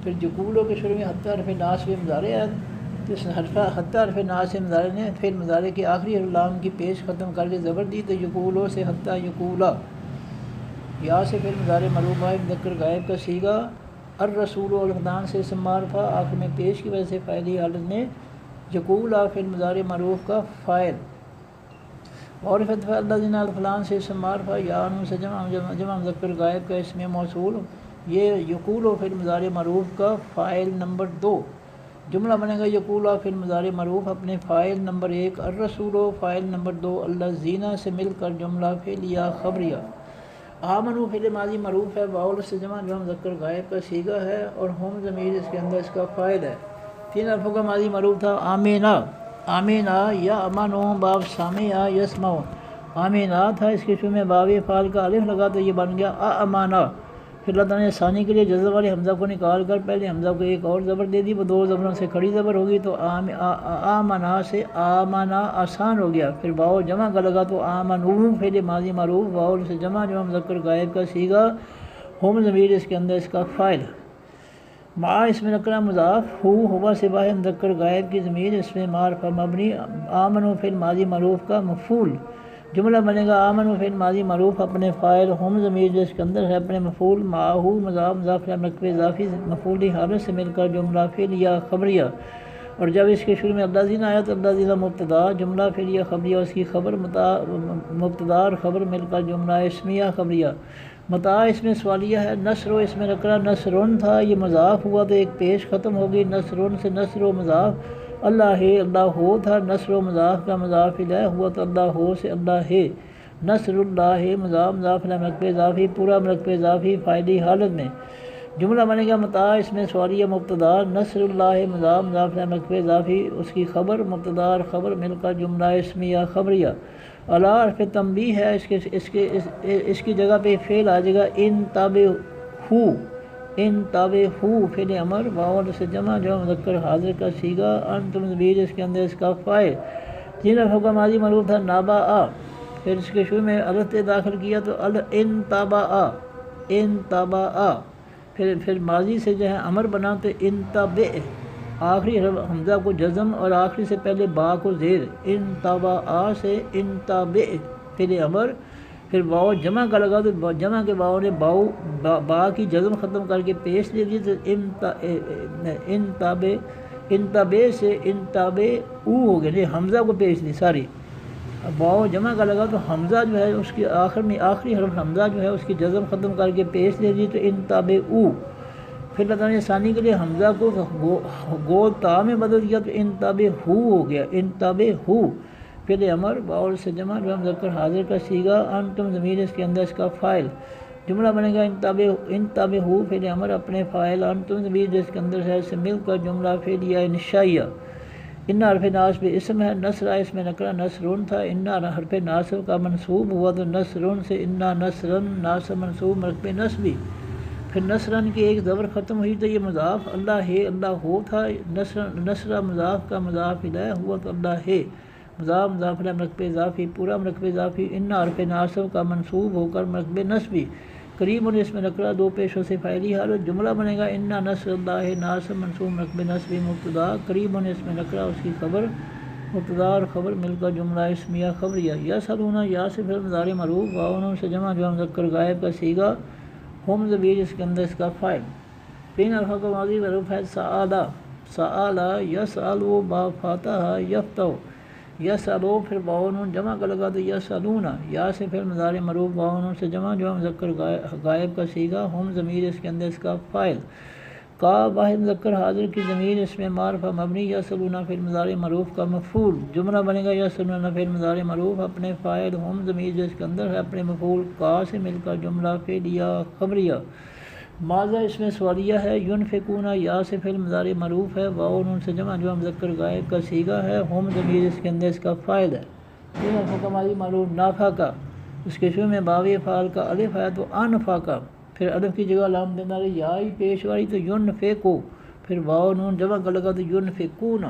پھر یقولو کے شروع میں حتی حرف ناصب مضارع ہے، تو اس حتی حرف ناصب مضارع نے فعل مضارع کے آخری حرف لام کی پیش ختم کر کے زبر دی تو یقولو سے حتی یقولا، یا سے فعل مضارع معروف واحد مذکر غائب کا صیغہ، الرسول والفدان سے اسم معرفہ آخر میں پیش کی وجہ سے فاعلی حالت میں یقولا فعل مضارع معروف کا فاعل۔ وعرفت الذین الفلان سے اسم معرفہ یا ان سے جمع مذکر غائب کا اسم موصول، یہ یقولو فعل مضارع معروف کا فاعل نمبر 2۔ جملہ بنے گا یقولا فعل مضارع معروف اپنے فاعل نمبر 1 الرسول فاعل نمبر 2 الذین سے مل کر جملہ فعل یا خبریہ۔ آمنو فعل ماضی معروف ہے، واو سے جمع جو مذکر غائب کا صیغہ ہے اور ہم ضمیر اس کے اندر اس کا فاعل ہے۔ 3 حرفوں کا ماضی معروف تھا آمینہ، آمینہ یا امنو باب سامع یسمع، آمینہ تھا اس کے شروع میں باب فعل کا الف لگا تو یہ بن گیا امانہ۔ پھر اللہ تعالیٰ نے ثانی کے لیے جزم والے حمزہ کو نکال کر پہلے حمزہ کو ایک اور زبر دے دی، وہ 2 زبروں سے کھڑی زبر ہوگی تو آمنا سے آمنا آسان ہو گیا۔ پھر واو جمع کا لگا تو آمنو فعل ماضی معروف واو سے جمع جو مذکر غائب کا صیغہ، ہم ضمیر اس کے اندر اس کا فاعل۔ مع اسم نکرہ مضاف ہوا سے باہر مذکر غائب کی ضمیر اس میں معرفہ مبنی، آمنو فعل ماضی معروف کا مفعول۔ جملہ بنے گا آمنو فعل ماضی معروف اپنے فاعل ہم ضمیر جو اس کے اندر ہے اپنے مفعول معہو مضاف مضاف مرکب اضافی مفعولی حالت سے مل کر جملہ فعل یا خبریہ۔ اور جب اس کے شروع میں الذین آیا تو الذین مبتدا، جملہ فعل یا خبریہ اس کی خبر مبتدا اور خبر مل کر جملہ اسمیہ خبریہ۔ متاع اس میں سوالیہ ہے، نصر و اس میں نکرہ نصرن تھا، یہ مضاف ہوا تو ایک پیش ختم ہوگی، نصرن سے نصر و مضاف، اللہ ہے اللہ ہو تھا، نصر و مضاف کا مضاف الیہ ہوا تو اللہ ہو سے اللہ ہے، نصر اللہ مضاف مضاف الیہ مرکب اضافی پورا مرکب اضافی فاعلی حالت میں۔ جملہ بنے گا متاع اس میں سوالیہ مبتدا، نصر اللہ مضاف مضاف الیہ مرکب اضافی اس کی خبر مبتدا اور خبر مل کر جملہ اسمیہ خبریہ۔ اعلیٰ حرف تنبیہ ہے، اس کی جگہ پہ فعل آ جائے گا انتبہوا، انتبہوا فعل امر واو سے جمع جو مذکر حاضر کا صیغہ، انتم ضمیر اس کے اندر اس کا فاعل۔ 3 حرفوں کا ماضی معروف تھا نابا، پھر اس کے شروع میں الف داخل کیا تو انتبا، انتبا، پھر ماضی سے جو ہے امر بنا تو انتبع، آخری حرف حمزہ کو جزم اور آخری سے پہلے با کو زیر، انتبع سے انتبع فعل امر، پھر واو جمع کا لگا تو جمع کے واو نے با کی جزم ختم کر کے پیش لے دی تو انتبع سے انتبع ہو گیا، حمزہ کو پیش دی ساری، واو جمع کا لگا تو حمزہ جو ہے اس کی آخر میں آخری حرف حمزہ جو ہے اس کی جزم ختم کر کے پیش لے دی تو انتبع، پھر اللہ تعالیٰ نے ثانی کے لیے حمزہ کو گو تا میں بدل دیا تو انتبہ ہو گیا، انتبہ ہو فعل امر واو سے جمع جو مذکر حاضر کا صیغہ، انتم ضمیر اس کے اندر اس کا فاعل۔ جملہ بنے گا انتبہ ہو فعل امر اپنے فاعل، انتم ضمیر جس کے اندر ہے سے مل کر جملہ فعل یا انشائیہ۔ ان حرف ناصب اسم ہے، نصرہ اس میں نکرہ نصرون تھا، ان حرف ناصب کا منصوب ہوا تو نصرون سے انا نصرن ناصب منصوب مرکب نصبی، پھر نصرن کی ایک زبر ختم ہوئی تو یہ مضاف اللہ ہے اللہ ہو تھا، نصرہ مضاف کا مضاف الیہ ہوا تو اللہ ہے، مضاف الیہ مرکب اضافی پورا مرکب اضافی، ان حرف ناصب کا منصوب ہو کر مرکب نصبی، قریب اس میں نکرہ دو پیشوں سے فعلی حالت، جملہ بنے گا انا نصر اللہ ناصب منصوب رقب نصب مبتدا، قریب اس میں نکرہ اس کی خبر، مبتدا اور خبر مل کر جملہ اسمیہ خبریہ، یسألون یا سے فعل مضارع مرفوع، واو سے جمع جو مذکر غائب کا صیغہ، ہم ضمیر اس کے اندر اس کا فاعل، بین الفا کا ماضی معروف ہے سآلا، سآلا یسأل با فاتحہ یفتح، یسألو پھر واو نون جمع کا لگا تو یسألون، یا سے پھر مضارع مرفوع واو نون سے جمع جو مذکر غائب کا صیغہ، ہم ضمیر اس کے اندر اس کا فاعل، کا واحد مذکر حاضر کی ضمیر اس میں معرفہ مبنی، یسألون فعل مضارع معروف کا مفعول، جملہ بنے گا یسألون فعل مضارع معروف اپنے فاعل، ہم ضمیر جو اس کے اندر ہے اپنے مفعول، کا سے مل کر جملہ فعلیہ خبریہ، ماذا اس میں سوالیہ ہے، ينفقون یا سے فعل مضارع معروف ہے، واو نون سے جمع جو مذکر غائب کا صیغہ ہے، ہم ضمیر اس کے اندر اس کا فاعل ہے، تین الف کا ماضی معروف نافقہ، اس کے شروع میں باو فعل کا الف ہے تو انفقہ، پھر الف کی جگہ لام دینا رہی یا ہی پیش والی تو ينفقو، پھر واو نون جمع کا لگا تو ينفقون،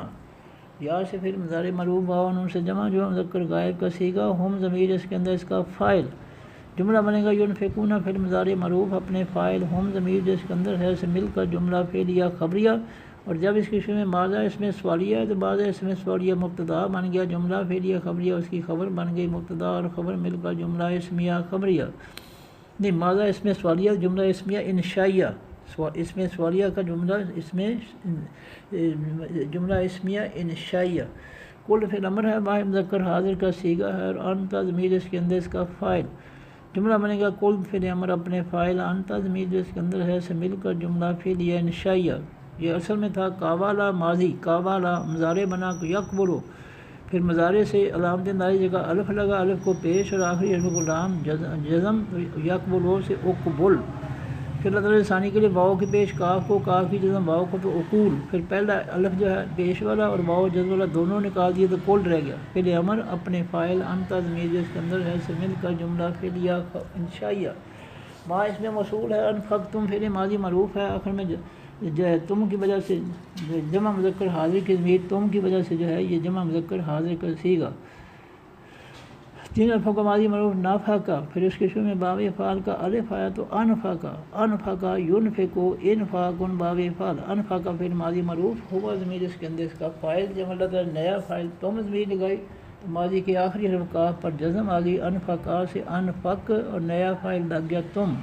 یا سے پھر مضارع معروف واو نون سے جمع جو مذکر غائب کا صیغہ، ہم ضمیر اس کے اندر اس کا فاعل، جملہ بنے گا ينفقون فعل مضارع معروف اپنے فاعل، ہم ضمیر جو اس کے اندر ہے سے مل کر جملہ فعلیہ خبریہ، اور جب اس کے شروع میں ماذا اس میں سوالیہ ہے تو ماذا اس میں سوالیہ مبتدا بن گیا، جملہ فعلیہ خبریہ اس کی خبر بن گئی، مبتدا اور خبر مل کر جملہ اسمیہ خبریہ، نہیں ماذا اس میں سوالیہ جملہ اسمیہ انشائیہ، اس میں سوالیہ کا جملہ اس میں جملہ اسمیہ انشائیہ، کل فعل امر ہے واحد مذکر حاضر کا صیغہ ہے، اور انت ضمیر اس کے اندر اس کا فاعل، جملہ بنے گا کل فعل امر اپنے فاعل، انت ضمیر جو اس کے اندر ہے سے مل کر جملہ فعلیہ انشائیہ، یہ اصل میں تھا قابلہ ماضی، قابلہ مضارع بنا یقبلو، پھر مضارع سے علامت ناری جگہ الف لگا، الف کو پیش اور آخری حرف کو لام جزم، یقبلو سے اقبل، پھر لفظ ثانی کے لیے واو کی پیش کاف کو، کاف کی جزم واو کو تو اقول، پھر پہلا الف جو ہے پیش والا اور واو جزم والا دونوں نکال دیے تو کل رہ گیا، فعل امر اپنے فاعل، انت ضمیر جو اس کے اندر ہے سے مل کر جملہ فعلیہ انشائیہ، ما اس میں موصول ہے، انفقتم فعل ماضی معروف ہے، آخر میں جو ہے تم کی وجہ سے جمع مذکر حاضر کی ضمیر تم کی وجہ سے جو ہے یہ جمع مذکر حاضر کا صیغہ، تین الفوں کا ماضی معروف نافقہ، پھر اس کے شروع میں باو فعل کا الف آیا تو انفقہ، انفقہ ينفقو انفاقن باو فعل، انفقہ پھر ماضی معروف ہوا ضمیر اس کے اندر اس کا فاعل، جب اللہ تعالیٰ نیا فاعل تم ضمیر لگائی تو ماضی کے آخری حرف کاف پر جزم آ گئی، انفقہ سے انفق اور نیا فاعل لگ گیا تم،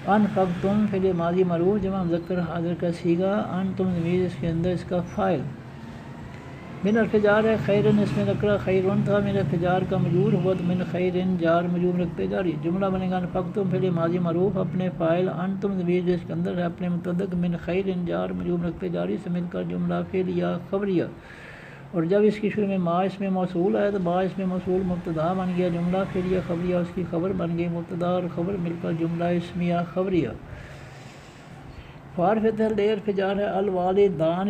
انفقتم فعل ماضی معروف جمع مذکر حاضر کا صیغہ، انتم ضمیر اس کے اندر اس کا فاعل، من الفجار ہے، خیرن اس میں نکرہ خیرن تھا، من الفجار کا مجرور ہوا تو من خیرن جار مجرور رکھ پہ جاری، جملہ بنے گا انفقتم فعل ماضی معروف اپنے فاعل، انتم ضمیر جو اس کے اندر ہے اپنے متعلق، من خیرن جار مجرور رکھ پہ جاری سے مل کر جملہ فعلیہ خبریہ، اور جب اس کی شروع میں ما اس میں موصول آیا تو ما اس میں موصول مبتدا بن گیا، جملہ فعلیہ خبریہ اس کی خبر بن گئی، مبتدا اور خبر مل کر جملہ اسمیہ خبریہ، فارفت ہے فجار ہے، الوالدان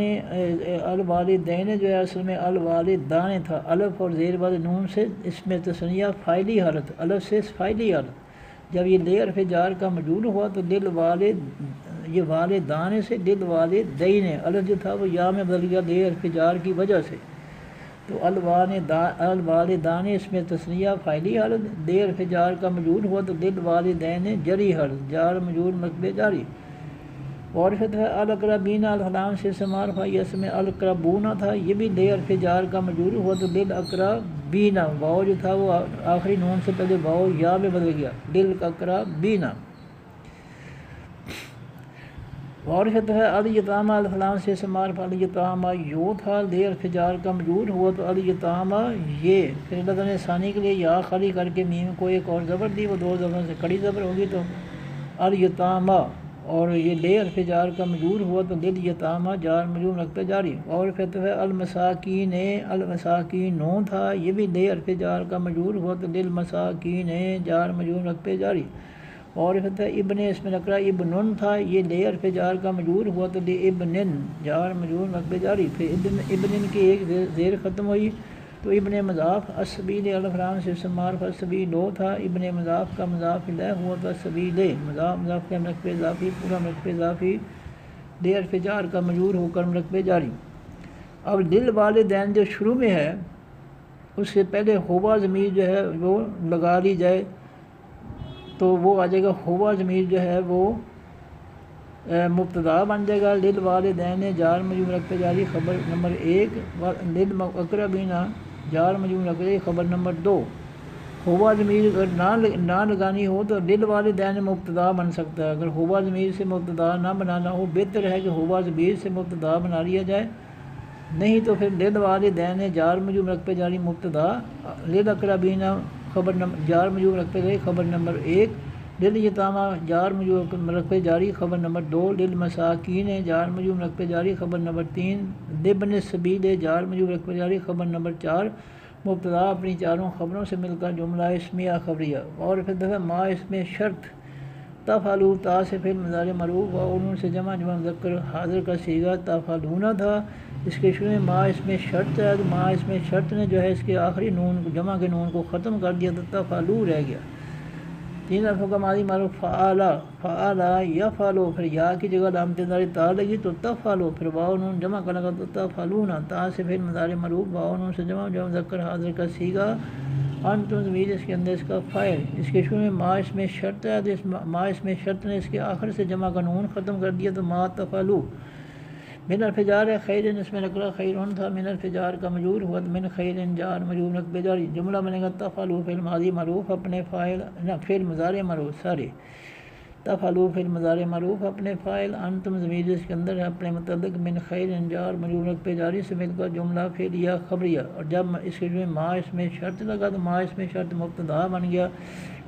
الوالدین جو ہے اصل میں الوالدان تھا، الف اور زیر بعد نون سے اس میں تثنیہ فاعلی حالت، الف سے فاعلی حالت، جب یہ لیر فجار کا مجرور ہوا تو دل والد یہ والدان سے دل والدین، الف جو تھا وہ یا میں بدل گیا لیر فجار کی وجہ سے، تو الوالدان اس میں تثنیہ فاعلی حالت، لیر فجار کا مجرور ہوا تو دل والدین جری حالت، جار مجرور مقبے جاری، اور پھر ہے الاقربین الحلام سے معرفہ، اس میں الاقربون تھا، یہ بھی لے حرف جار کا مجرور ہوا تو للاقربین، واو جو تھا وہ آخری نون سے پہلے واو یا میں بدل گیا، للاقربین، اور پھر ہے الیتامى الحلام سے معرفہ، الیتامى یو تھا، لے حرف جار کا مجرور ہوا تو الیتامى یہ، پھر اللہ تعالیٰ نے ثانی کے لیے یا خالی کر کے میم کو ایک اور زبر دی، وہ دو زبروں سے کڑی زبر ہوگی تو الیتامى، اور یہ لے حرف جار کا مجرور ہوا تو للیتامى جار مجرور رکھتے جاری، اور پھر ہے المساکین المساکین تھا، یہ بھی لے حرف جار کا مجرور ہوا تو للمساکین جار مجرور رکھتے جاری، اور پھر ابن اس میں نکرہ ابن تھا، یہ لے حرف جار کا مجرور ہوا تو لابن جار مجرور رکھتے جاری، پھر ابن کی ایک زیر ختم ہوئی تو ابن مضاف السبیل الفلام سے معرفہ السبیل تھا، ابن مضاف کا مضاف الیہ ہوا تو السبیل مضاف مضاف کا مرکب اضافی پورا مرکب اضافی لے حرف جار کا مجرور ہو کر مرکب جاری، اب دل والدین جو شروع میں ہے اس سے پہلے ہوا ضمیر جو ہے وہ لگا لی جائے، تو وہ آ جائے گا ہوا ضمیر جو ہے وہ مبتدا بن جائے گا، للوالدین جار مجرور رکھ پہ جاری خبر نمبر 1، للمقربین جار مجرور رکھ پہ جاری خبر نمبر 2۔ ہوا ضمیر اگر نہ لگانی ہو تو للوالدین مبتدا بن سکتا ہے، اگر ہوا ضمیر سے مبتدا نہ بنانا ہو بہتر ہے کہ ہوا ضمیر سے مبتدا بنا لیا جائے، نہیں تو پھر للوالدین جار مجرور رکھ پہ جاری مبتدا، للاقربین خبر جار مجرور رکھ پہ جاری خبر نمبر 1، للیتامى جار مجرور رکھ پہ جاری خبر نمبر 2، للمساکین جار مجرور رکھ پہ جاری خبر نمبر 3، لابن السبیل جار مجرور رکھ پہ جاری خبر نمبر 4۔ مبتدا اپنی چاروں خبروں سے مل کر جملہ اسمیہ خبریہ۔ اور پھر دفعہ ما اس میں شرط تفعلوا تا سے فعل مضارع مرفوع و انون سے جمع مذکر حاضر کا صیغہ تفعلون تھا، اس کے شروع میں ما اس میں شرط ہے، تو ما اس میں شرط نے جو ہے اس کے آخری نون جمع کے نون کو ختم کر دیا تو تفعلوا رہ گیا۔ 3 حرفوں کا ماضی معروف فعلا یفعلوا، پھر یا کی جگہ علامت ظاہر تا لگی تو تفعلوا، پھر واو نون جمع کرنے کا تو تفعلون، تا سے پھر مضارع مرفوع واو نون سے جمع مذکر حاضر کا صیغہ انتم ضمیر اس کے اندر اس کا فاعل، اس کے شروع میں ما اس میں شرط ہے تو ما اس میں شرط نے اس کے آخر سے جمع کا نون ختم کر دیا تو ما تفعلوا۔ من الفجار ہے خیر اس میں نکرہ خیرون تھا، من الفجار کا مجرور ہوا من خیر جار مجرور رکھ پہ جاری، جملہ بنے گا تفعلوا فعل ماضی معروف اپنے فاعل فعل مضارع معروف تفعلوا فعل مضارع معروف اپنے فاعل، انتم ضمیر اس کے اندر ہے اپنے متعلق، من خیر جار مجرور رکھ پہ جاری سے مل کر جملہ فعلیہ خبریہ، اور جب اس کے میں ما اس میں شرط لگا تو ما اس میں شرط مبتدا بن گیا،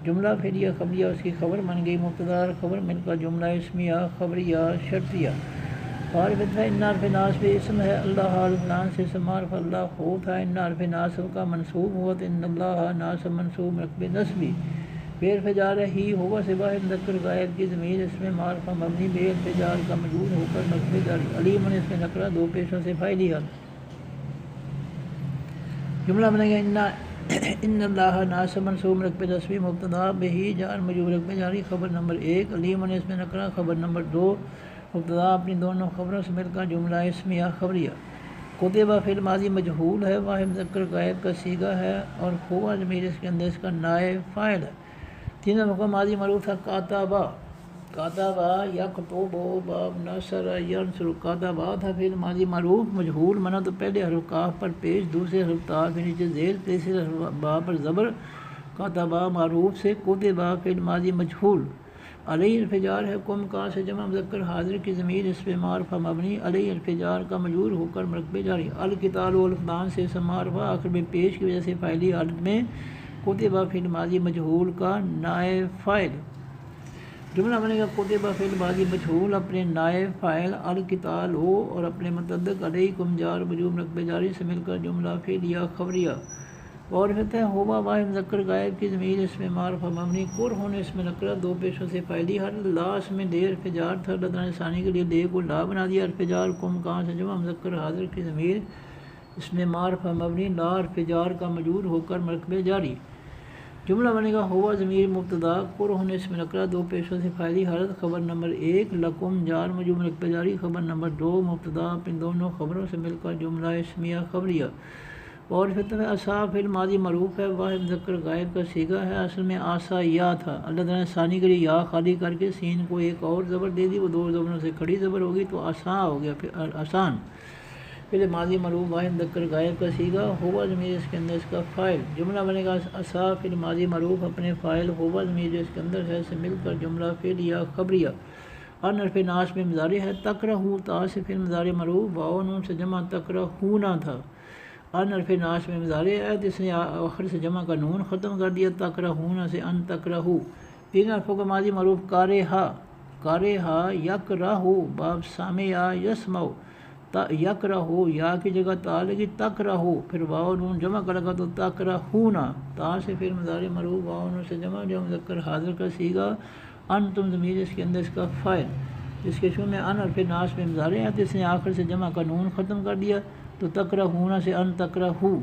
جملہ فعلیہ خبریہ اس کی خبر بن گئی، مبتدا اور خبر مل کر جملہ اسمیہ خبریہ شرطیہ۔ اور فتح ان حرف ناصب اسم ہے اللہ حال فلان سے اسم عارف اللہ ہو تھا، ان حرف ناصب کا منصوب ہوا تو ان اللہ ناصب منصوب رکب نصبی، بے ارفجار ہی ہوا سوا مذکر غائب کی ضمیر اس میں معرفہ مبنی بے ارفجار کا مجرور ہو کر رکب جاری، علیم اس میں نکرہ دو پیشوں سے فاعلی حل، جملہ بنے گا ان اللہ ناصب منصوب رکب نصبی، مبتدا بہی جار مجرور رکب جاری خبر نمبر 1، علیم اس میں نکرہ خبر نمبر 2، مبتدا اپنی دونوں خبروں سے مل کر جملہ اسمیہ خبریہ۔ کتبہ فعل ماضی مجہول ہے، واحد مذکر غائب کا صیغہ ہے، اور ہوا ضمیر اس کے اندر اس کا نائب فاعل ہے۔ 3 حرفوں ماضی معروف تھا کاتبہ یکتب باب نصر ینصر، کاتبہ تھا فعل ماضی معروف مجہول منا تو پہلے حرف کاف پر پیش، دوسرے حرف تا کے نیچے زیر، تیسرے حرف با پر زبر، کاتبہ معروف سے، کتبہ فعل ماضی مجہول، علیہ الفجار ہے کم کا سے جمع مذکر حاضر کی ضمیر اس پہ معرفہ مبنی، علیہ الفجار کا مجرور ہو کر مرکب جاری، القتال والفلان سے اسم معرفہ آخر میں پیش کی وجہ سے فاعلی حالت میں، کتبہ فعل ماضی مجہول کا نائب فاعل، جملہ بنے گا کتبہ فعل ماضی مجہول اپنے نائب فاعل، القتال ہو اور اپنے متعلق علیکم جار مجرور مرکب جاری سے مل کر جملہ فعلیہ خبریہ۔ اور کہتے ہیں ہوا واحد مذکر غائب کی ضمیر اس میں معرفہ مبنی، کر ہونے اس میں نکرہ دو پیشوں سے فاعلی حل، لا اس میں دے ارفجار تھا، لدن ثانی کے لیے دے کو لا بنا دیا، ارفجار کم کہاں سے جمع مذکر حاضر کی ضمیر اس میں معرفہ مبنی، لا ارفجار کا مجرور ہو کر مرکب جاری، جملہ بنے گا ہوا ضمیر مبتدا، کر ہونے اس میں نکرہ دو پیشوں سے فاعلی حالت خبر نمبر 1، لکم جار مجرور مرکب جاری خبر نمبر 2، مبتدا اپنی دونوں خبروں سے مل کر جملہ اسمیہ خبریہ۔ اور پھر عصا فعل ماضی معروف ہے، واحد مذکر غائب کا صیغہ ہے، اصل میں آسا یا تھا، اللہ تعالیٰ نے ثانی کے لیے یا خالی کر کے سین کو ایک اور زبر دے دی، وہ دو زبروں سے کھڑی زبر ہوگی تو آسا ہو گیا، پھر آسان فعل ماضی معروف واحد مذکر غائب کا صیغہ، ہوا ضمیر اس کے اندر اس کا فاعل، جملہ بنے گا عصا فعل ماضی معروف اپنے فاعل، ہوا ضمیر جو اس کے اندر ہے سے مل کر جملہ فعلیہ خبریہ۔ ان حرف ناصب میں مضارع ہے، تکرہو تا سے فعل مضارع معروف، واو نون سے جمع تکرہونا تھا، ان حرف ناصب میں مضارع ہے تو اس نے آخر سے جمع کا نون ختم کر دیا، تکرہونا سے ان تکرہو۔ 3 حرفوں کا ماضی معروف کارہا یکرہو، باب سامع یسمع، یکرہو یا کی جگہ تا لگی، تکرہو پھر واو نون جمع کرے گا تو تکرہونا، تا سے پھر مضارع معروف واو نون سے جمع جو مذکر حاضر کا صیغہ، انتم ضمیر اس کے اندر اس کا فاعل، اس کے شروع میں ان حرف ناصب میں مضارع ہے تو اس نے آخر سے جمع کا نون ختم کر دیا تو تکرہونا سے ان تکرہو،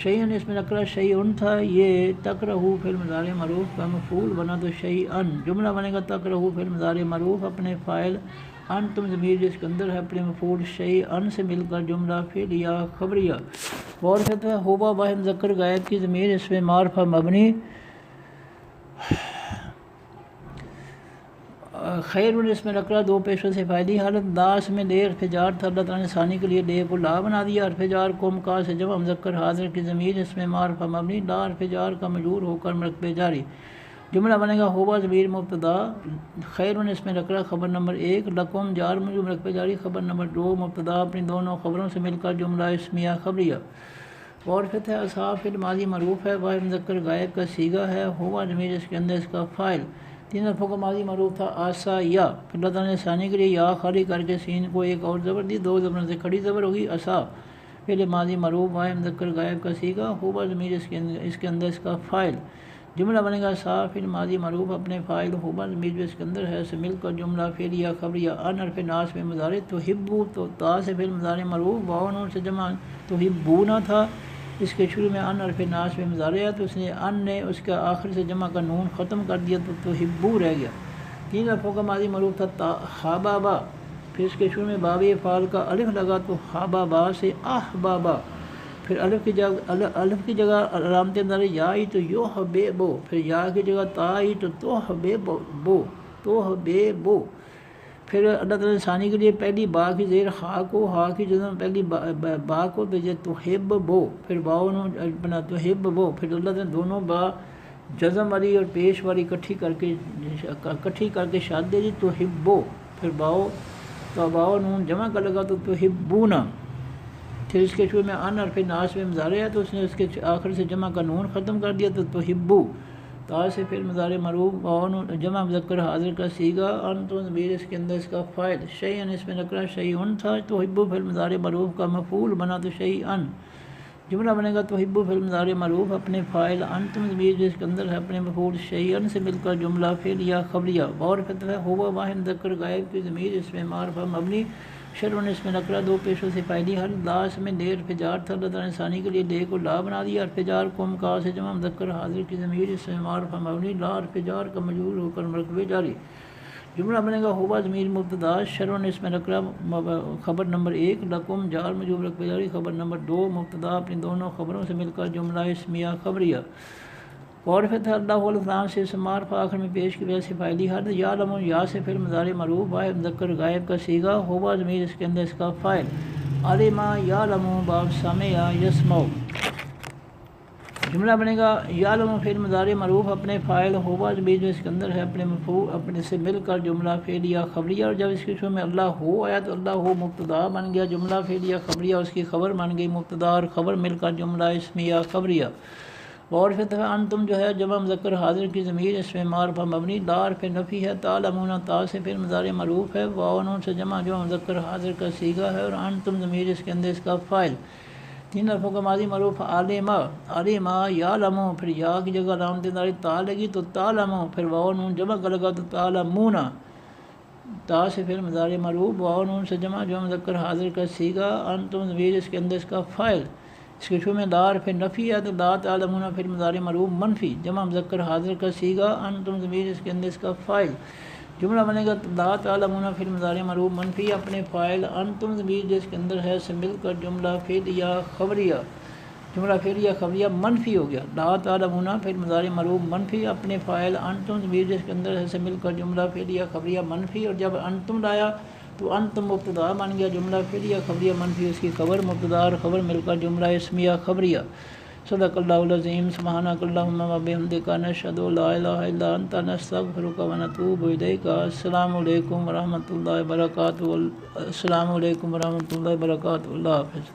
شیئن اس میں نکرہ شیئن تھا، یہ تکرہو فعل مضارع معروف کا مفعول بنا تو شیئن، جملہ بنے گا تکرہو فعل مضارع معروف اپنے فاعل، انتم ضمیر جس کے اندر ہے اپنے مفعول شیئن سے مل کر جملہ فعلیہ خبریہ۔ اور کہتے ہیں ہوا واحد مذکر غائب کی ضمیر اس میں معرفہ مبنی، خیر اس میں رکرا دو پیشوں سے فائدی حالت داس میں لے حرف جار تھا، اللہ تعالیٰ نے ثانی کے لیے لے کو لا بنا دیا، حرف جار کو مکا سے جمع مذکر حاضر کی ضمیر اس میں معرفہ مبنی لا حرف جار کا مجرور ہو کر مرکب جاری، جملہ بنے گا ہوا ضمیر مبتدا، خیر اس میں رکرا خبر نمبر 1، لکم جار مجرور مرکب جاری، خبر نمبر 2 مبتدا اپنی دونوں خبروں سے مل کر جملہ اسمیہ خبریہ، اور فتح اصحاب فعل ماضی معروف ہے، واحد مذکر غائب کا صیغہ ہے، ہوا ضمیر اس کے اندر اس کا فاعل، 3 حرفوں کا ماضی معروف تھا آسا یا، پھر اللہ تعالیٰ نے ثانی کے لیے یا خالی کر کے سین کو ایک اور زبر دی، 2 زبروں سے کھڑی زبر ہوگی، اسا فعل ماضی معروف واحد مذکر غائب کا صیغہ، ہوا ضمیر اس کے اندر اس کا فاعل، جملہ بنے گا سا فعل ماضی معروف اپنے فاعل، ہوا ضمیر جو اس کے اندر ہے سے مل کر جملہ فعلیہ خبریہ، ان حرف ناس میں مضارع، تحبو تو تا سے فعل مضارع معروف، واو نون سے جمع تحبونا تھا، اس کے شروع میں ان حرف ناس میں مضارع ہے تو اس نے ان نے اس کا آخر سے جمع کا نون ختم کر دیا تو تحبو رہ گیا، 3 حرفوں کا ماضی معروف تھا حابابا، پھر اس کے شروع میں باب فعال کا الف لگا تو حابابا سے احبابا، پھر الف کی جگہ علامت مضارع یا آئی تو یحببو، پھر یا کی جگہ تا آئی تو تحببو، پھر اللہ تعالیٰ نے ثانی کے لیے پہلی با کی زیر ہا کو، ہا کی جزم پہلی با کو تو یہ تحببو، پھر باؤ بنا تحببو، پھر اللہ تعالیٰ نے دونوں با جزم والی اور پیش والی کٹھی کر کے شاد دے دی تحبو، پھر باؤ نون جمع کا لگا تو تحبونا، پھر اس کے شروع میں ان حرف ناس میں مضارع ہے تو اس نے اس کے آخر سے جمع کا نون ختم کر دیا تو تحبو، تا سے فعل مضارع معروف جمع مذکر حاضر کا صیغہ، ان تو ضمیر اس کے اندر اس کا فاعل، شیئن اس میں نکرا شیئن تھا، تحبو فعل مضارع معروف کا مفعول بنا تو شیئن، جملہ بنے گا تحبو فعل مضارع معروف اپنے فاعل، انتم ضمیر جو اس کے اندر ہے اپنے مفعول شیئن سے مل کر جملہ فعلیہ خبریہ، اور فتح ہوا واحد مذکر غائب کی ضمیر اس میں معرفہ مبنی، شرون اس میں نکرا دو پیشوں سے فائدی حل، لاس میں لے حرف جار تھا، اللہ تعالیٰ نے ثانی کے لیے لے کو لا بنا دیا، حرف جار کو مکا سے جمع مذکر حاضر کی ضمیر اس میں معرفہ مبنی لا حرف جار کا مجرور ہو کر مرکب جاری، جملہ بنے گا ہوا ضمیر مبتدا، شرون اس میں نکرا خبر نمبر 1، لکم جار مجرور مرکب جاری، خبر نمبر 2 مبتدا اپنی دونوں خبروں سے مل کر جملہ اسمیہ خبریہ، اور فتح اللہ الفلام سے اسم معرفہ آخر میں پیش کی وجہ سے فائلی حد، یا لم یا سے فعل مضارع معروف واحد مذکر غائب کا صیغہ، ہوا ضمیر اس کے اندر اس کا فاعل، علما یا لم باب سمع یسمع، جملہ بنے گا یا لم فعل مضارع معروف اپنے فاعل، ہوا ضمیر جو اس کے اندر ہے اپنے مفعول اپنے سے مل کر جملہ فعلیہ خبریہ، اور جب اس کے شروع میں اللہ ہو آیا تو اللہ ہو مبتدا بن گیا، جملہ فعلیہ خبریہ اس کی خبر بن گئی مبتدا اور خبر مل کر جملہ اسمیہ خبریہ، اور فتح انتم جو ہے جمع مذکر حاضر کی ضمیر اس میں معرفہ مبنی لا حرف نفی ہے، تعلمون تا سے فعل مضارع معروف ہے، واو نون سے جمع مذکر حاضر کا صیغہ ہے، اور انتم ضمیر اس کے اندر اس کا فاعل، 3 حرفوں کا ماضی معروف علما یعلم، پھر یا کی جگہ علامت مضارع تا لگی تو تعلم، پھر واو نون جمع کا لگا تو تعلمون، تا سے فعل مضارع معروف واو نون سے جمع مذکر حاضر کا صیغہ، انتم ضمیر اس کے اندر اس کا فاعل، اس کے شروع میں لا حرف نفی ہے تو لا تعلمون فعل مضارع معروف منفی جمع مذکر حاضر کا صیغہ، انتم ضمیر اس کے اندر اس کا فاعل، جملہ بنے گا لا تعلمون فعل مضارع معروف منفی اپنے فاعل، انتم ضمیر جس کے اندر ہے سے مل کر جملہ فعلیہ خبریہ، جملہ فعلیہ خبریہ منفی ہو گیا، لا تعلمون فعل مضارع معروف منفی اپنے فاعل، انتم ضمیر جس کے اندر ہے سے مل کر جملہ فعلیہ خبریہ منفی، اور جب انتم لایا تو انتم مبتدا بن گیا، جملہ فعلیہ خبریہ منفی اس کی خبر مبتدا اور خبر مل کر جملہ اسمیہ خبریہ، صدق اللہ العظیم، سبحانک اللہم و بحمدک، نشہد ان لا الہ الا انت، نستغفرک و نتوب الیک، السلام علیکم ورحمۃ اللہ وبرکاتہ، السلام علیکم ورحمۃ اللہ وبرکاتہ، اللہ حافظ۔